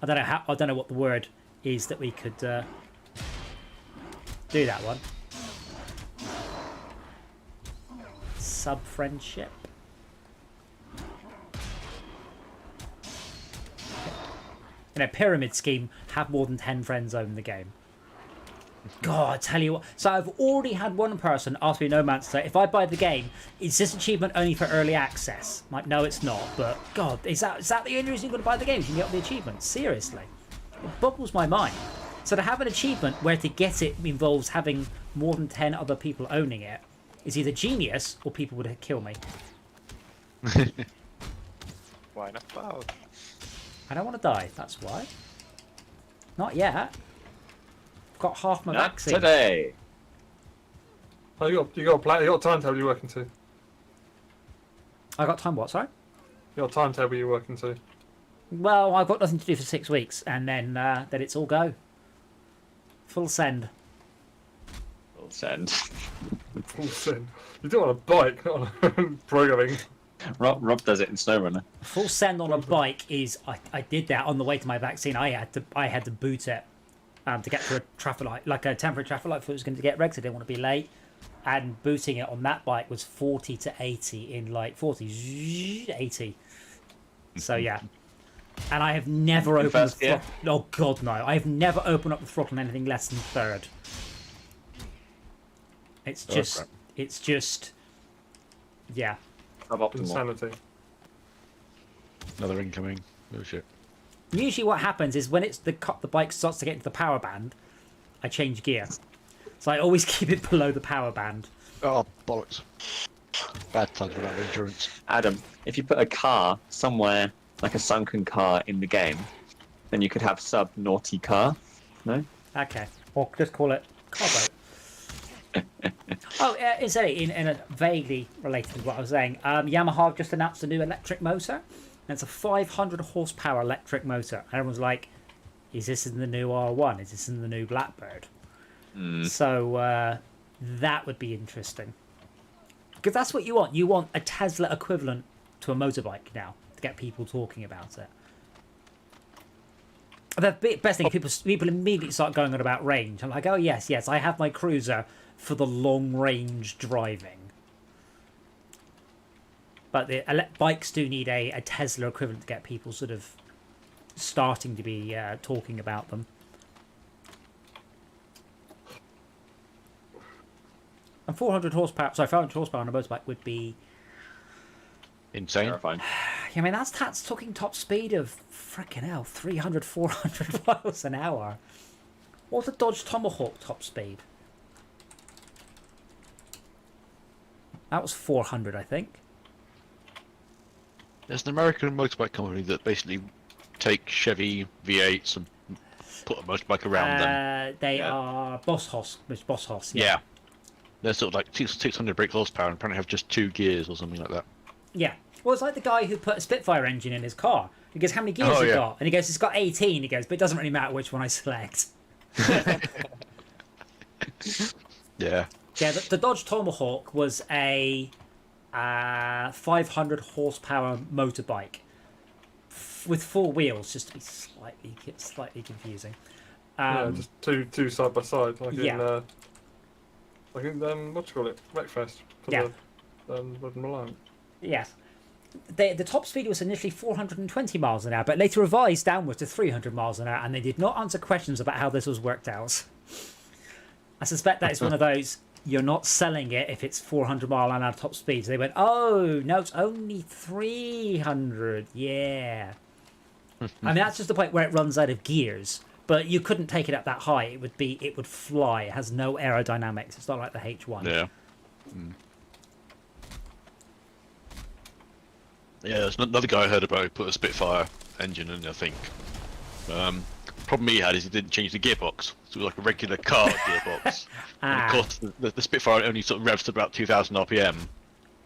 I don't know what the word is that we could do that one. Sub-friendship. In a pyramid scheme, have more than 10 friends own the game. God, I tell you what. So I've already had one person ask me, No Man's Sky, if I buy the game, is this achievement only for early access? I'm like, no, it's not. But God, is that the only reason you're going to buy the game? You can get all the achievements. Seriously, it boggles my mind. So to have an achievement where to get it involves having more than 10 other people owning it is either genius or people would kill me. Why not both? I don't want to die. That's why. Not yet. I've got half my Not vaccine. today. Oh, you got a plan. You got a timetable you're working to. I got time. What? Sorry. You got a timetable you're working to. Well, I've got nothing to do for 6 weeks, and then it's all go. Full send. We'll send. Full send. You do it on a bike, not on programming. Rob does it in SnowRunner. Full send on a bike is. I did that on the way to my vaccine. I had to boot it to get to a traffic light, like a temporary traffic light. If it was going to get wrecked, I didn't want to be late. And booting it on that bike was 40 to 80 in like 40, 80. So yeah. And I have never opened first the throttle. Oh God, no! I have never opened up the throttle on anything less than third. It's just, yeah. Suboptimal. Insanity. Another incoming. Oh shit. Usually, what happens is when the bike starts to get into the power band, I change gear. So I always keep it below the power band. Oh bollocks. Bad times without insurance. Adam, if you put a car somewhere, like a sunken car in the game, then you could have sub-naughty car. No? Okay, or just call it carboat. Oh, incidentally, in a vaguely related to what I was saying, Yamaha just announced a new electric motor. And it's a 500 horsepower electric motor. And everyone's like, is this in the new R1? Is this in the new Blackbird? So that would be interesting. Because that's what you want. You want a Tesla equivalent to a motorbike now to get people talking about it. The best thing, people immediately start going on about range. I'm like, oh, yes, I have my cruiser for the long-range driving. But the bikes do need a Tesla equivalent to get people sort of starting to be talking about them. And 500 horsepower on a motorbike would be Insane. Terrifying. I mean, that's talking top speed of frickin' hell, 300, 400 miles an hour. What's a Dodge Tomahawk top speed? That was 400, I think. There's an American motorbike company that basically take Chevy V8s and put a motorbike around them. They are Boss Hoss. Yeah. They're sort of like 600 brake horsepower and apparently have just 2 gears or something like that. Yeah. Well, it's like the guy who put a Spitfire engine in his car. He goes, how many gears Oh, you yeah. got? And he goes, it's got 18. He goes, but it doesn't really matter which one I select. Yeah. Yeah, the Dodge Tomahawk was a 500 horsepower motorbike with 4 wheels, just to be slightly confusing. Yeah, just two side by side, like Yeah. in what do you call it, Wreckfest for Yeah. the Milan. Yes. The top speed was initially 420 miles an hour, but later revised downwards to 300 miles an hour, and they did not answer questions about how this was worked out. I suspect that it's one of those, you're not selling it if it's 400 mile an hour top speed. So they went, oh, no, it's only 300. Yeah. I mean, that's just the point where it runs out of gears. But you couldn't take it up that high. It would fly. It has no aerodynamics. It's not like the H1. Yeah. Yeah, there's another guy I heard about who put a Spitfire engine in, I think. Problem he had is he didn't change the gearbox. So it was like a regular car gearbox. And of course, the Spitfire only sort of revs to about 2,000 RPM.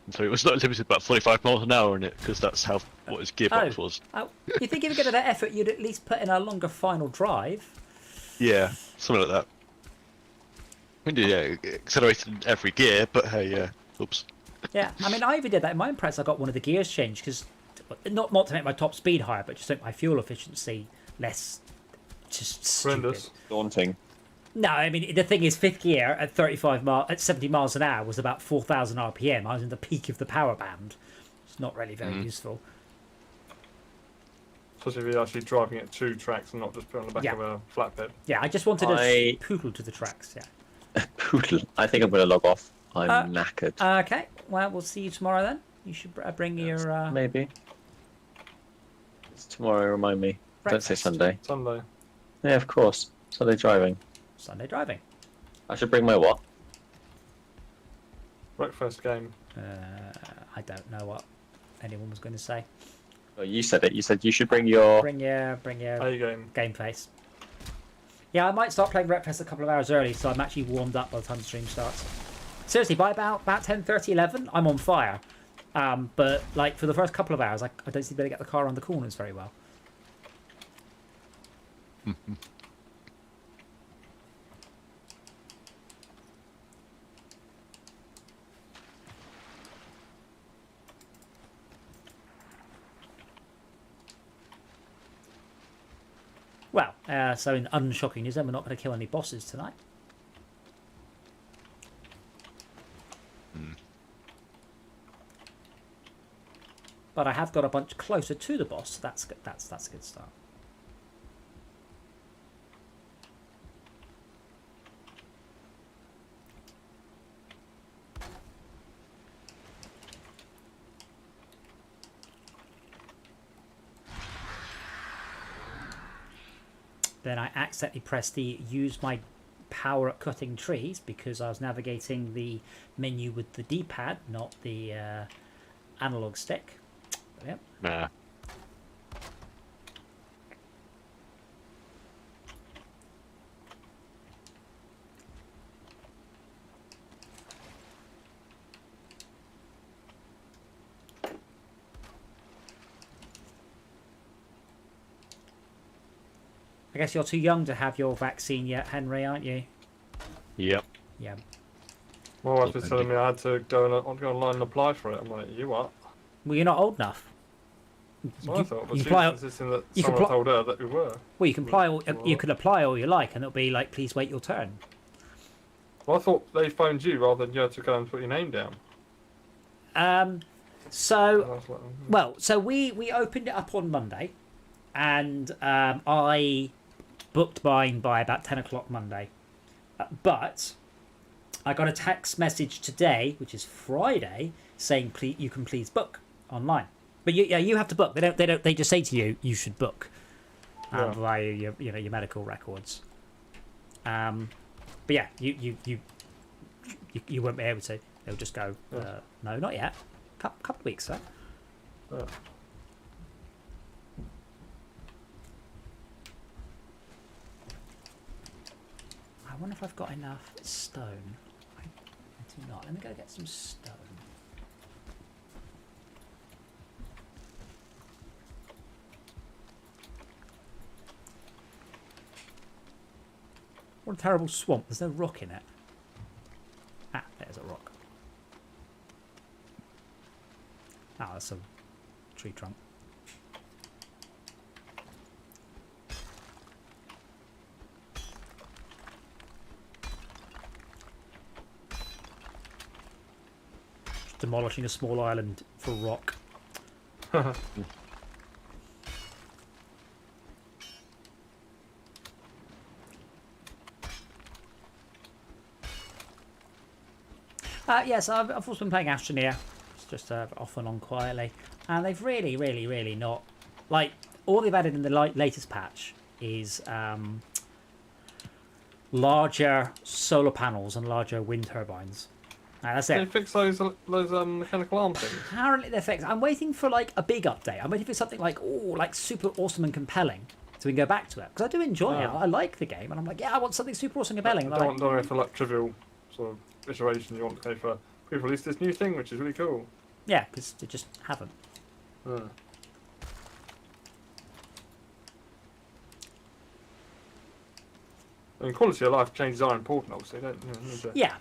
And so it was not limited to about 45 miles an hour in it, because that's what his gearbox was. Oh, you think if you get that effort, you'd at least put in a longer final drive? Yeah, something like that. I mean, yeah, it accelerated in every gear, but hey, yeah, oops. Yeah, I mean, I even did that in my press. I got one of the gears changed because not to make my top speed higher, but just to make my fuel efficiency less. Just stupid. Horrendous. Daunting. No, I mean the thing is, fifth gear at 70 miles an hour was about 4,000 RPM. I was in the peak of the power band. It's not really very useful. Especially if you're actually driving it 2 tracks and not just put on the back Yeah. of a flatbed. Yeah, I just wanted to poodle to the tracks. Yeah. Poodle. I think I'm going to log off. I'm knackered. Okay. Well, we'll see you tomorrow then. You should bring your Maybe. It's tomorrow, remind me. Don't say breakfast. Sunday. Sunday. Yeah, of course. Sunday driving. Sunday driving. I should bring my what? Wreckfest game. I don't know what anyone was going to say. Oh, you said it. You said you should bring your... Bring your A game. game face. Yeah, I might start playing Wreckfest a couple of hours early, so I'm actually warmed up by the time the stream starts. Seriously, by about 10:30, 11, I'm on fire. But like for the first couple of hours, I don't seem to be able to get the car around the corners very well. Well, so in unshocking news, then we're not going to kill any bosses tonight. But I have got a bunch closer to the boss. So that's a good start. Then I accidentally pressed the use my power at cutting trees because I was navigating the menu with the D-pad, not the analog stick. Yep. Nah. I guess you're too young to have your vaccine yet, Henry, aren't you? Yep. Yeah. My wife was telling me I had to go online and apply for it. I'm like, you what? Well, you're not old enough. That's what I thought. But you she's apply- insisting that you can someone apply- told her that we were. Well, you can you can apply all you like, and it'll be like, please wait your turn. Well, I thought they phoned you rather than you had to go and put your name down. And So I was like, well, so we opened it up on Monday, and I booked mine by about 10 o'clock Monday. But I got a text message today, which is Friday, saying you can please book online. But you have to book. They just say to you you should book via your medical records. But yeah, you won't be able to. They'll just go no, not yet. Couple of weeks, sir. yeah. I wonder if I've got enough stone. I do not. Let me go get some stone. What a terrible swamp. There's no rock in it. Ah, there's a rock. Ah, that's a tree trunk. Just demolishing a small island for rock. Yes, I've also been playing Astroneer, just off and on quietly, and they've really not, like, all they've added in the latest patch is larger solar panels and larger wind turbines. That's They it. fix those mechanical arm things. Apparently they're fixed. I'm waiting for like a big update. I'm waiting for something like like super awesome and compelling, so we can go back to it, because I do enjoy it. I like the game, and I'm like, yeah, I want something super awesome and compelling. And Don't go for like trivial sort of iteration. You want to go for we've released this new thing, which is really cool. yeah, because they just haven't. Yeah. I mean, quality of life changes are important, obviously. Don't need to, Yeah,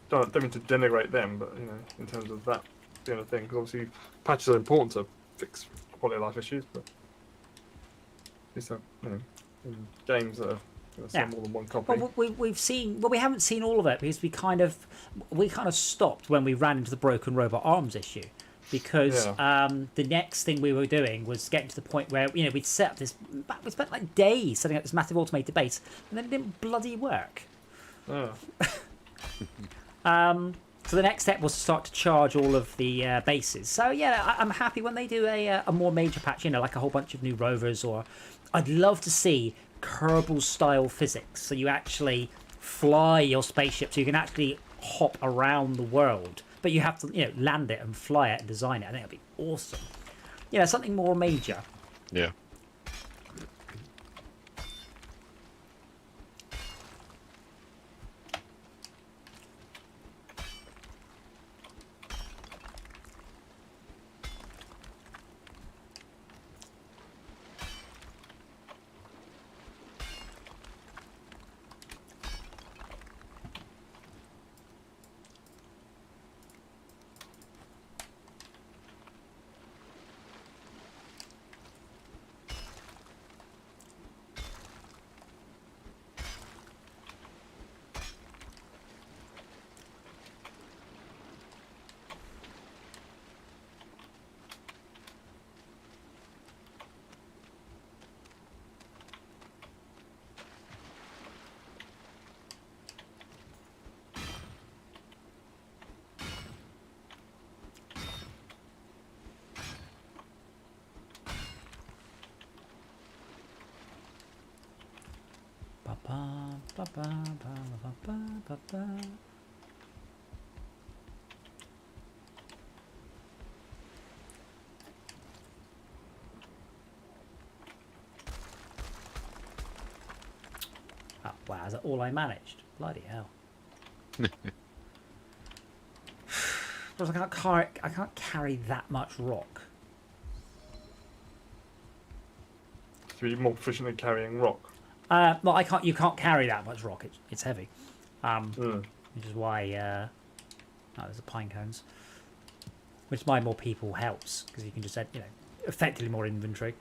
don't mean to denigrate them, but in terms of that being a thing, because obviously patches are important to fix quality of life issues, but it's in games that are sell more than one copy. well, we've seen. Well, we haven't seen all of it because we kind of stopped when we ran into the broken robot arms issue. Because the next thing we were doing was getting to the point where we'd set up this. We spent like days setting up this massive automated base, and then it didn't bloody work. Yeah. So the next step was to start to charge all of the bases. So yeah, I'm happy when they do a more major patch. Like a whole bunch of new rovers, or I'd love to see Kerbal style physics, so you actually fly your spaceship, so you can actually hop around the world. But you have to, land it and fly it and design it. I think that'd be awesome. Something more major. Yeah. Oh, wow, is that all I managed? Bloody hell. Because I can't carry that much rock. To be more proficient at carrying rock. Well, you can't carry that much rock. It's heavy. Which is why there's the pine cones. Which is why more people helps, because you can just add, effectively more inventory.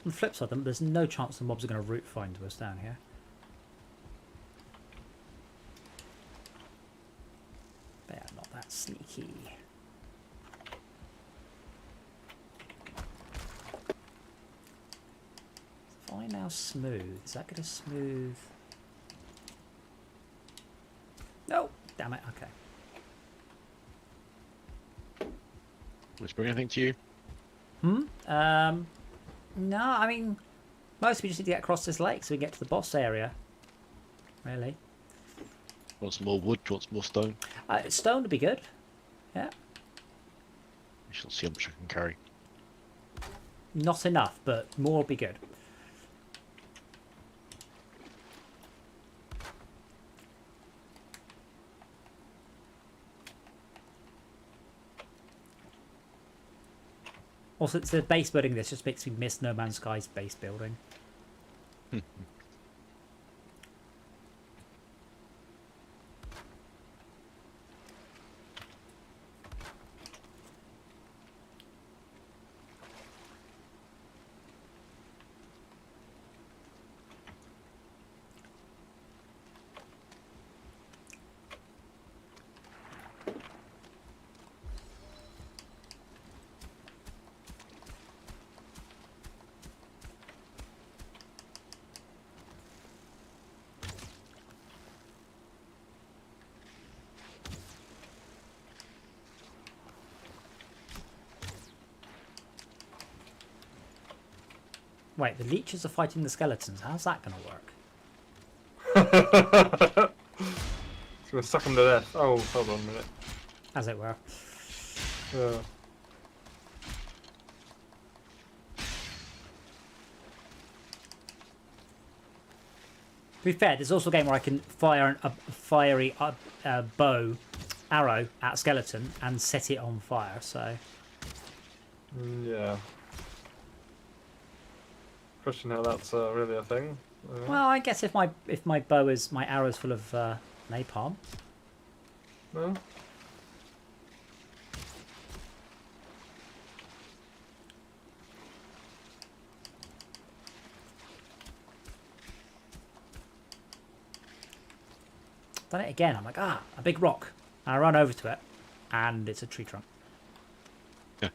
On the flip side, there's no chance the mobs are going to route find to us down here. They're not that sneaky. If I now smooth, is that going to smooth? No! Damn it, okay. Which bring anything to you? No, I mean, most we just need to get across this lake so we get to the boss area. Really. Want some more wood? Do you want some more stone? Stone would be good. Yeah. We shall see how much I can carry. Not enough, but more would be good. Also, it's the base building. This just makes me miss No Man's Sky's base building. Wait, the leeches are fighting the skeletons. How's that going to work? It's going to suck them to death. Oh, hold on a minute. As it were. To be fair, there's also a game where I can fire a fiery bow arrow at a skeleton and set it on fire. So Yeah. Question how that's really a thing. well, I guess if my bow is my arrow's full of napalm. No? Done it again. I'm like, a big rock. And I run over to it, and it's a tree trunk. Yeah.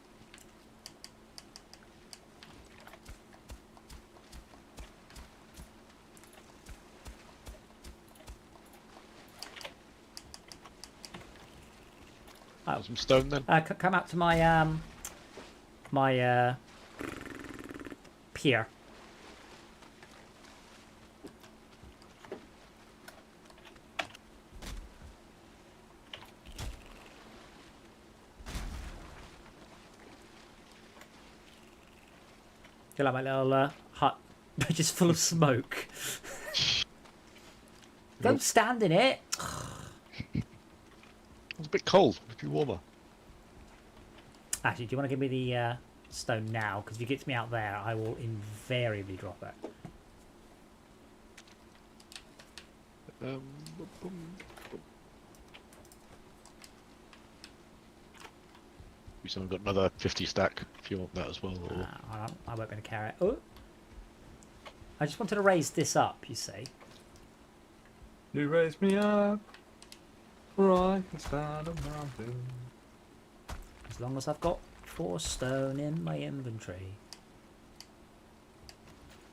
Oh. Some stone then. Come out to my my pier. Feel like my little hut, just full of smoke. Don't stand in it. It's a bit cold. It'd be warmer. Actually, do you want to give me the stone now? Because if you get me out there, I will invariably drop it. Someone got another 50 stack if you want that as well. Or... I won't be able to carry it. Oh, I just wanted to raise this up. You see. You raise me up, or I can stand a mountain. As long as I've got 4 stone in my inventory.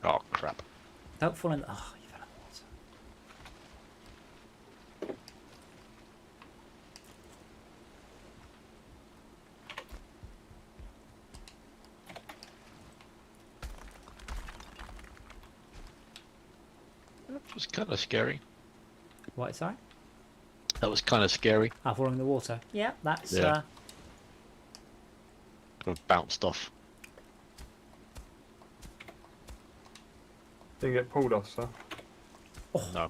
Oh crap! Don't fall in. Oh, you fell in the water. That was kind of scary. What? Sorry. That was kind of scary. Falling in the water. Yeah, that's. Yeah. Kind of bounced off. Didn't get pulled off, sir. Oh. No.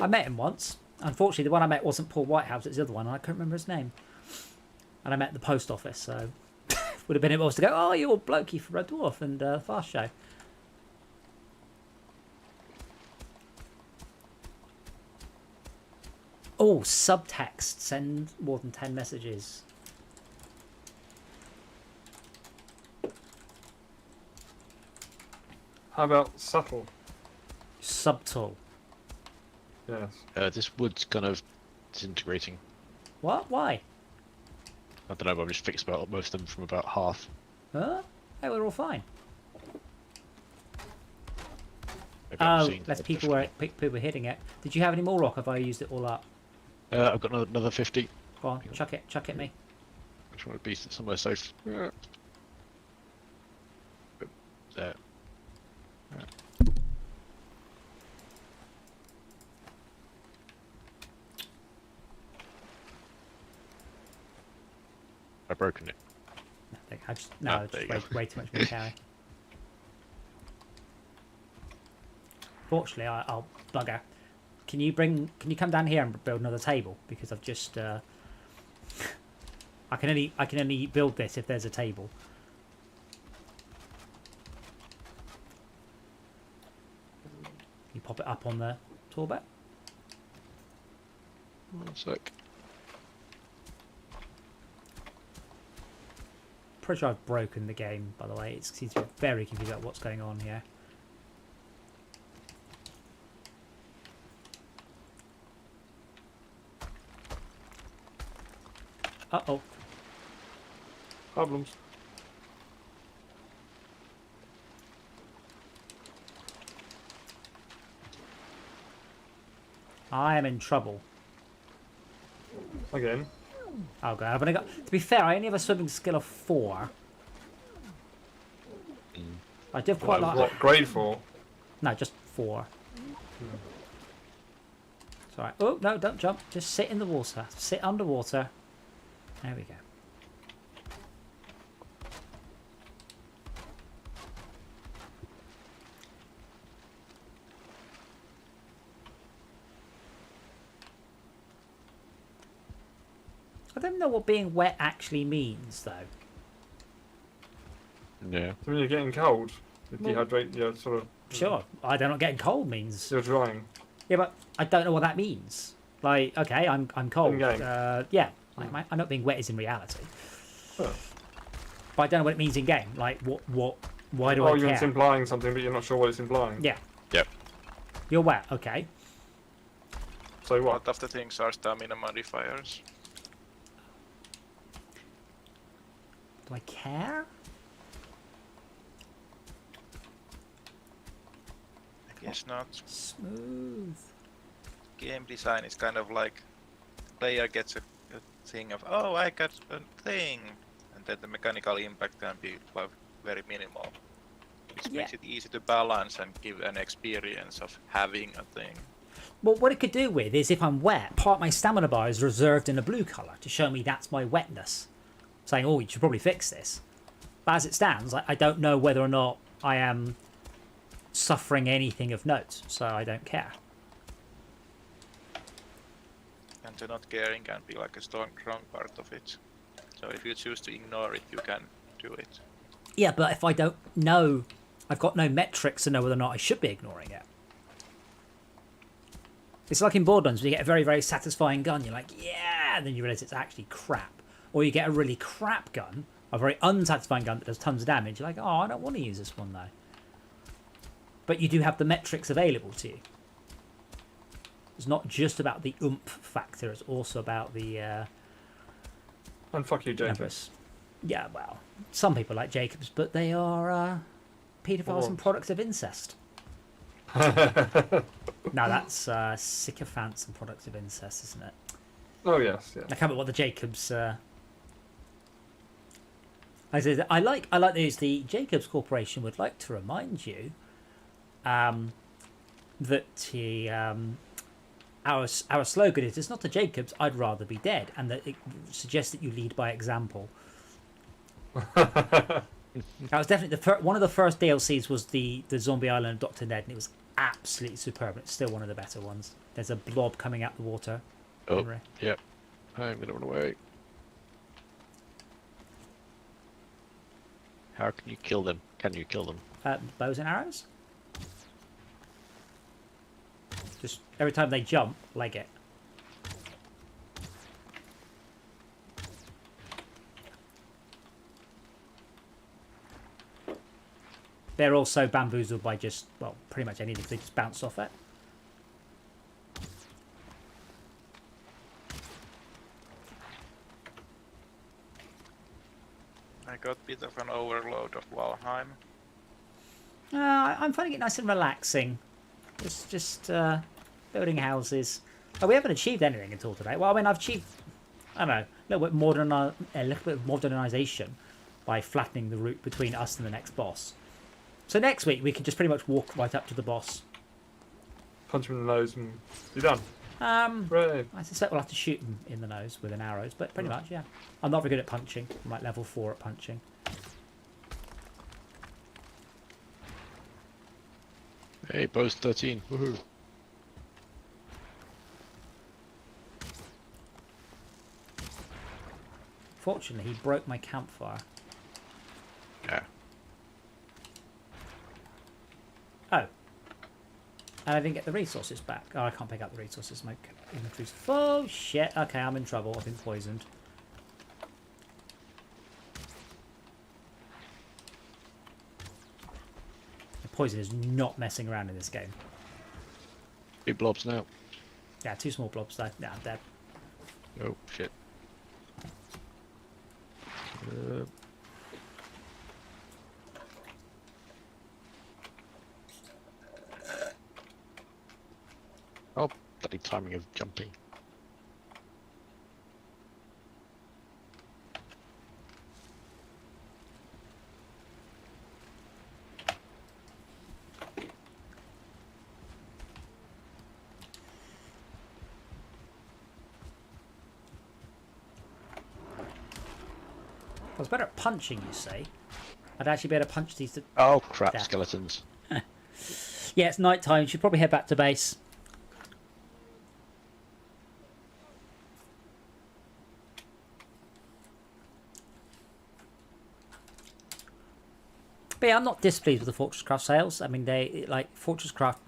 I met him once. Unfortunately, the one I met wasn't Paul Whitehouse. It's the other one. And I couldn't remember his name. And I met at the post office, so would have been able to go. Oh, you're blokey from Red Dwarf and Fast Show. Oh, subtext. Send more than 10 messages. How about subtle? Subtle. Yes. This wood's kind of disintegrating. What? Why? I don't know, but I've just fixed about most of them from about half. Huh? Hey, we're all fine. Maybe I'm Oh, seeing less it people differently. were hitting it. Did you have any more rock? Have I used it all up? I've got another 50. Go on, chuck it me. I just want to be somewhere safe. There. I've broken it. Just way too much to carry. Fortunately, I'll bugger. Can you come down here and build another table? Because I've just I can only build this if there's a table. You pop it up on the tool bed. 1 sec. Pretty sure I've broken the game, by the way. It seems to be very confused about what's going on here. Uh-oh. Problems. I am in trouble. Again. Oh god, I've only got. To be fair, I only have a swimming skill of 4. I do have quite a lot. What grade 4? No, just 4. It's alright. Oh no, don't jump. Just sit in the water. Sit underwater. There we go. I don't know what being wet actually means, though. Yeah. So when you're getting cold, you Well- dehydrate, you're sort of... Sure, I don't know what getting cold means. You're drying. Yeah, but I don't know what that means. Like, okay, I'm cold. In-game. Yeah, I know being wet is in reality, Huh. but I don't know what it means in game. Like, why do I You're care? implying something, but you're not sure what it's implying. Yeah. Yep. You're wet, okay. So A what? lot of the things are stamina modifiers. Do I care? I guess not. Smooth. Game design is kind of like player gets a thing of, oh, I got a thing, and then the mechanical impact can be like very minimal, which Yeah. makes it easy to balance and give an experience of having a thing. Well, what it could do with is if I'm wet, part of my stamina bar is reserved in a blue colour to show me that's my wetness. Saying, oh, you should probably fix this. But as it stands, I don't know whether or not I am suffering anything of note, so I don't care. And to not caring can be like a strong part of it. So if you choose to ignore it, you can do it. Yeah, but if I don't know, I've got no metrics to know whether or not I should be ignoring it. It's like in Borderlands, when you get a very, very satisfying gun, you're like, yeah, and then you realise it's actually crap. Or you get a really crap gun, a very unsatisfying gun that does tons of damage, you're like, oh, I don't want to use this one though. But you do have the metrics available to you. It's not just about the oomph factor, it's also about the And fuck you, Jacob. numbers. Yeah, well, some people like Jacobs, but they are paedophiles and products of incest. No, that's sycophants and products of incest, isn't it? Oh yes, yeah. I can't remember what the Jacobs. I said I like those. The Jacobs Corporation would like to remind you that our slogan is, "It's not the Jacobs. I'd rather be dead," and that it suggests that you lead by example. That was definitely one of the first DLCs was the Zombie Island of Dr. Ned, and it was absolutely superb. It's still one of the better ones. There's a blob coming out the water. Oh, Henry. yep. I'm gonna run away. How can you kill them? Can you kill them? Bows and arrows. Just every time they jump, leg it. They're also bamboozled by just, well, pretty much anything. They just bounce off it. I got a bit of an overload of Valheim. I'm finding it nice and relaxing. Just building houses. Oh, we haven't achieved anything at all today. Well, I mean, I've achieved, I don't know, a little bit of modernization by flattening the route between us and the next boss. So next week we can just pretty much walk right up to the boss. Punch him in the nose and you're done. Right. I suspect we'll have to shoot him in the nose with an arrows, but pretty much, yeah. I'm not very good at punching. I'm like level 4 at punching. Hey, bows 13. Woohoo. Fortunately, he broke my campfire. Yeah. Oh. And I didn't get the resources back. Oh, I can't pick up the resources. My inventory's full. Shit. Okay, I'm in trouble. I've been poisoned. The poison is not messing around in this game. Big blobs now. Yeah, 2 small blobs though. Yeah, I'm dead. Oh, shit. Oh, bloody timing of jumping. I was better at punching, you see. I'd actually be able to punch these. Oh, crap, There. skeletons. Yeah, it's night time. You should probably head back to base. But yeah, I'm not displeased with the Fortress Craft sales. I mean, they like Fortress Craft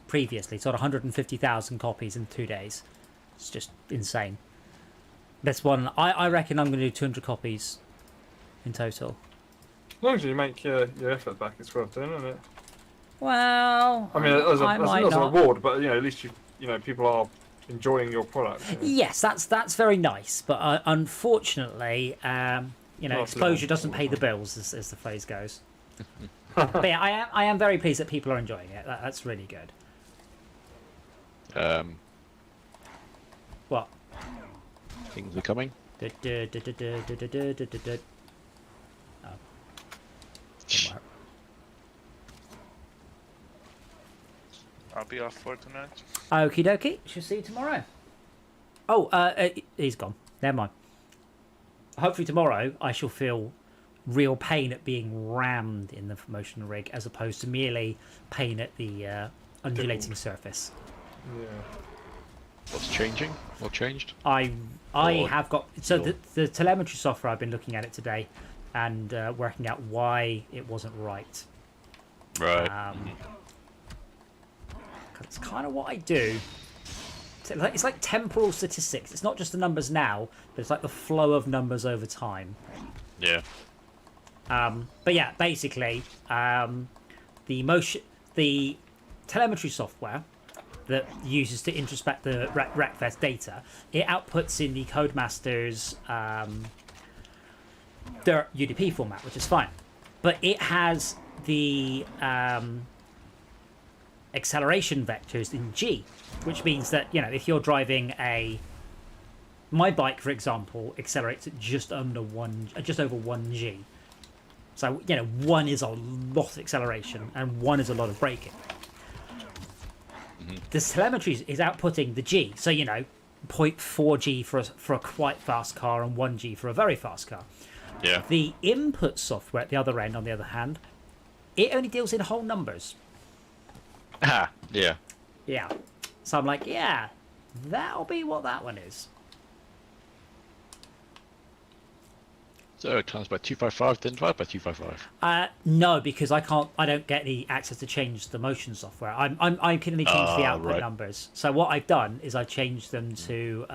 previously sold 150,000 copies in 2 days. It's just insane. This one, I reckon I'm going to do 200 copies in total. As long as you make your effort back, it's worth doing, isn't it? Well, I mean, as I might a not. reward, but at least people are enjoying your product. Yes, that's very nice, but unfortunately, exposure doesn't pay the bills, as the phrase goes. But yeah, I am very pleased that people are enjoying it. That's really good. What? Things are coming. Oh. Didn't work. I'll be off for tonight. Okie dokie. Shall see you tomorrow. Oh, he's gone. Never mind. Hopefully tomorrow I shall feel real pain at being rammed in the motion rig as opposed to merely pain at the undulating surface. Yeah. What's changing? What changed? I Or- have got the telemetry software. I've been looking at it today and working out why it wasn't right. Right. 'Cause it's kind of what I do. It's like temporal statistics. It's not just the numbers now, but it's like the flow of numbers over time. Yeah. But yeah, basically, the telemetry software that uses to introspect the RecFest data, it outputs in the Codemaster's their UDP format, which is fine. But it has the acceleration vectors in G, which means that if you're driving my bike, for example, accelerates at just over 1 G. So 1 is a lot of acceleration and 1 is a lot of braking. The telemetry is outputting the G, so 0.4 G for a quite fast car and 1 G for a very fast car. Yeah. The input software at the other end, on the other hand, it only deals in whole numbers. Ah, yeah. Yeah. So I'm like, yeah, that'll be what that one is. So it times by 255, then divide by 255. No, because I don't get any access to change the motion software. I can only change the output right. numbers. So what I've done is I changed them to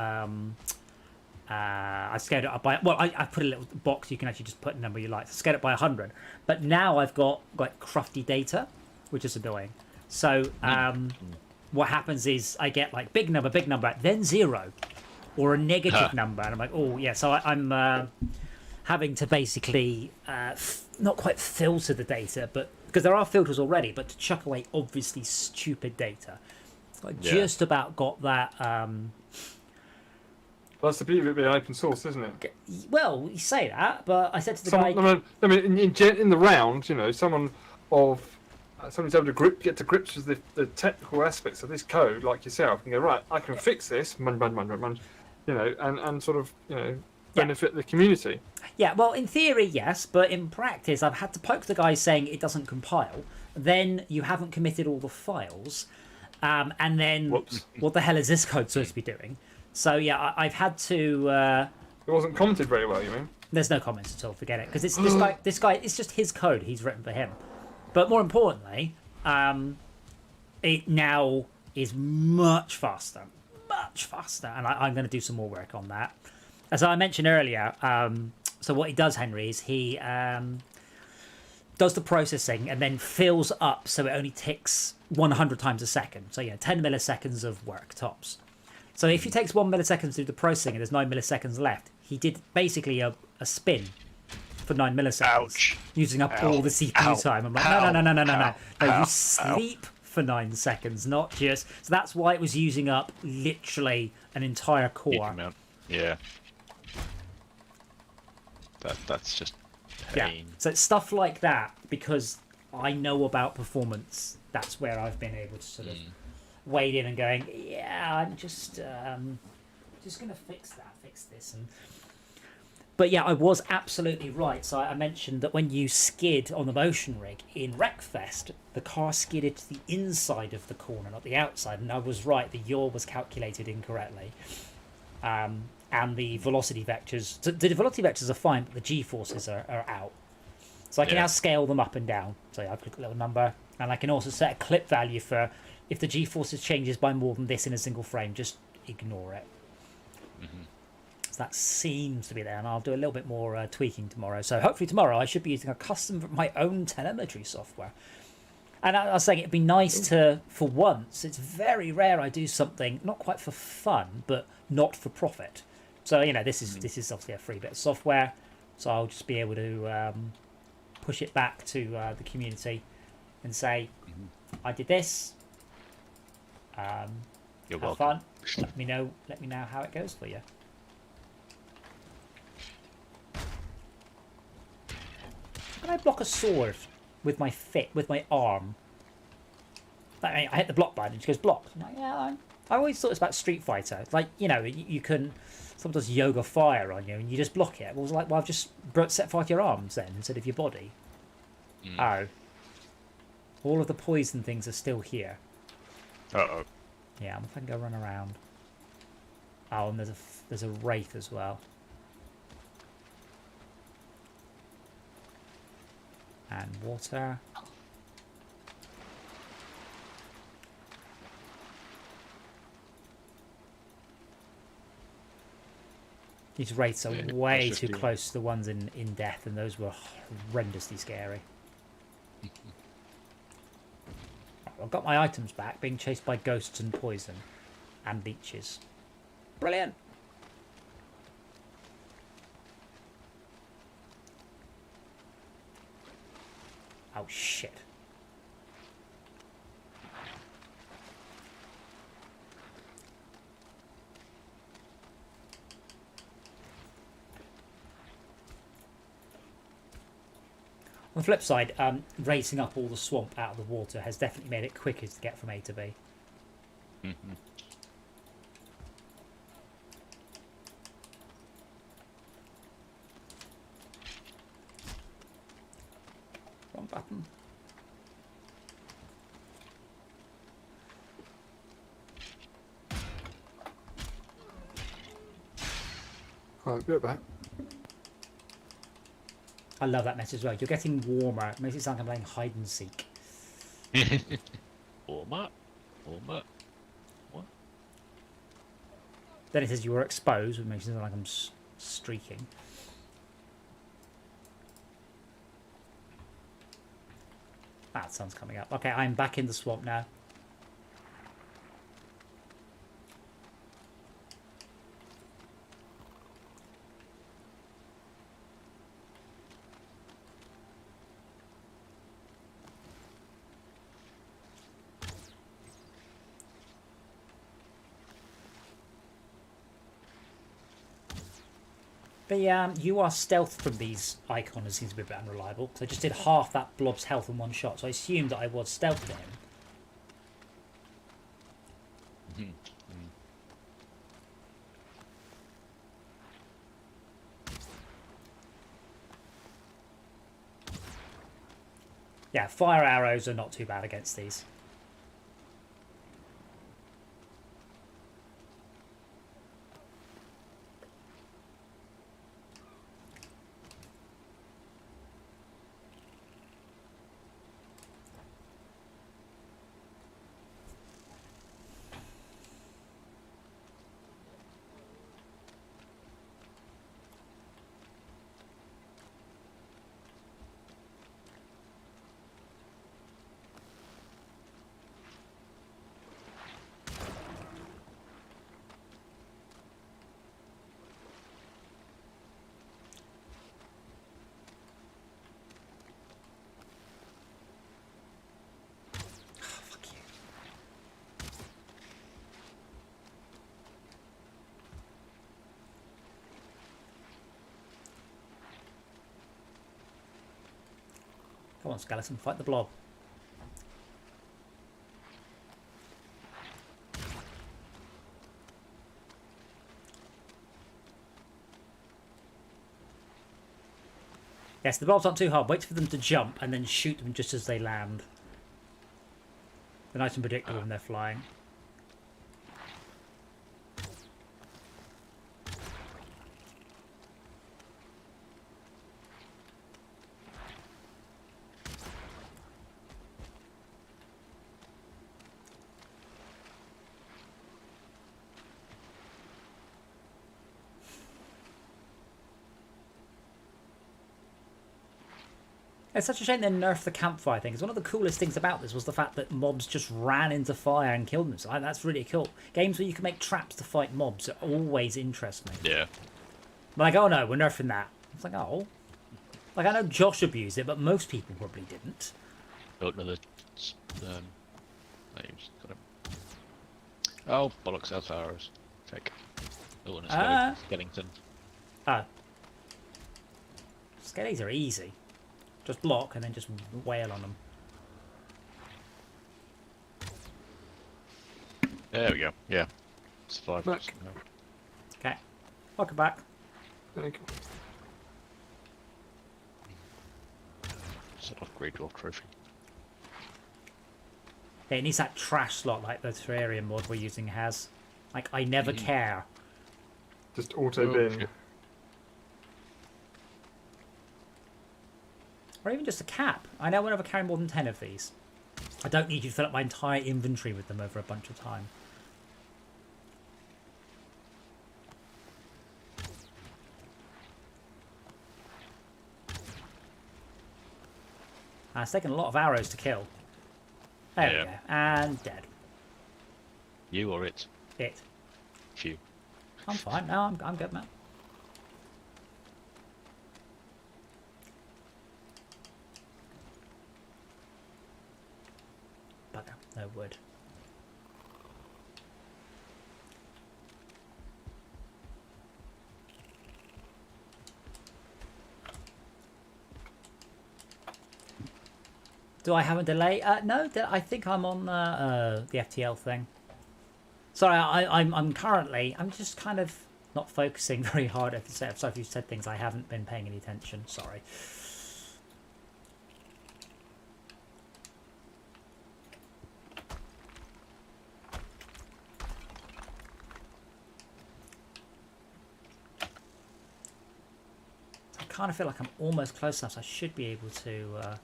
I scaled it up by I put a little box you can actually just put a number you like. So scaled it by 100. But now I've got like crufty data, which is annoying. So what happens is I get like big number, then 0, or a negative number, and I'm like, oh yeah. So I'm having to basically not quite filter the data, but because there are filters already, but to chuck away obviously stupid data. So I Yeah. just about got that. That's the beauty of it being open source, isn't it? Well, you say that, but I said to the guy, I mean, in the round, you know, someone's able to get to grips with the technical aspects of this code, like yourself, and go, right, I can fix this, you know, and sort of, you know, benefit the community. yeah, well, in theory, yes, but in practice, I've had to poke the guy saying it doesn't compile. Then you haven't committed all the files, and then Whoops. what the hell is this code supposed to be doing? So yeah, I've had to. It wasn't commented very well, you mean? There's no comments at all. Forget it, because it's this guy. It's just his code he's written for him. But more importantly, it now is much faster, and I'm going to do some more work on that. As I mentioned earlier, so what he does, Henry, is he does the processing and then fills up so it only ticks 100 times a second. So yeah, 10 milliseconds of work tops. So if he takes 1 millisecond to do the processing and there's 9 milliseconds left, he did basically a spin for 9 milliseconds, Ouch. using up all the CPU time. I'm like, no, you sleep for 9 seconds, not just. So that's why it was using up literally an entire core. Yeah. That's just Yeah. pain. So it's stuff like that, because I know about performance. That's where I've been able to sort of wade in and going, yeah, I'm just gonna fix this. But yeah, I was absolutely right. So I mentioned that when you skid on the motion rig in Wreckfest, the car skidded to the inside of the corner, not the outside. And I was right. The yaw was calculated incorrectly. And the velocity vectors... So the velocity vectors are fine, but the G-forces are out. So I can now scale them up and down. So I click a little number. And I can also set a clip value for if the G-forces changes by more than this in a single frame, just ignore it. So that seems to be there, and I'll do a little bit more tweaking tomorrow. So hopefully tomorrow I should be using my own telemetry software. And I was saying it'd be nice to, for once, it's very rare I do something not quite for fun, but not for profit. So you know, this is obviously a free bit of software, so I'll just be able to push it back to the community and say, I did this. You're have welcome. fun. Let me know how it goes for you. Can I block a sword with my arm? I hit the block button and she goes blocked. I'm like, yeah. I always thought it's about Street Fighter. Like, you know, you can. Someone does yoga fire on you and you just block it. Well, it was like, well, I've just set fire to your arms then instead of your body. Oh. All of the poison things are still here. Uh-oh. Yeah, I'm going to go run around. Oh, and there's a wraith as well. And water. These wraiths are way too close to the ones in Death, and those were horrendously scary. I've got my items back, being chased by ghosts and poison. And leeches. Brilliant! Oh shit. On the flip side, racing up all the swamp out of the water has definitely made it quicker to get from A to B. Wrong button. Right, go back. I love that message as well. You're getting warmer. It makes it sound like I'm playing hide and seek. Warm up. What? Then it says you were exposed, which makes it sound like I'm streaking. That sun's coming up. Okay, I'm back in the swamp now. The you are stealth from these icons seems to be a bit unreliable because I just did half that blob's health in one shot, so I assumed that I was stealth to him. Yeah, fire arrows are not too bad against these. Come on, skeleton, fight the blob. Yes, the blobs aren't too hard. Wait for them to jump and then shoot them just as they land. They're nice and predictable when they're flying. It's such a shame they nerfed the campfire thing, because one of the coolest things about this was the fact that mobs just ran into fire and killed them. So that's really cool. Games where you can make traps to fight mobs are always interest me. Yeah. But like, oh no, we're nerfing that. It's like, oh. Like, I know Josh abused it, but most people probably didn't. Built another names. Got him. Oh, bollocks, elf arrows. Take. Oh, and a skeleton. Oh. Skellies are easy. Just block and then just wail on them. There we go. Yeah. Survive. Back. Okay. Welcome back. Thank you. Sort of Grey Dwarf trophy. Yeah, it needs that trash slot like the terrarium mod we're using has. Like, I never care. Just auto bin. Shit. Or even just a cap. I now won't ever carry more than 10 of these. I don't need you to fill up my entire inventory with them over a bunch of time. It's taken a lot of arrows to kill. There we go. And dead. You or it? It. Phew. I'm fine. No, I'm good, man. Bugger. No wood. Do I have a delay? No, I think I'm on the FTL thing. Sorry, I'm currently, I'm just kind of not focusing very hard at the set. So if you said things, I haven't been paying any attention. Sorry. I kind of feel like I'm almost close enough, so I should be able to...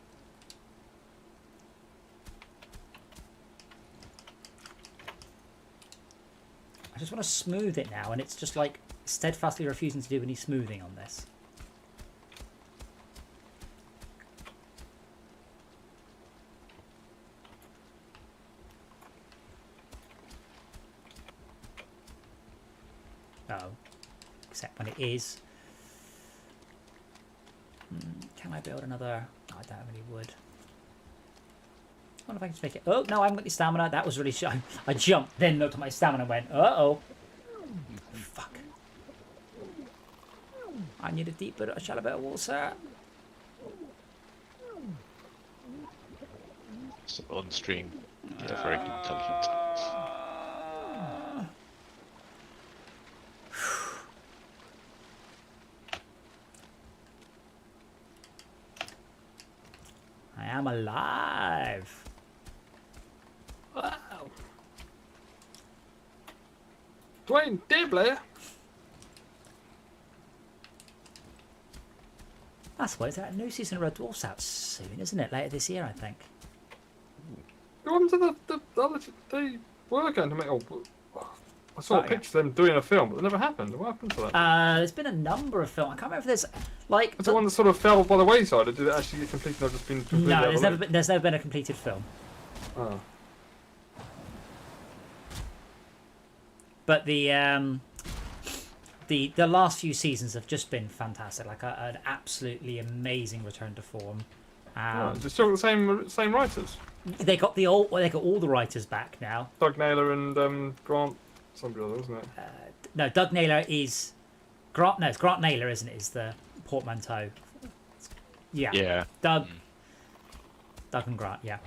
I just want to smooth it now, and it's just like steadfastly refusing to do any smoothing on this. Oh, except when it is. Can I build another? No, I don't have any wood. I wonder if I can just make it. Oh, no, I haven't got any stamina. That was really shy. I jumped, then looked at my stamina and went, uh-oh. Fuck. I need a deeper, a shallow bit of water. So on stream, yeah, very intelligent. I am alive. Wow. Dwayne Dibbler. That's why that new season of Red Dwarf's out soon, isn't it? Later this year, I think. What happened to the other? They were going to make. Oh, I saw Oh, a picture of them doing a film, but it never happened. What happened to that? There's been a number of films. I can't remember if there's like. Is it one that sort of fell by the wayside, or did it actually get completed? Or just been completely No, overlooked? there's never been a completed film. Oh. But the last few seasons have just been fantastic. Like an absolutely amazing return to form. Oh, is it still the same writers? They got all the writers back now. Doug Naylor and Grant, somebody other, isn't it? No, Doug Naylor is Grant. No, it's Grant Naylor, isn't it? Is the portmanteau? Yeah. Yeah. Doug and Grant. Yeah.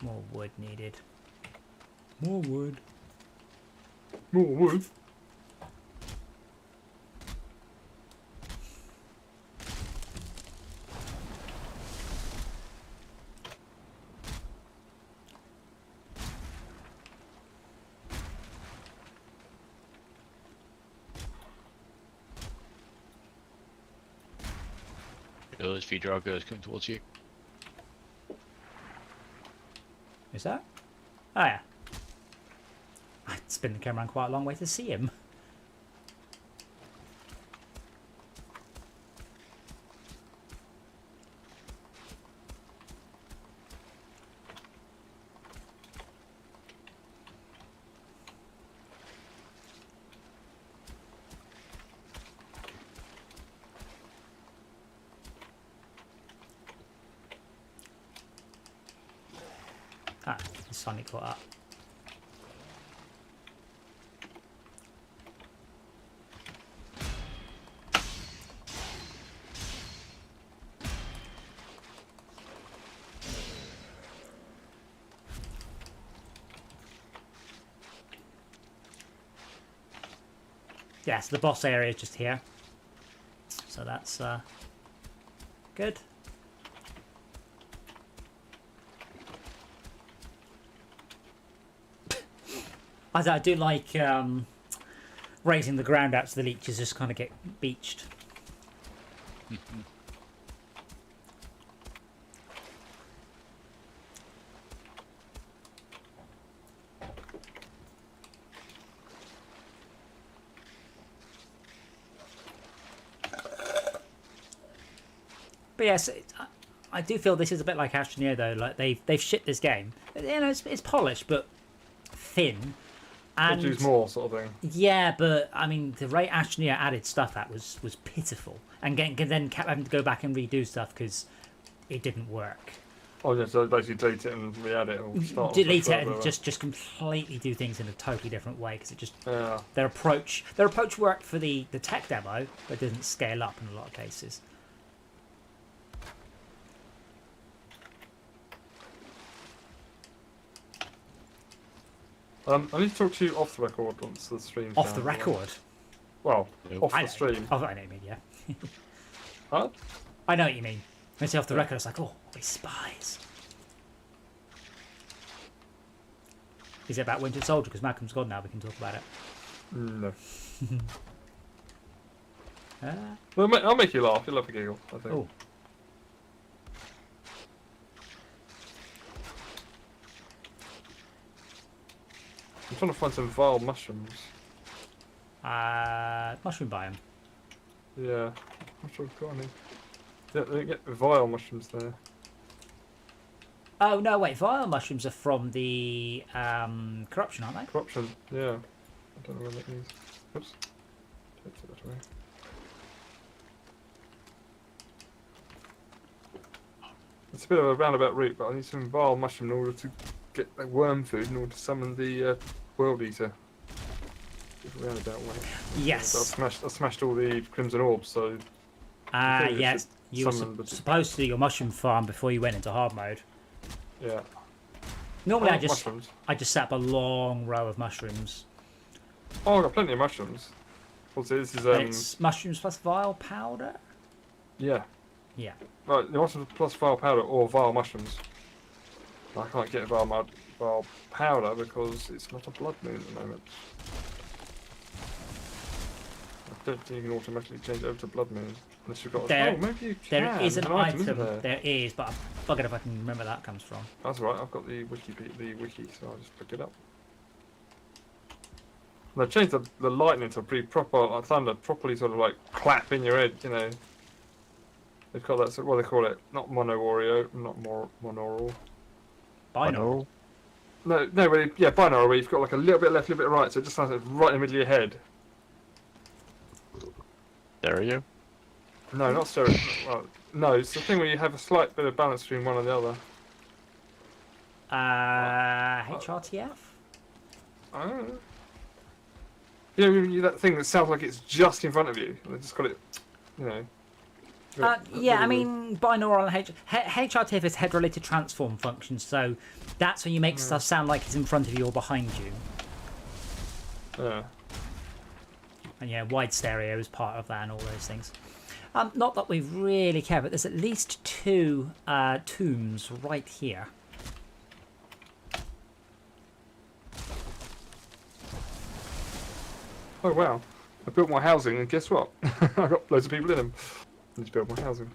More wood needed. More wood. More wood. Those few Dragos coming towards you. Is that? Oh yeah. I spin the camera around quite a long way to see him. Ah, he's finally caught up. Yeah, so the boss area is just here. So that's good. I do like raising the ground out so the leeches just kind of get beached. But yes, I do feel this is a bit like Astroneer though. Like they've shipped this game. You know, it's polished but thin. And Could use more, sort of thing. yeah, but I mean, the rate Astroneer added stuff at was pitiful, and then kept having to go back and redo stuff because it didn't work. Oh yeah, so basically delete it and re-add it, or start Delete it fresh, and whatever. just completely do things in a totally different way because it just Yeah. their approach worked for the tech demo, but didn't scale up in a lot of cases. I need to talk to you off the record once the stream's Off the down. record. Well, Nope. off I the know. stream. Oh, I know what you mean. Yeah, Huh? I know what you mean. When I say off the record, it's like, oh, we spies. Is it about Winter Soldier? Because Malcolm's gone now. We can talk about it. No. Uh, Well, I'll make you laugh. You'll love a giggle, I think. oh, I'm trying to find some vile mushrooms. mushroom biome. Yeah. I'm sure I've got any. Yeah, they get vile mushrooms there. Oh no, wait. Vile mushrooms are from the corruption, aren't they? Corruption, yeah. I don't know where that is. Oops. Take that away. It's a bit of a roundabout route, but I need some vile mushroom in order to get the worm food in order to summon the world eater. It's a roundabout way. Yes. So I smashed all the crimson orbs, so. Yes. You were supposed to do your mushroom farm before you went into hard mode. Yeah. Normally, mushrooms. I just set up a long row of mushrooms. Oh, I've got plenty of mushrooms. Also, this is It's mushrooms plus vile powder. Yeah. Yeah. Right, the mushrooms plus vile powder or vile mushrooms. I can't get vile powder because it's not a blood moon at the moment. I don't think you can automatically change it over to blood moon unless you've got. Maybe you can. There is an item. Isn't There is, but I'm buggered if I can remember where that comes from. That's right. I've got the wiki, so I'll just pick it up. And they've changed the lightning to a pretty proper, like thunder, properly sort of like clap in your head, you know. They've got that, what do they call it? Not mono-audio, not monaural. Binaural. No, really, yeah, binaural, where you've got like a little bit left, a little bit right, so it just sounds like right in the middle of your head. Stereo? No, not stereo. Well, no, it's the thing where you have a slight bit of balance between one and the other. HRTF? I don't know. You know, that thing that sounds like it's just in front of you, and they just got it, you know. Yeah, I mean, binaural and HRTF is head-related transform function, so that's when you make stuff sound like it's in front of you or behind you. Yeah. And yeah, wide stereo is part of that and all those things. Not that we really care, but there's at least 2 tombs right here. Oh wow! I built my housing, and guess what? I got loads of people in them. I need to build my housing.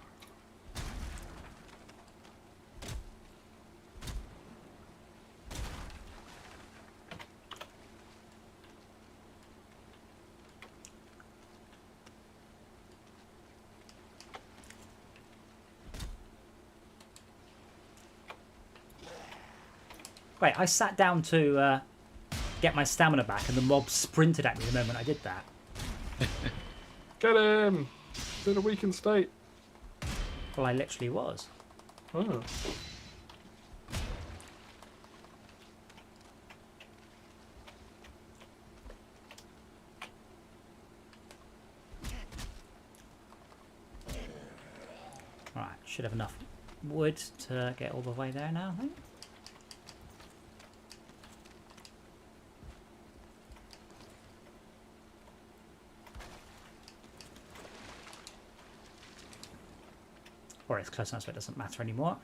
Wait, I sat down to get my stamina back, and the mob sprinted at me the moment I did that. Get him! He's in a weakened state. Well, I literally was. Oh. Right, should have enough wood to get all the way there now, I think. Or it's close enough so it doesn't matter anymore.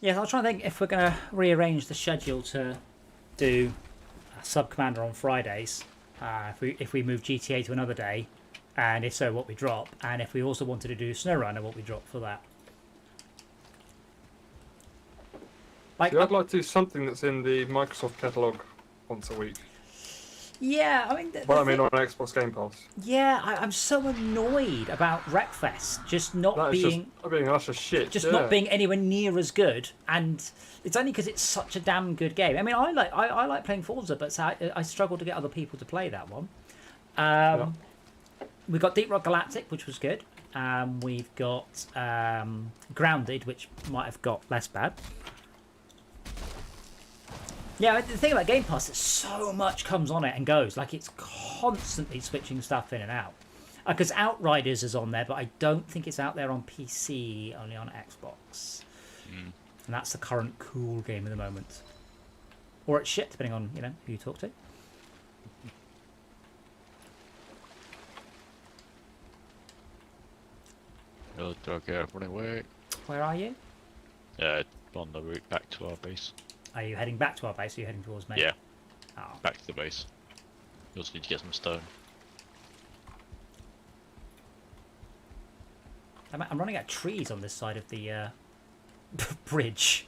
Yes, I was trying to think if we're going to rearrange the schedule to do a sub-commander on Fridays, if we move GTA to another day, and if so, what we drop, and if we also wanted to do SnowRunner, what we drop for that. Like, See, I'd like to do something that's in the Microsoft catalogue once a week. Yeah, I mean... Well, I mean on Xbox Game Pass. Yeah, I'm so annoyed about Wreckfest just not being... Just being utter shit, just not being anywhere near as good, and it's only because it's such a damn good game. I mean, I like playing Forza, but I struggle to get other people to play that one. We've got Deep Rock Galactic, which was good. We've got Grounded, which might have got less bad. Yeah, the thing about Game Pass is so much comes on it and goes. Like, it's constantly switching stuff in and out. Because Outriders is on there, but I don't think it's out there on PC, only on Xbox. And that's the current cool game at the moment. Or it's shit, depending on, who you talk to. Oh, okay, running away. Where are you? On the route back to our base. Are you heading back to our base, or are you heading towards me? Yeah. Oh. Back to the base. We also need to get some stone. I'm running out of trees on this side of the bridge.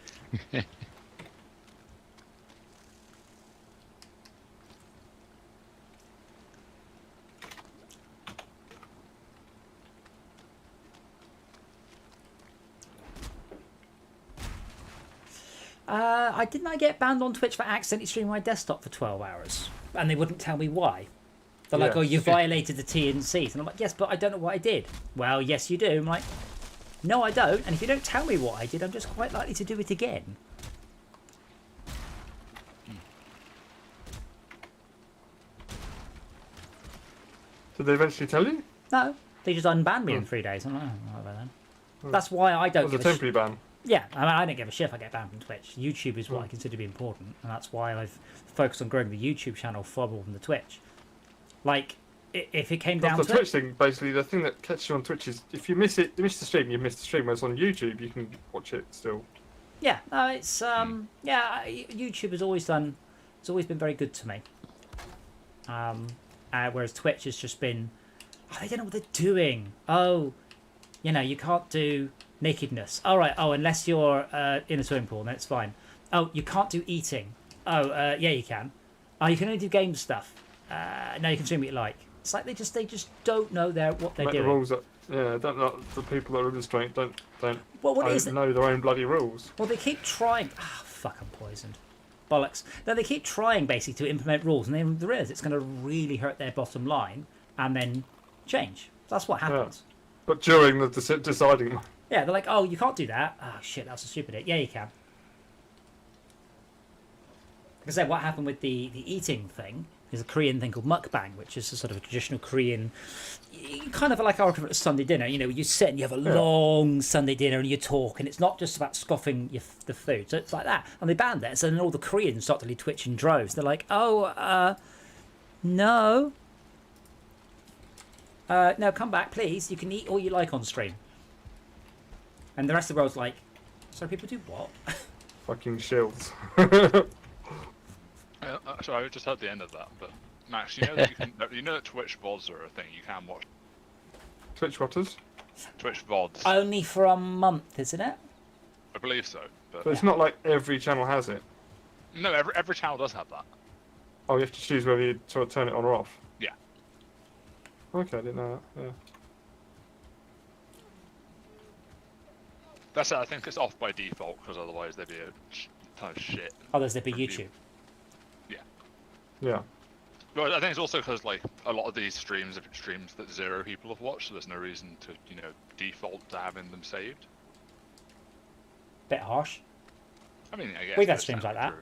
I get banned on Twitch for accidentally streaming my desktop for 12 hours, and they wouldn't tell me why. They're like, "Oh, you violated the T&Cs," and I'm like, "Yes, but I don't know what I did." "Well, yes, you do." I'm like, "No, I don't. And if you don't tell me what I did, I'm just quite likely to do it again." Did they eventually tell you? No, they just unbanned me in 3 days. I'm like, "Oh, whatever then." That's why I don't. It was a give a temporary ban. Yeah, I mean, I don't give a shit if I get banned from Twitch. YouTube is what I consider to be important, and that's why I've focused on growing the YouTube channel far more than the Twitch. Like, if it came down The to Twitch thing, basically, the thing that catches you on Twitch is if you miss it, you miss the stream, you miss the stream. Whereas on YouTube, you can watch it still. yeah, no, it's yeah, YouTube has always done, it's always been very good to me. Whereas Twitch has just been, oh, they don't know what they're doing. Oh, you know, you can't do nakedness. All right. Oh, unless you're in a swimming pool, then it's fine. Oh, you can't do eating. Oh, yeah, you can. Oh, you can only do game stuff. No, you can stream what you like. It's like they just don't know what they're Make doing. the rules up. Yeah, don't know the people that are illustrating don't Well, what is it? know their own bloody rules. Well, they keep trying. Ah, fuck! I'm poisoned. Bollocks. No, they keep trying basically to implement rules, and then there is. It's going to really hurt their bottom line, and then change. That's what happens. But during the deciding, Yeah, they're like, oh, you can't do that. Oh shit, that's a stupid idea. Yeah, you can. Like I said, what happened with the eating thing is a Korean thing called mukbang, which is a sort of a traditional Korean, kind of like our equivalent of Sunday dinner. You know, you sit and you have a long Sunday dinner and you talk, and it's not just about scoffing the food. So it's like that. And they banned that. So then all the Koreans start to twitch in droves. They're like, oh, no. No, come back, please. You can eat all you like on stream. And the rest of the world's like, so people do what? fucking shields. Sorry, I just heard the end of that. But Max, you know that you know that Twitch VODs are a thing. You can watch Twitch Rotters? Twitch VODs. Only for a month, isn't it? I believe so. But But it's not like every channel has it. no, every channel does have that. Oh, you have to choose whether you sort of turn it on or off. Yeah. Okay, I didn't know that. Yeah. That's it. I think it's off by default because otherwise there'd be a ton of shit. Oh, there's the big for people. YouTube. Yeah. But I think it's also because like a lot of these streams are streams that 0 people have watched, so there's no reason to default to having them saved. Bit harsh. I mean, I guess We've had that's streams like that. true.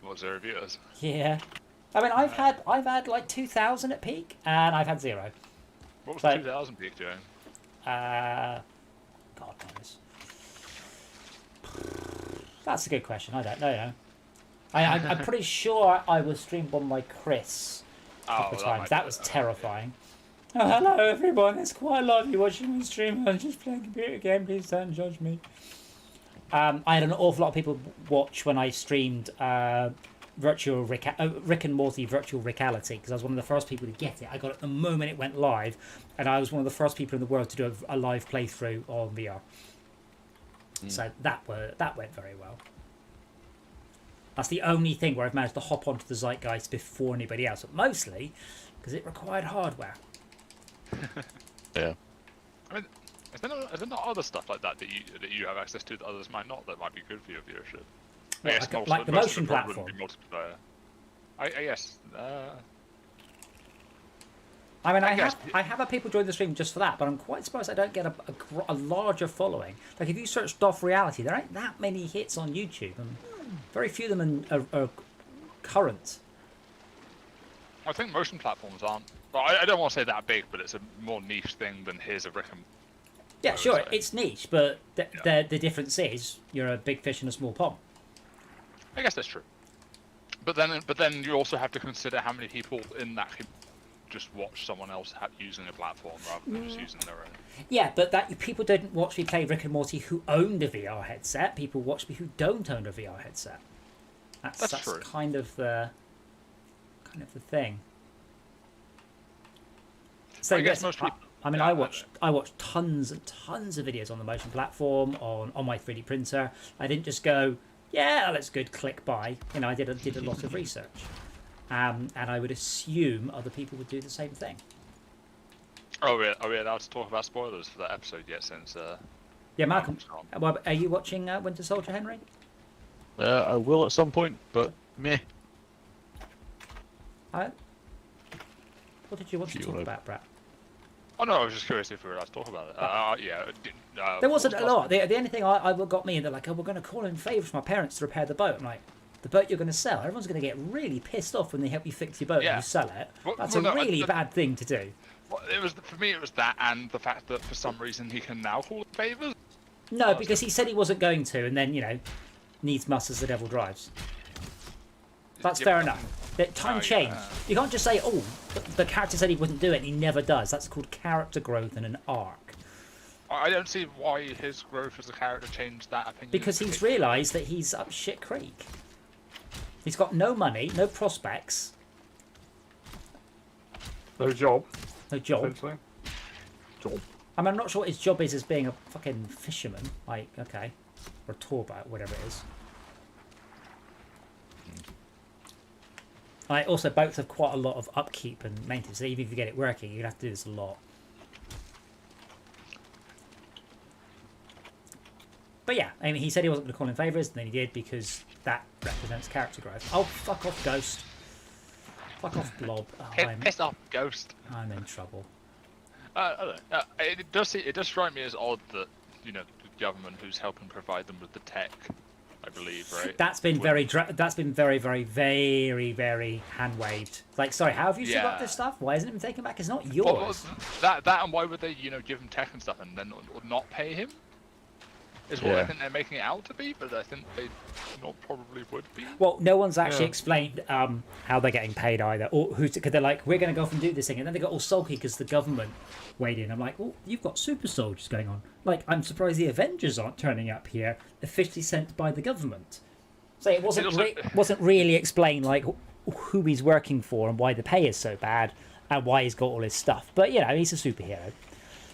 What, 0 viewers? Yeah. I mean, I've had like 2,000 at peak, and I've had 0. What was So- the 2000 peak doing? God knows. That's a good question. I don't know. I'm pretty sure I was streamed on by Chris a couple of times. That was terrifying. Oh, hello everyone. It's quite lovely watching me stream. I'm just playing a computer game. Please don't judge me. I had an awful lot of people watch when I streamed Rick and Morty Virtual Reality, because I was one of the first people to get it. I got it the moment it went live, and I was one of the first people in the world to do a live playthrough on VR. So that went very well. That's the only thing where I've managed to hop onto the zeitgeist before anybody else, but mostly because it required hardware. Yeah. I mean, is there not other stuff like that that you have access to that others might not, that might be good for your viewership? I guess Like the most motion of it probably platform. wouldn't be multiplayer. I guess. I mean, I guess- I have had people join the stream just for that, but I'm quite surprised I don't get a larger following. Like, if you search DOF Reality, there ain't that many hits on YouTube, and very few of them are current. I think motion platforms aren't. Well, I don't want to say that big, but it's a more niche thing than here's a Rick and. Yeah, sure, so- it's niche, but the difference is you're a big fish in a small pond. I guess that's true. But then you also have to consider how many people in that can just watch someone else using a platform rather than just using their own. Yeah, but that people don't watch me play Rick and Morty who owned a VR headset. People watch me who don't own a VR headset. That's true. kind of the thing. So I guess yes, most people. I mean, Yeah, I watched tons and tons of videos on the Motion platform on my 3D printer. I didn't just go, yeah, that looks good, click buy. You know, I did a lot of research, and I would assume other people would do the same thing. Are we allowed to talk about spoilers for that episode yet? Since Yeah, Malcolm, Malcolm's gone? well, are you watching Winter Soldier, Henry? I will at some point, but meh. What did you want to If you talk wanna- about, Brad? Oh no, I was just curious if we were allowed to talk about it. Yeah. There wasn't what a was lot. The only thing I got me, and they're like, oh, we're going to call in favours from our parents to repair the boat. I'm like, the boat you're going to sell, everyone's going to get really pissed off when they help you fix your boat and Yeah. you sell it. Well, That's well, a no, really bad thing to do. Well, it was for me. It was that, and the fact that for some reason he can now call in favors. No, because he said he wasn't going to, and then, you know, needs must as the devil drives. That's Yeah, fair but- enough. That time Oh, changed. yeah. You can't just say, oh, the character said he wouldn't do it, and he never does. That's called character growth and an arc. I don't see why his growth as a character changed that opinion. Because he's realised that he's up shit creek. He's got no money, no prospects, No job, no job. essentially. Job. I mean, I'm not sure what his job is as being a fucking fisherman. Like, okay. Or a tour boat, whatever it is. Also, boats have quite a lot of upkeep and maintenance. So even if you get it working, you'd have to do this a lot. But yeah, I mean, he said he wasn't going to call in favours, and then he did because that represents character growth. Oh, fuck off, Ghost. Fuck off, Blob. Oh, Piss off, Ghost. I'm in trouble. I don't know. It does strike me as odd that the government who's helping provide them with the tech, I believe, right? That's been very, very, very, very, very hand waved. Like, sorry, how have you still got Yeah. this stuff? Why hasn't it been taken back? It's not Well, yours. that and why would they give him tech and stuff and then not pay him? Is what I Yeah. think they're making it out to be, but I think they not probably would be. Well, no one's actually Yeah. explained how they're getting paid either, or who's because they're like, we're going to go off and do this thing, and then they got all sulky because the government weighed in. I'm like, well, you've got super soldiers going on. Like, I'm surprised the Avengers aren't turning up here, officially sent by the government. So it wasn't also- wasn't really explained like who he's working for and why the pay is so bad and why he's got all his stuff. But you know, he's a superhero.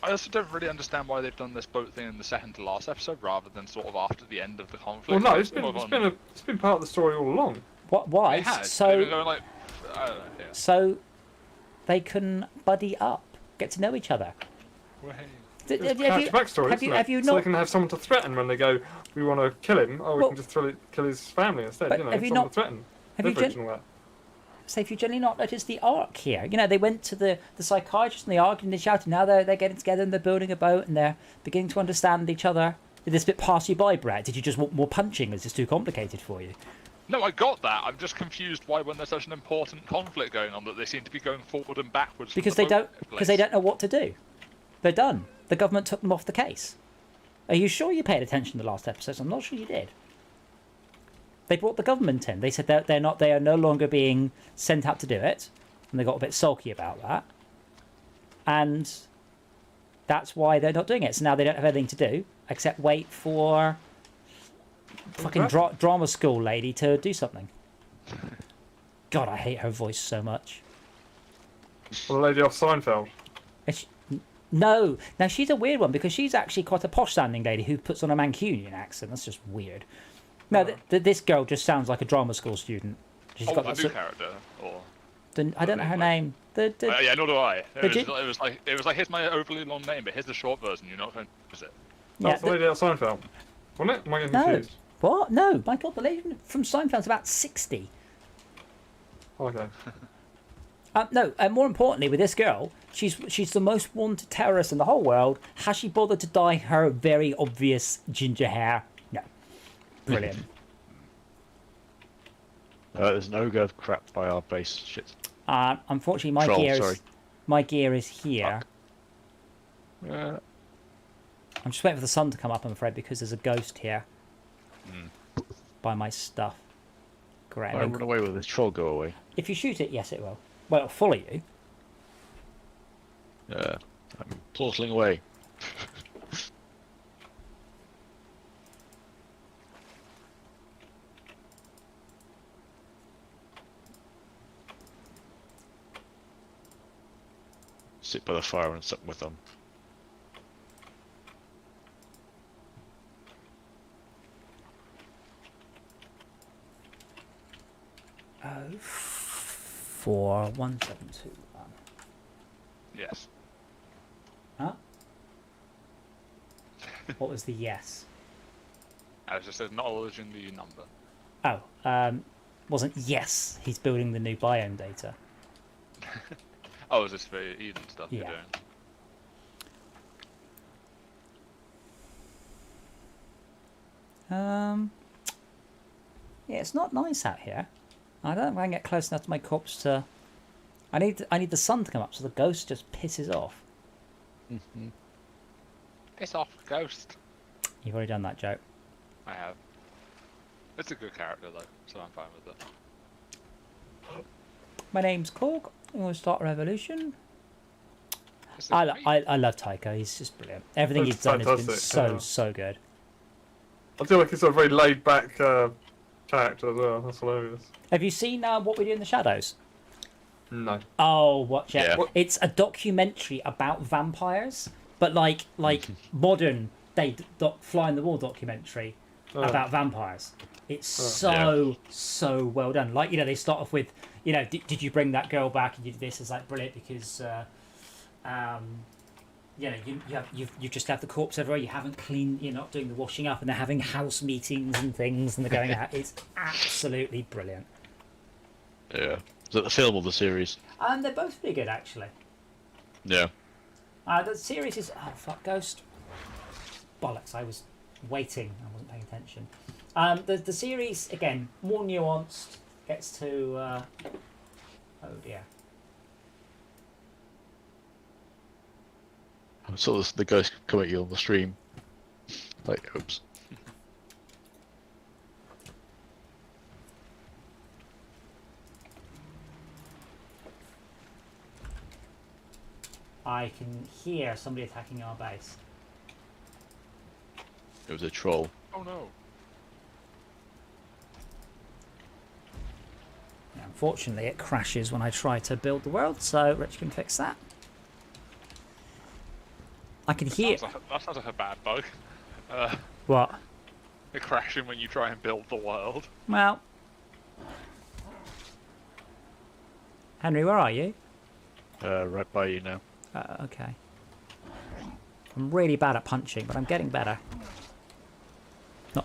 I also don't really understand why they've done this boat thing in the second to last episode rather than sort of after the end of the conflict. Well, no, it's Sort of been part of the story all along. Why? It has. They've So been going like, I don't know, yeah. so they can buddy up, get to know each other. Well, hey. Have It's you, character backstory, have isn't you, it? have you So they not? can have someone to threaten when they go, we want to kill him. Oh, we Well- can just kill his family instead. But You know, have you someone not- to threaten. have you Leverage gen- and all that. So if you generally not noticed the arc here, you know, they went to the psychiatrist and they argued and they shouted. Now they're getting together and they're building a boat and they're beginning to understand each other. Did this bit pass you by, Brett? Did you just want more punching? Is this too complicated for you? No, I got that. I'm just confused why, when there's such an important conflict going on, that they seem to be going forward and backwards. from Because the they don't boat because they place. don't know what to do. They're done. The government took them off the case. Are you sure you paid attention to the last episode? I'm not sure you did. They brought the government in. They said that they are no longer being sent out to do it, and they got a bit sulky about that. And that's why they're not doing it. So now they don't have anything to do except wait for fucking drama school lady to do something. God, I hate her voice so much. Well, the lady off Seinfeld. Is she- No, now she's a weird one because she's actually quite a posh-sounding lady who puts on a Mancunian accent. That's just weird. No, this girl just sounds like a drama school student. She's Oh, got a that new character, or I don't know her name. yeah, nor do I. Did It you? was like here's my overly long name, but here's the short version. You're not going to use it. Yeah, That's the lady off Seinfeld. Wasn't it? Am I getting no. confused? What? No, my God, the lady from Seinfeld's about 60. Okay. No, and more importantly, with this girl, she's the most wanted terrorist in the whole world. Has she bothered to dye her very obvious ginger hair? No. Brilliant. There's no go crap by our base. Shit. Unfortunately, my Troll, gear sorry. is my gear is here. Uh, I'm just waiting for the sun to come up, I'm afraid, because there's a ghost here. Hmm. By my stuff. Great. I run away with this troll. Go away. If you shoot it, yes, it will. Well, it'll follow you. I'm portaling away. sit by the fire and sup with them. Oh, 41721. Yes. Huh? What was the yes? I just said acknowledging the number. Oh, wasn't yes. He's building the new biome data. Oh, is this for Eden stuff you're Yeah. doing? Yeah, it's not nice out here. I don't think I can get close enough to my corpse to. I need the sun to come up so the ghost just pisses off. Piss off, ghost. You've already done that joke. I have. It's a good character though, so I'm fine with it. My name's Korg. I'm going to start a revolution. It's I great. love Taiko. He's just brilliant. Everything He's he's done has been fantastic, so good. I feel like he's a very laid back character as well. That's hilarious. Have you seen What We Do in the Shadows? No. Oh, watch it. Yeah. It's a documentary about vampires, but like modern day fly in the wall documentary about vampires. It's so well done. Like, they start off with, did you bring that girl back and you did this? It's like brilliant because you just have the corpse everywhere. You haven't cleaned. You're not doing the washing up, and they're having house meetings and things, and they're going out. It's absolutely brilliant. Yeah. Is that the film or the series? And they're both pretty good, actually. Yeah. The series is Ghost. Bollocks! I was waiting. I wasn't paying attention. The series again more nuanced. Gets to oh dear. I saw the ghost come at you on the stream. Like, oops. I can hear somebody attacking our base. It was a troll. Oh no. Now, unfortunately, it crashes when I try to build the world, so Rich can fix that. I can hear. That sounds like a bad bug. What? It crashing when you try and build the world. Well, Henry, where are you? Right by you now. Okay. I'm really bad at punching, but I'm getting better.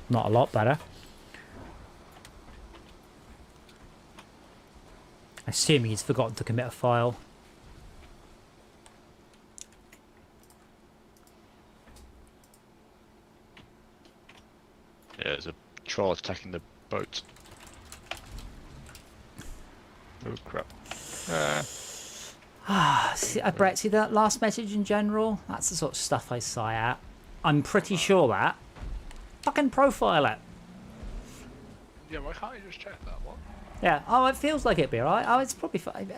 Not a lot better. Assuming he's forgotten to commit a file. Yeah, there's a troll attacking the boat. Oh crap. Brett, see that last message in general? That's the sort of stuff I sigh at. I'm pretty sure that. Fucking profile it. Yeah, why can't you just check that one? Yeah. Oh, it feels like it'd be alright. Oh, it's probably fine.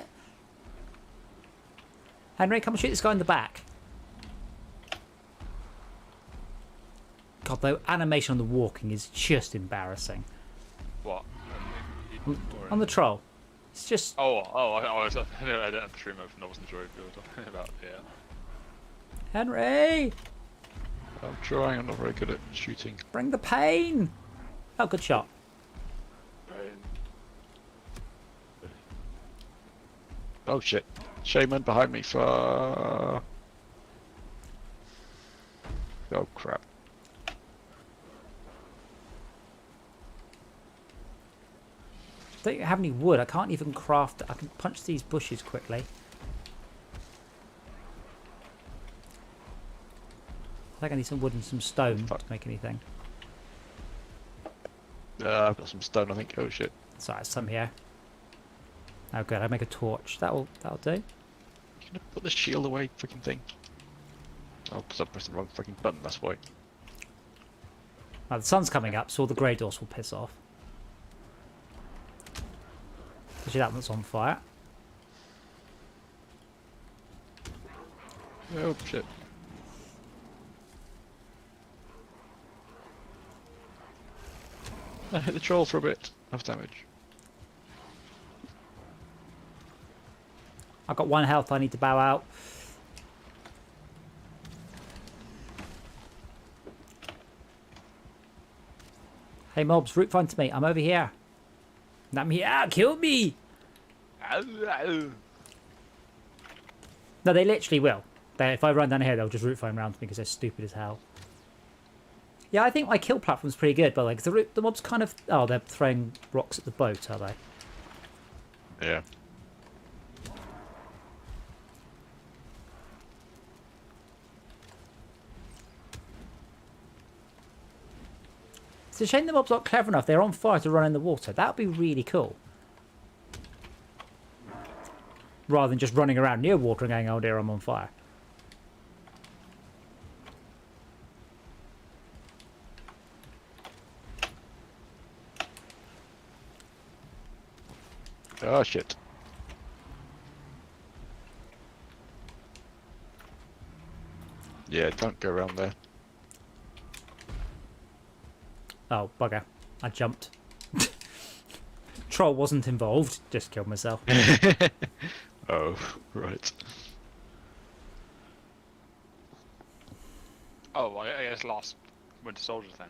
Henry, come and shoot this guy in the back. God, though, animation on the walking is just embarrassing. What? On the troll. It's just... I didn't have the stream open. I wasn't sure if you were talking about Henry! I'm trying, I'm not very good at shooting. Bring the pain! Oh, good shot. Oh shit. Shaman behind me for... Oh crap. Don't have any wood. I can't even craft... I can punch these bushes quickly. I think I need some wood and some stone to make anything. I've got some stone, I think. Oh shit. Sorry, some here. Oh good, I'll make a torch. That'll do. Can I put the shield away, freaking thing? Oh, because I pressed the wrong freaking button, that's why. Now, the sun's coming up, so all the grey doors will piss off. Especially that one's on fire. Oh shit. I hit the troll for a bit. Enough damage. I've got 1 health, I need to bow out. Hey mobs, root find to me. I'm over here. Not me. Ah, kill me. No, they literally will. If I run down here, they'll just root find around me because they're stupid as hell. Yeah, I think my kill platform's pretty good, but like the mobs kind of... Oh, they're throwing rocks at the boat, are they? Yeah. It's a shame the mobs aren't clever enough. They're on fire to run in the water. That would be really cool. Rather than just running around near water and going, oh dear, I'm on fire. Oh shit. Yeah, don't go around there. Oh, bugger. I jumped. Troll wasn't involved. Just killed myself. Oh, right. Oh, I guess last Winter Soldier thing.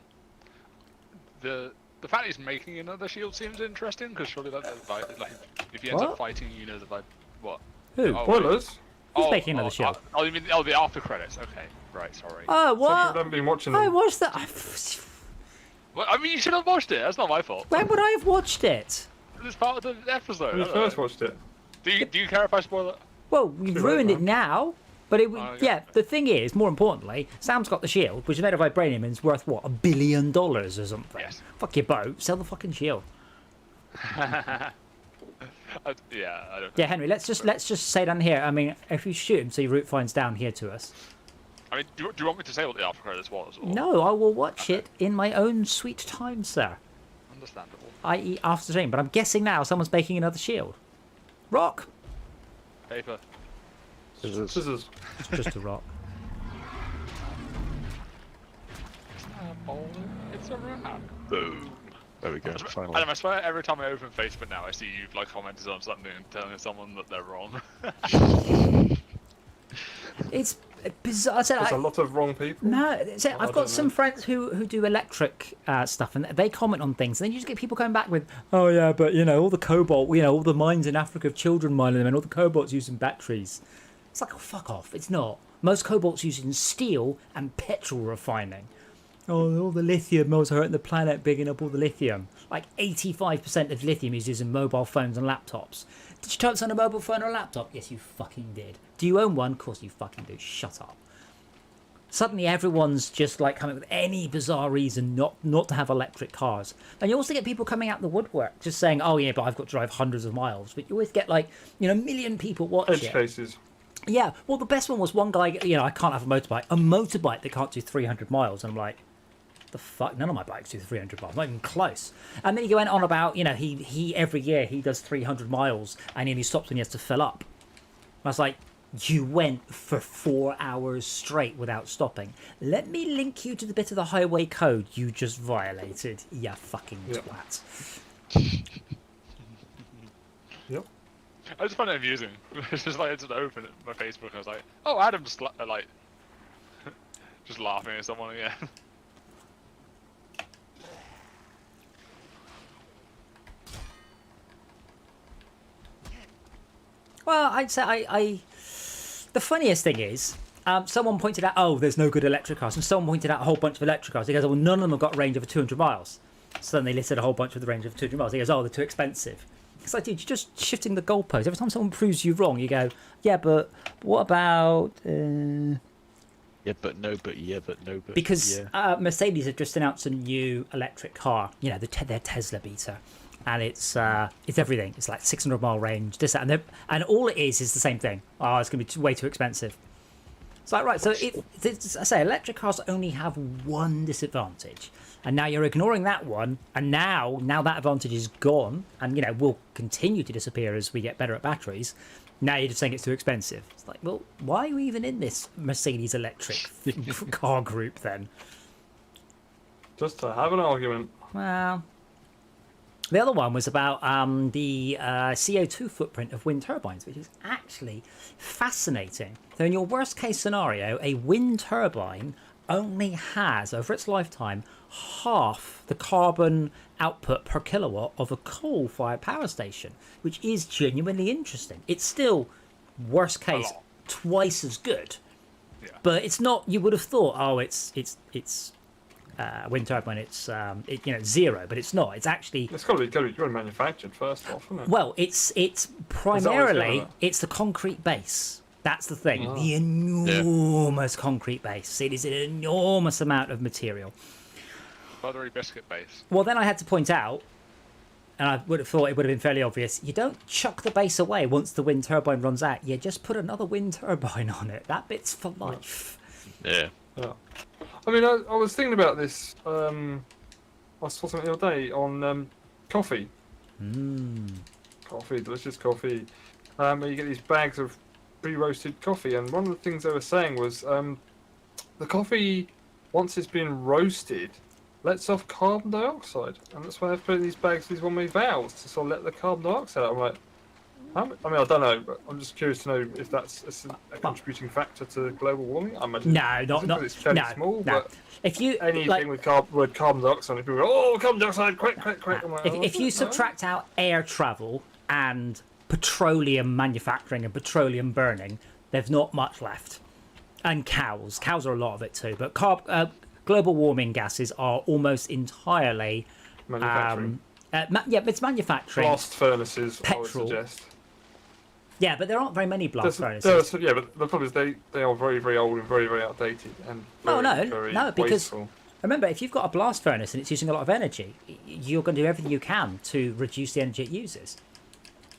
The fact he's making another shield seems interesting because surely that like if he ends up What? fighting, you know, what? Who? Oh, Spoilers. Who's making another shield? Oh, you mean the after credits? Okay, right. Sorry. Oh, Some people what? haven't been watching I them. watched that. Well, I mean, you should have watched it. That's not my fault. When would I have watched it? It's part of the episode. When you I don't first know. watched it. Do you care if I spoil it? Well, you've ruined it now. But it, Oh, yeah, the thing is, more importantly, Sam's got the shield, which is made of vibranium and is worth, what, $1 billion or something? Yes. Fuck your boat, sell the fucking shield. Yeah, I don't. Yeah, Henry, let's just say down here, I mean, if you shoot him so your route finds down here to us. I mean, do you want me to say what the after credits was? Or... No, I will watch it in my own sweet time, sir. Understandable. I.e. after stream, but I'm guessing now someone's making another shield. Rock! Paper. Scissors. It's just a rock. It's not a bowling, it's a rock. Boom. There we go. Finally. Adam, I swear every time I open Facebook now, I see you've like commented on something and telling someone that they're wrong. It's bizarre. I said, There's a lot of wrong people. no, so I I've got don't some know. friends who do electric stuff, and they comment on things, and then you just get people coming back with, "Oh yeah, but you know all the cobalt, you know all the mines in Africa of children mining them, and all the cobalt's used in batteries." It's like, oh fuck off! It's not. Most cobalt's used in steel and petrol refining. Oh, all the lithium was hurting the planet, bigging up all the lithium. Like 85% of lithium is used in mobile phones and laptops. Did you try this on a mobile phone or a laptop? Yes, you fucking did. Do you own one? Of course you fucking do. Shut up. Suddenly everyone's just like coming with any bizarre reason not to have electric cars. And you also get people coming out the woodwork just saying, oh yeah, but I've got to drive hundreds of miles. But you always get like, you know, a million people watch Edge it. cases. Yeah, well the best one was one guy, you know, I can't have a motorbike that can't do 300 miles. And I'm like, the fuck, none of my bikes do 300 miles, not even close. And then he went on about, you know, he every year he does 300 miles and then he stops when he has to fill up. I was like, you went for 4 hours straight without stopping. Let me link you to the bit of the highway code you just violated, you fucking Yep. twat. Yep. I just find it amusing. It's just like it's open my Facebook and I was like, oh, Adam's like just laughing at someone again. Well, I'd say I the funniest thing is, someone pointed out, oh, there's no good electric cars. And someone pointed out a whole bunch of electric cars. He goes, oh, well, none of them have got a range of 200 miles. So then they listed a whole bunch with the range of 200 miles. He goes, oh, they're too expensive. It's like, dude, you're just shifting the goalposts. Every time someone proves you wrong, you go, yeah, but what about... Yeah, but no, but yeah, but no, but Because yeah. Mercedes have just announced a new electric car, you know, their Tesla Beta, and it's everything. It's like 600-mile range, this, that, and all it is the same thing. Oh, it's going to be way too expensive. It's like, right, so I say electric cars only have one disadvantage, and now you're ignoring that one, and now that advantage is gone, and, you know, will continue to disappear as we get better at batteries. Now you're just saying it's too expensive. It's like, well, why are you even in this Mercedes electric car group then? Just to have an argument. Well, the other one was about the CO2 footprint of wind turbines, which is actually fascinating. So in your worst case scenario, a wind turbine only has, over its lifetime, half the carbon output per kilowatt of a coal-fired power station, which is genuinely interesting. It's still, worst case, lot. twice as good, Yeah. but it's not. You would have thought, oh, it's wind turbine, it's zero, but it's not. It's actually, It's got to be manufactured first off, isn't it? well, it's primarily it's the concrete base. That's the thing. The enormous concrete base. It is an enormous amount of material. Buttery biscuit base. Well, then I had to point out, and I would have thought it would have been fairly obvious, you don't chuck the base away once the wind turbine runs out. You just put another wind turbine on it. That bit's for life. Yeah. Yeah. I mean, I was thinking about this. I saw something the other day on coffee. Coffee, delicious coffee. Where you get these bags of pre-roasted coffee, and one of the things they were saying was the coffee, once it's been roasted, lets off carbon dioxide, and that's why they've put in these bags, these one-way valves to sort of let the carbon dioxide out. I'm like, I mean, I don't know, but I'm just curious to know if that's a contributing factor to global warming. I imagine No, it's fairly no, small, no. but If you anything with word carbon dioxide, if people go, oh, carbon dioxide, quick. I'm like, oh, if you no. subtract out air travel and petroleum manufacturing and petroleum burning, there's not much left. And cows are a lot of it too. But global warming gases are almost entirely Manufacturing. it's manufacturing. Blast furnaces, I would petrol. suggest. Yeah, but there aren't very many blast furnaces. But the problem is they are very, very old and very, very outdated and very because wasteful. remember, if you've got a blast furnace and it's using a lot of energy, you're going to do everything you can to reduce the energy it uses.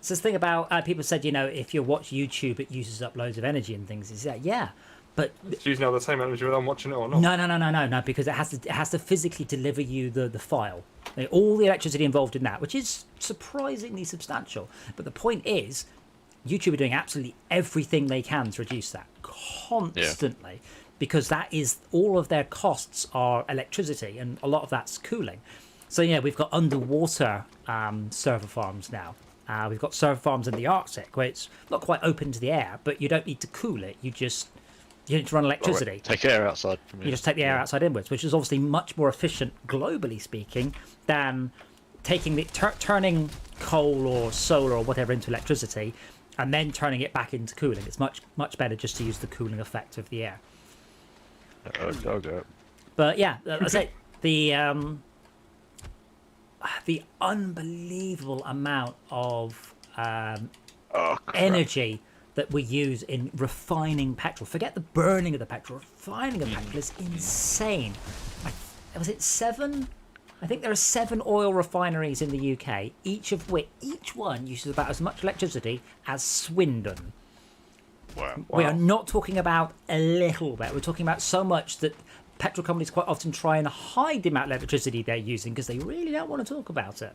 So this thing about people said, if you watch YouTube, it uses up loads of energy and things. Is that but It's using all the same energy whether I'm watching it or not. no, because it has to physically deliver you the file. All the electricity involved in that, which is surprisingly substantial. But the point is, YouTube are doing absolutely everything they can to reduce that constantly, because that is all of their costs are electricity, and a lot of that's cooling. So we've got underwater server farms now. We've got server farms in the Arctic where it's not quite open to the air, but you don't need to cool it. You need to run electricity. Take air outside from You just take the air outside inwards, which is obviously much more efficient, globally speaking, than taking turning coal or solar or whatever into electricity and then turning it back into cooling. It's much better just to use the cooling effect of the air. Okay. But yeah, I say the unbelievable amount of energy that we use in refining petrol. Forget the burning of the petrol. Refining of petrol is insane. Was it 7? I think there are 7 oil refineries in the UK, each one uses about as much electricity as Swindon. Wow. We are not talking about a little bit. We're talking about so much that petrol companies quite often try and hide the amount of electricity they're using because they really don't want to talk about it.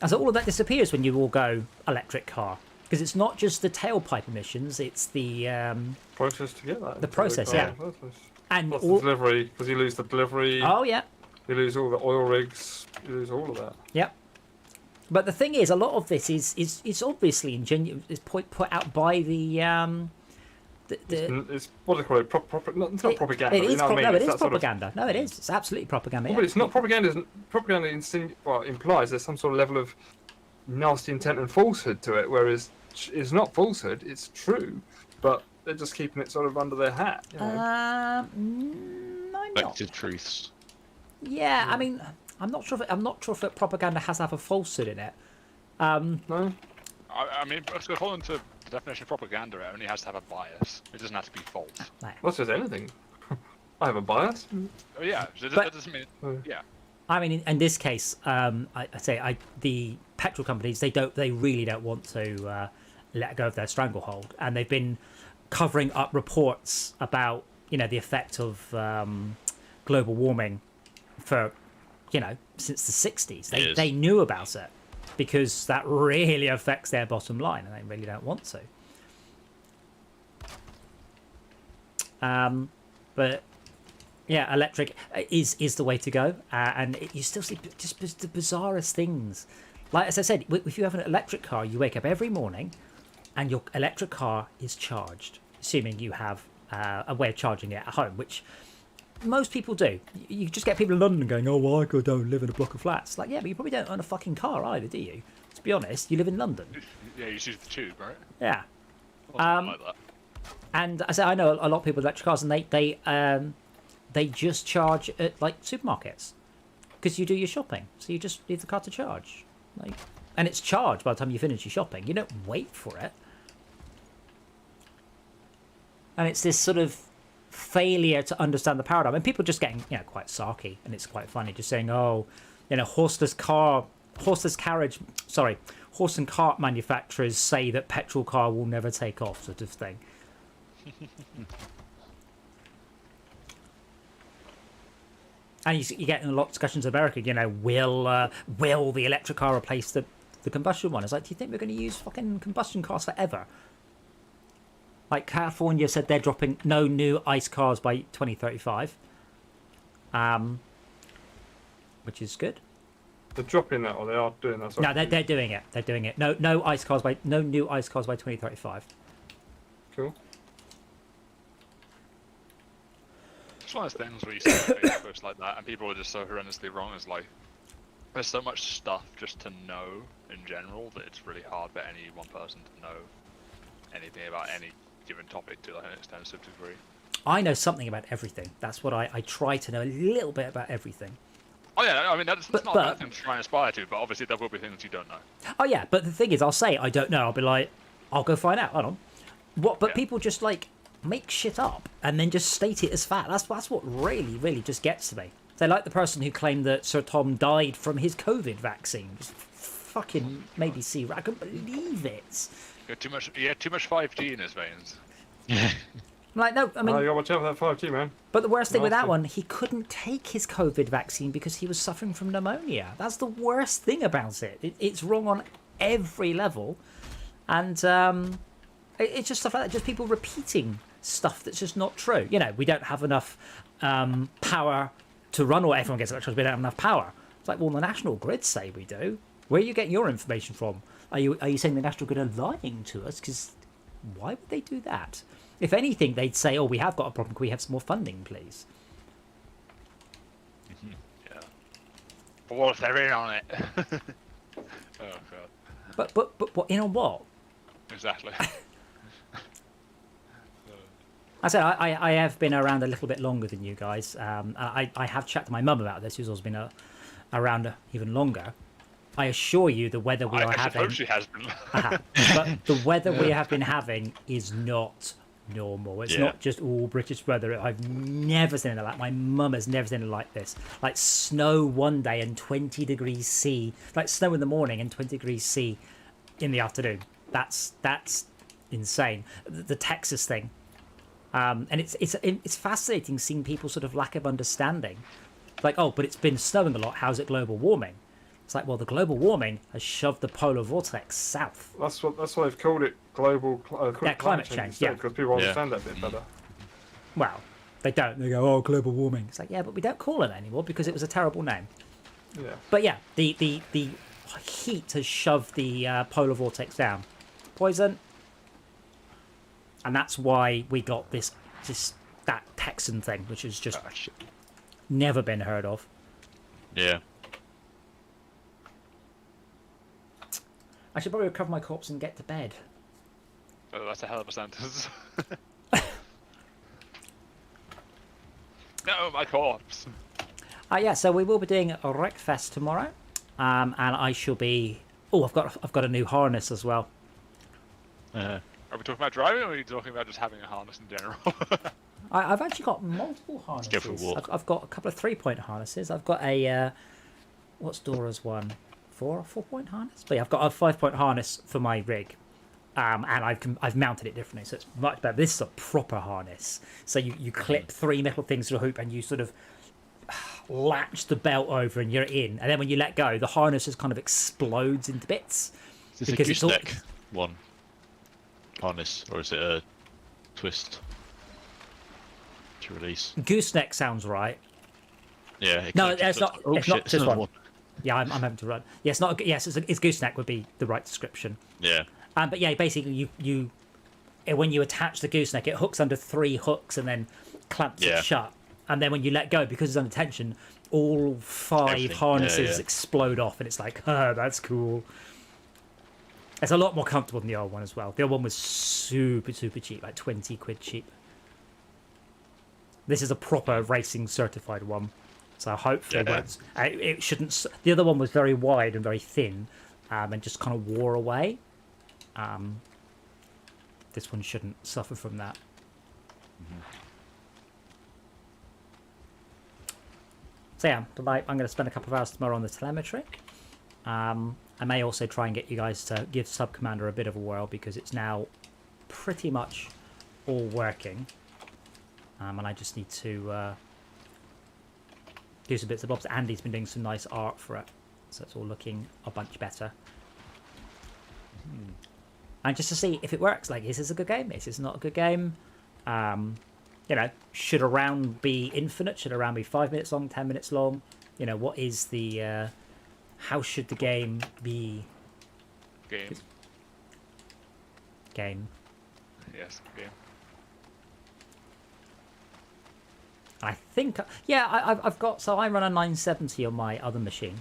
And so all of that disappears when you all go electric car. Because it's not just the tailpipe emissions, it's the Process to get that. The process, yeah. And Plus all, the delivery, because you lose the delivery, oh yeah, you lose all the oil rigs, you lose all of that. yep. But the thing is, a lot of this is obviously is put out by the It's what do they call it? It's not propaganda. It is, you know what I mean? no, it It's is that sort of- propaganda. No, it is. It's absolutely propaganda. Well, Yeah. but it's not propaganda. Propaganda implies there's some sort of level of nasty intent and falsehood to it, whereas it's not falsehood, it's true, but they're just keeping it sort of under their hat. You know? I'm not. Effective truths. Yeah, I mean, I'm not sure if that propaganda has to have a falsehood in it. No, I mean, to fall into the definition of propaganda, it only has to have a bias. It doesn't have to be false. not just anything. I have a bias. Oh, yeah, But- that doesn't mean. Yeah. I mean, in this case, the petrol companies they really don't want to let go of their stranglehold, and they've been covering up reports about the effect of global warming for since the 60s. They knew about it because that really affects their bottom line, and they really don't want to. But yeah, electric is the way to go, and you still see just the bizarrest things. Like as I said, if you have an electric car, you wake up every morning, and your electric car is charged, assuming you have a way of charging it at home, which most people do. You just get people in London going, oh, well, I don't live in a block of flats. Like, yeah, but you probably don't own a fucking car either, do you? To be honest, you live in London. Yeah, you use the tube, right? Yeah. Something like that. And I say I know a lot of people with electric cars, and they just charge at like supermarkets because you do your shopping, so you just leave the car to charge, like, and it's charged by the time you finish your shopping. You don't wait for it, and it's this sort of failure to understand the paradigm, and people just getting quite sarky, and it's quite funny, just saying, oh, horse and cart manufacturers say that petrol car will never take off, sort of thing. And you get in a lot of discussions in America, will the electric car replace the combustion one? It's like, do you think we're going to use fucking combustion cars forever? Like California said they're dropping no new ICE cars by 2035, which is good. They're dropping that, or they are doing that? No, they're doing it. They're doing it. No new ICE cars by 2035. Cool. It's one of those things where you see Facebook posts like that, and people are just so horrendously wrong. It's like there's so much stuff just to know in general that it's really hard for any one person to know anything about any given topic to like an extensive degree. I know something about everything. That's what I try to know a little bit about everything. Oh yeah, I mean that's not a bad thing to try and aspire to, but obviously there will be things you don't know. Oh yeah, but the thing is, I'll say I don't know. I'll be like, I'll go find out. Hold on. What? But people just like make shit up and then just state it as fact. That's what really, really just gets to me. They're like the person who claimed that Sir Tom died from his COVID vaccine. Just fucking made me see. I couldn't believe it. He had too much 5G in his veins. Like, no, I mean, you gotta watch out for that 5G, man. But the worst thing with that one, he couldn't take his COVID vaccine because he was suffering from pneumonia. That's the worst thing about it. It's wrong on every level, and it's just stuff like that. Just people repeating stuff that's just not true. We don't have enough power to run, or everyone gets electricity. We don't have enough power. It's like, well, the national grid say we do. Where are you getting your information from? Are you saying the national grid are lying to us? Because why would they do that? If anything, they'd say, oh, we have got a problem. Can we have some more funding, please? Yeah. But what if they're in on it? Oh, God. But what, in on what? Exactly. I said I have been around a little bit longer than you guys. I have chatted to my mum about this, who's also been around even longer. I assure you, the weather we are having. I suppose she has been. But the weather we have been having is not normal. It's not just all British weather. I've never seen it like that. My mum has never seen it like this. Like snow one day and 20 degrees C. Like snow in the morning and 20 degrees C in the afternoon. That's insane. The Texas thing. And it's fascinating seeing people sort of lack of understanding. Like, oh, but it's been snowing a lot. How's it global warming? It's like, well, the global warming has shoved the polar vortex south. That's why they've called it global climate change. Yeah, because people understand that a bit better. Well, they don't. They go, oh, global warming. It's like, yeah, but we don't call it anymore because it was a terrible name. Yeah. But yeah, the heat has shoved the polar vortex down. Poison. And that's why we got that Texan thing, which has just never been heard of. Yeah. I should probably recover my corpse and get to bed. Oh, that's a hell of a sentence. No, my corpse. Yeah, so we will be doing a Wreckfest tomorrow, and I shall be. Oh, I've got a new harness as well. Are we talking about driving, or are you talking about just having a harness in general? I've actually got multiple harnesses. Go for a walk. I've got a couple of 3-point harnesses. I've got a what's Dora's one? 4-point harness. But yeah, I've got a 5-point harness for my rig, and I've mounted it differently, so it's much better. This is a proper harness. So you clip 3 metal things to a hoop, and you sort of latch the belt over, and you're in. And then when you let go, the harness just kind of explodes into bits. Is this a gooseneck one harness, or is it a twist to release? Gooseneck sounds right. Yeah. No, it's not. Oh, it's shit, not just one. Yeah, I'm having to run. Yeah, it's not. Yes, it's gooseneck would be the right description. Yeah. But yeah, basically when you attach the gooseneck, it hooks under 3 hooks and then clamps it shut. and then when you let go, because it's under tension, all 5 Everything. harnesses Yeah. explode off, and it's like, that's cool. It's a lot more comfortable than the old one as well. The old one was super cheap, like 20 quid cheap. This is a proper racing certified one, so hopefully Yeah. it shouldn't. The other one was very wide and very thin, and just kind of wore away. This one shouldn't suffer from that. So yeah, tonight I'm going to spend a couple of hours tomorrow on the telemetry. I may also try and get you guys to give Sub Commander a bit of a whirl, because it's now pretty much all working. And I just need to do some bits and bobs. Andy's been doing some nice art for it, so it's all looking a bunch better. And just to see if it works, like, is this a good game? Is this not a good game? You know, should a round be infinite? Should a round be 5 minutes long, 10 minutes long? You know, what is the... how should the game be? Game. Yes, game. I think... Yeah, I've got... So I run a 970 on my other machine.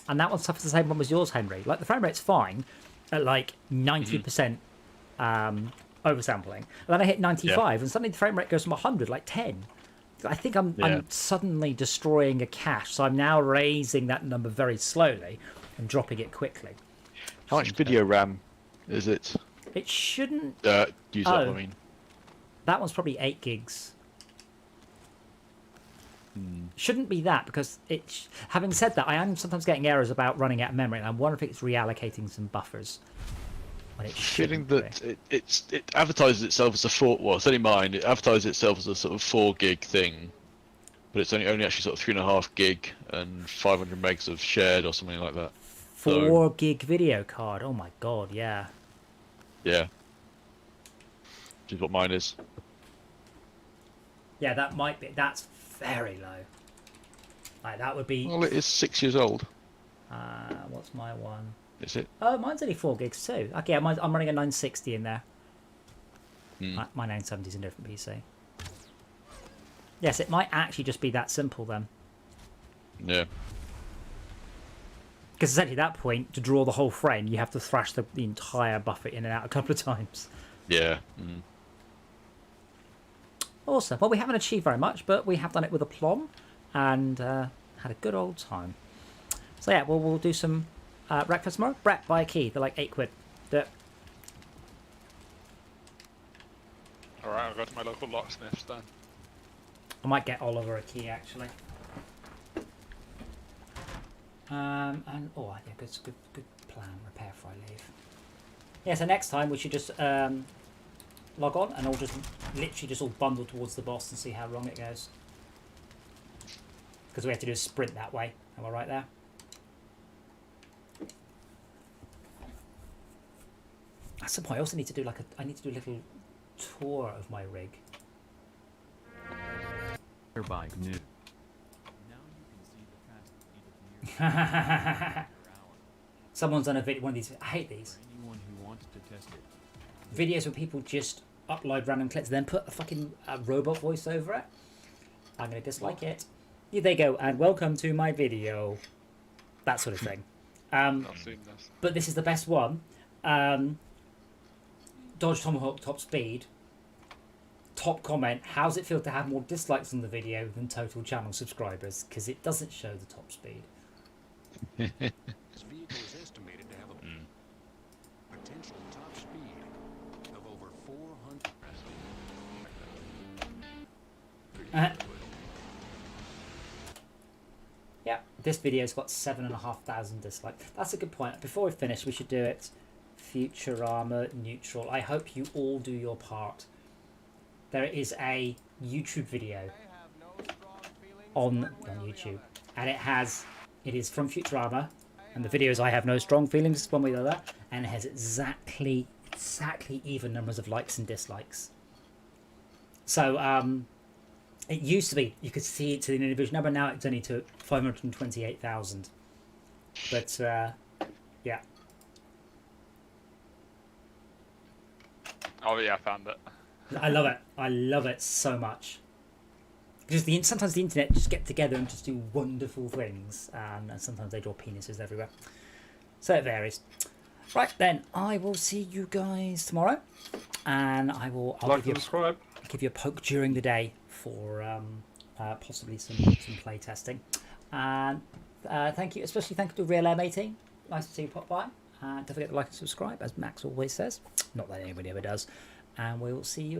And that one suffers the same one as yours, Henry. Like, the frame rate's fine at, like, 90% oversampling. And then I hit 95, and suddenly the frame rate goes from 100, like 10. I think I'm suddenly destroying a cache, so I'm now raising that number very slowly and dropping it quickly. How much video RAM is it? It shouldn't... Use that, I mean. That one's probably 8 gigs. Shouldn't be that, because it... Having said that, I am sometimes getting errors about running out of memory, and I wonder if it's reallocating some buffers. When it Feeling shouldn't be. that it advertises itself as a 4. Well, it's only mine. It advertises itself as a sort of 4 gig thing, but it's only actually sort of 3.5 gig and 500 megs of shared or something like that. 4 gig video card. Oh my god, yeah. Yeah. Which is what mine is. Yeah, that might be... That's very low. Like, that would be... Well, it is 6 years old. What's my one? Is it? Oh, mine's only 4 gigs too. Okay, I'm running a 960 in there. My 970 is a different PC. Yes, it might actually just be that simple then. Yeah. Because essentially at that point, to draw the whole frame, you have to thrash the entire buffer in and out a couple of times. Yeah. Awesome. Well, we haven't achieved very much, but we have done it with aplomb and had a good old time. So yeah, we'll do some breakfast tomorrow. Brett, buy a key. They're like 8 quid. Do it. Alright, I'll go to my local locksmiths then. I might get Oliver a key actually. And oh, yeah, good plan. Repair before I leave. Yeah, so next time we should just log on and all just literally just all bundle towards the boss and see how wrong it goes. Because we have to do a sprint that way. Am I right there? At some point, I also need to do I need to do a little tour of my rig. By new. Someone's done a video, one of these. I hate these Anyone who wants to test it. videos where people just upload random clips, then put a fucking robot voice over it. I'm gonna dislike it. Here they go, and welcome to my video. That sort of thing. I've seen this. But this is the best one. Dodge Tomahawk top speed. Top comment, how's it feel to have more dislikes on the video than total channel subscribers? Because it doesn't show the top speed. This vehicle is estimated to have a potential top speed of over 400. Yeah, this video's got 7,500 dislikes. That's a good point. Before we finish, we should do it Futurama neutral. I hope you all do your part. There is a YouTube video on YouTube, and it is from Futurama, and the video is I have no strong feelings one way or the other, and it has exactly even numbers of likes and dislikes. So it used to be you could see it to an individual number. Now it's only to 528,000. But yeah. Oh yeah, I found it. I love it. I love it so much. Because sometimes the internet just get together and just do wonderful things, and sometimes they draw penises everywhere. So it varies. Right then, I will see you guys tomorrow, and I'll Like and subscribe. give you a poke during the day for possibly some play testing. And thank you, especially thank you to Real M18. Nice to see you pop by. Don't forget to like and subscribe, as Max always says. Not that anybody ever does. And we will see you again.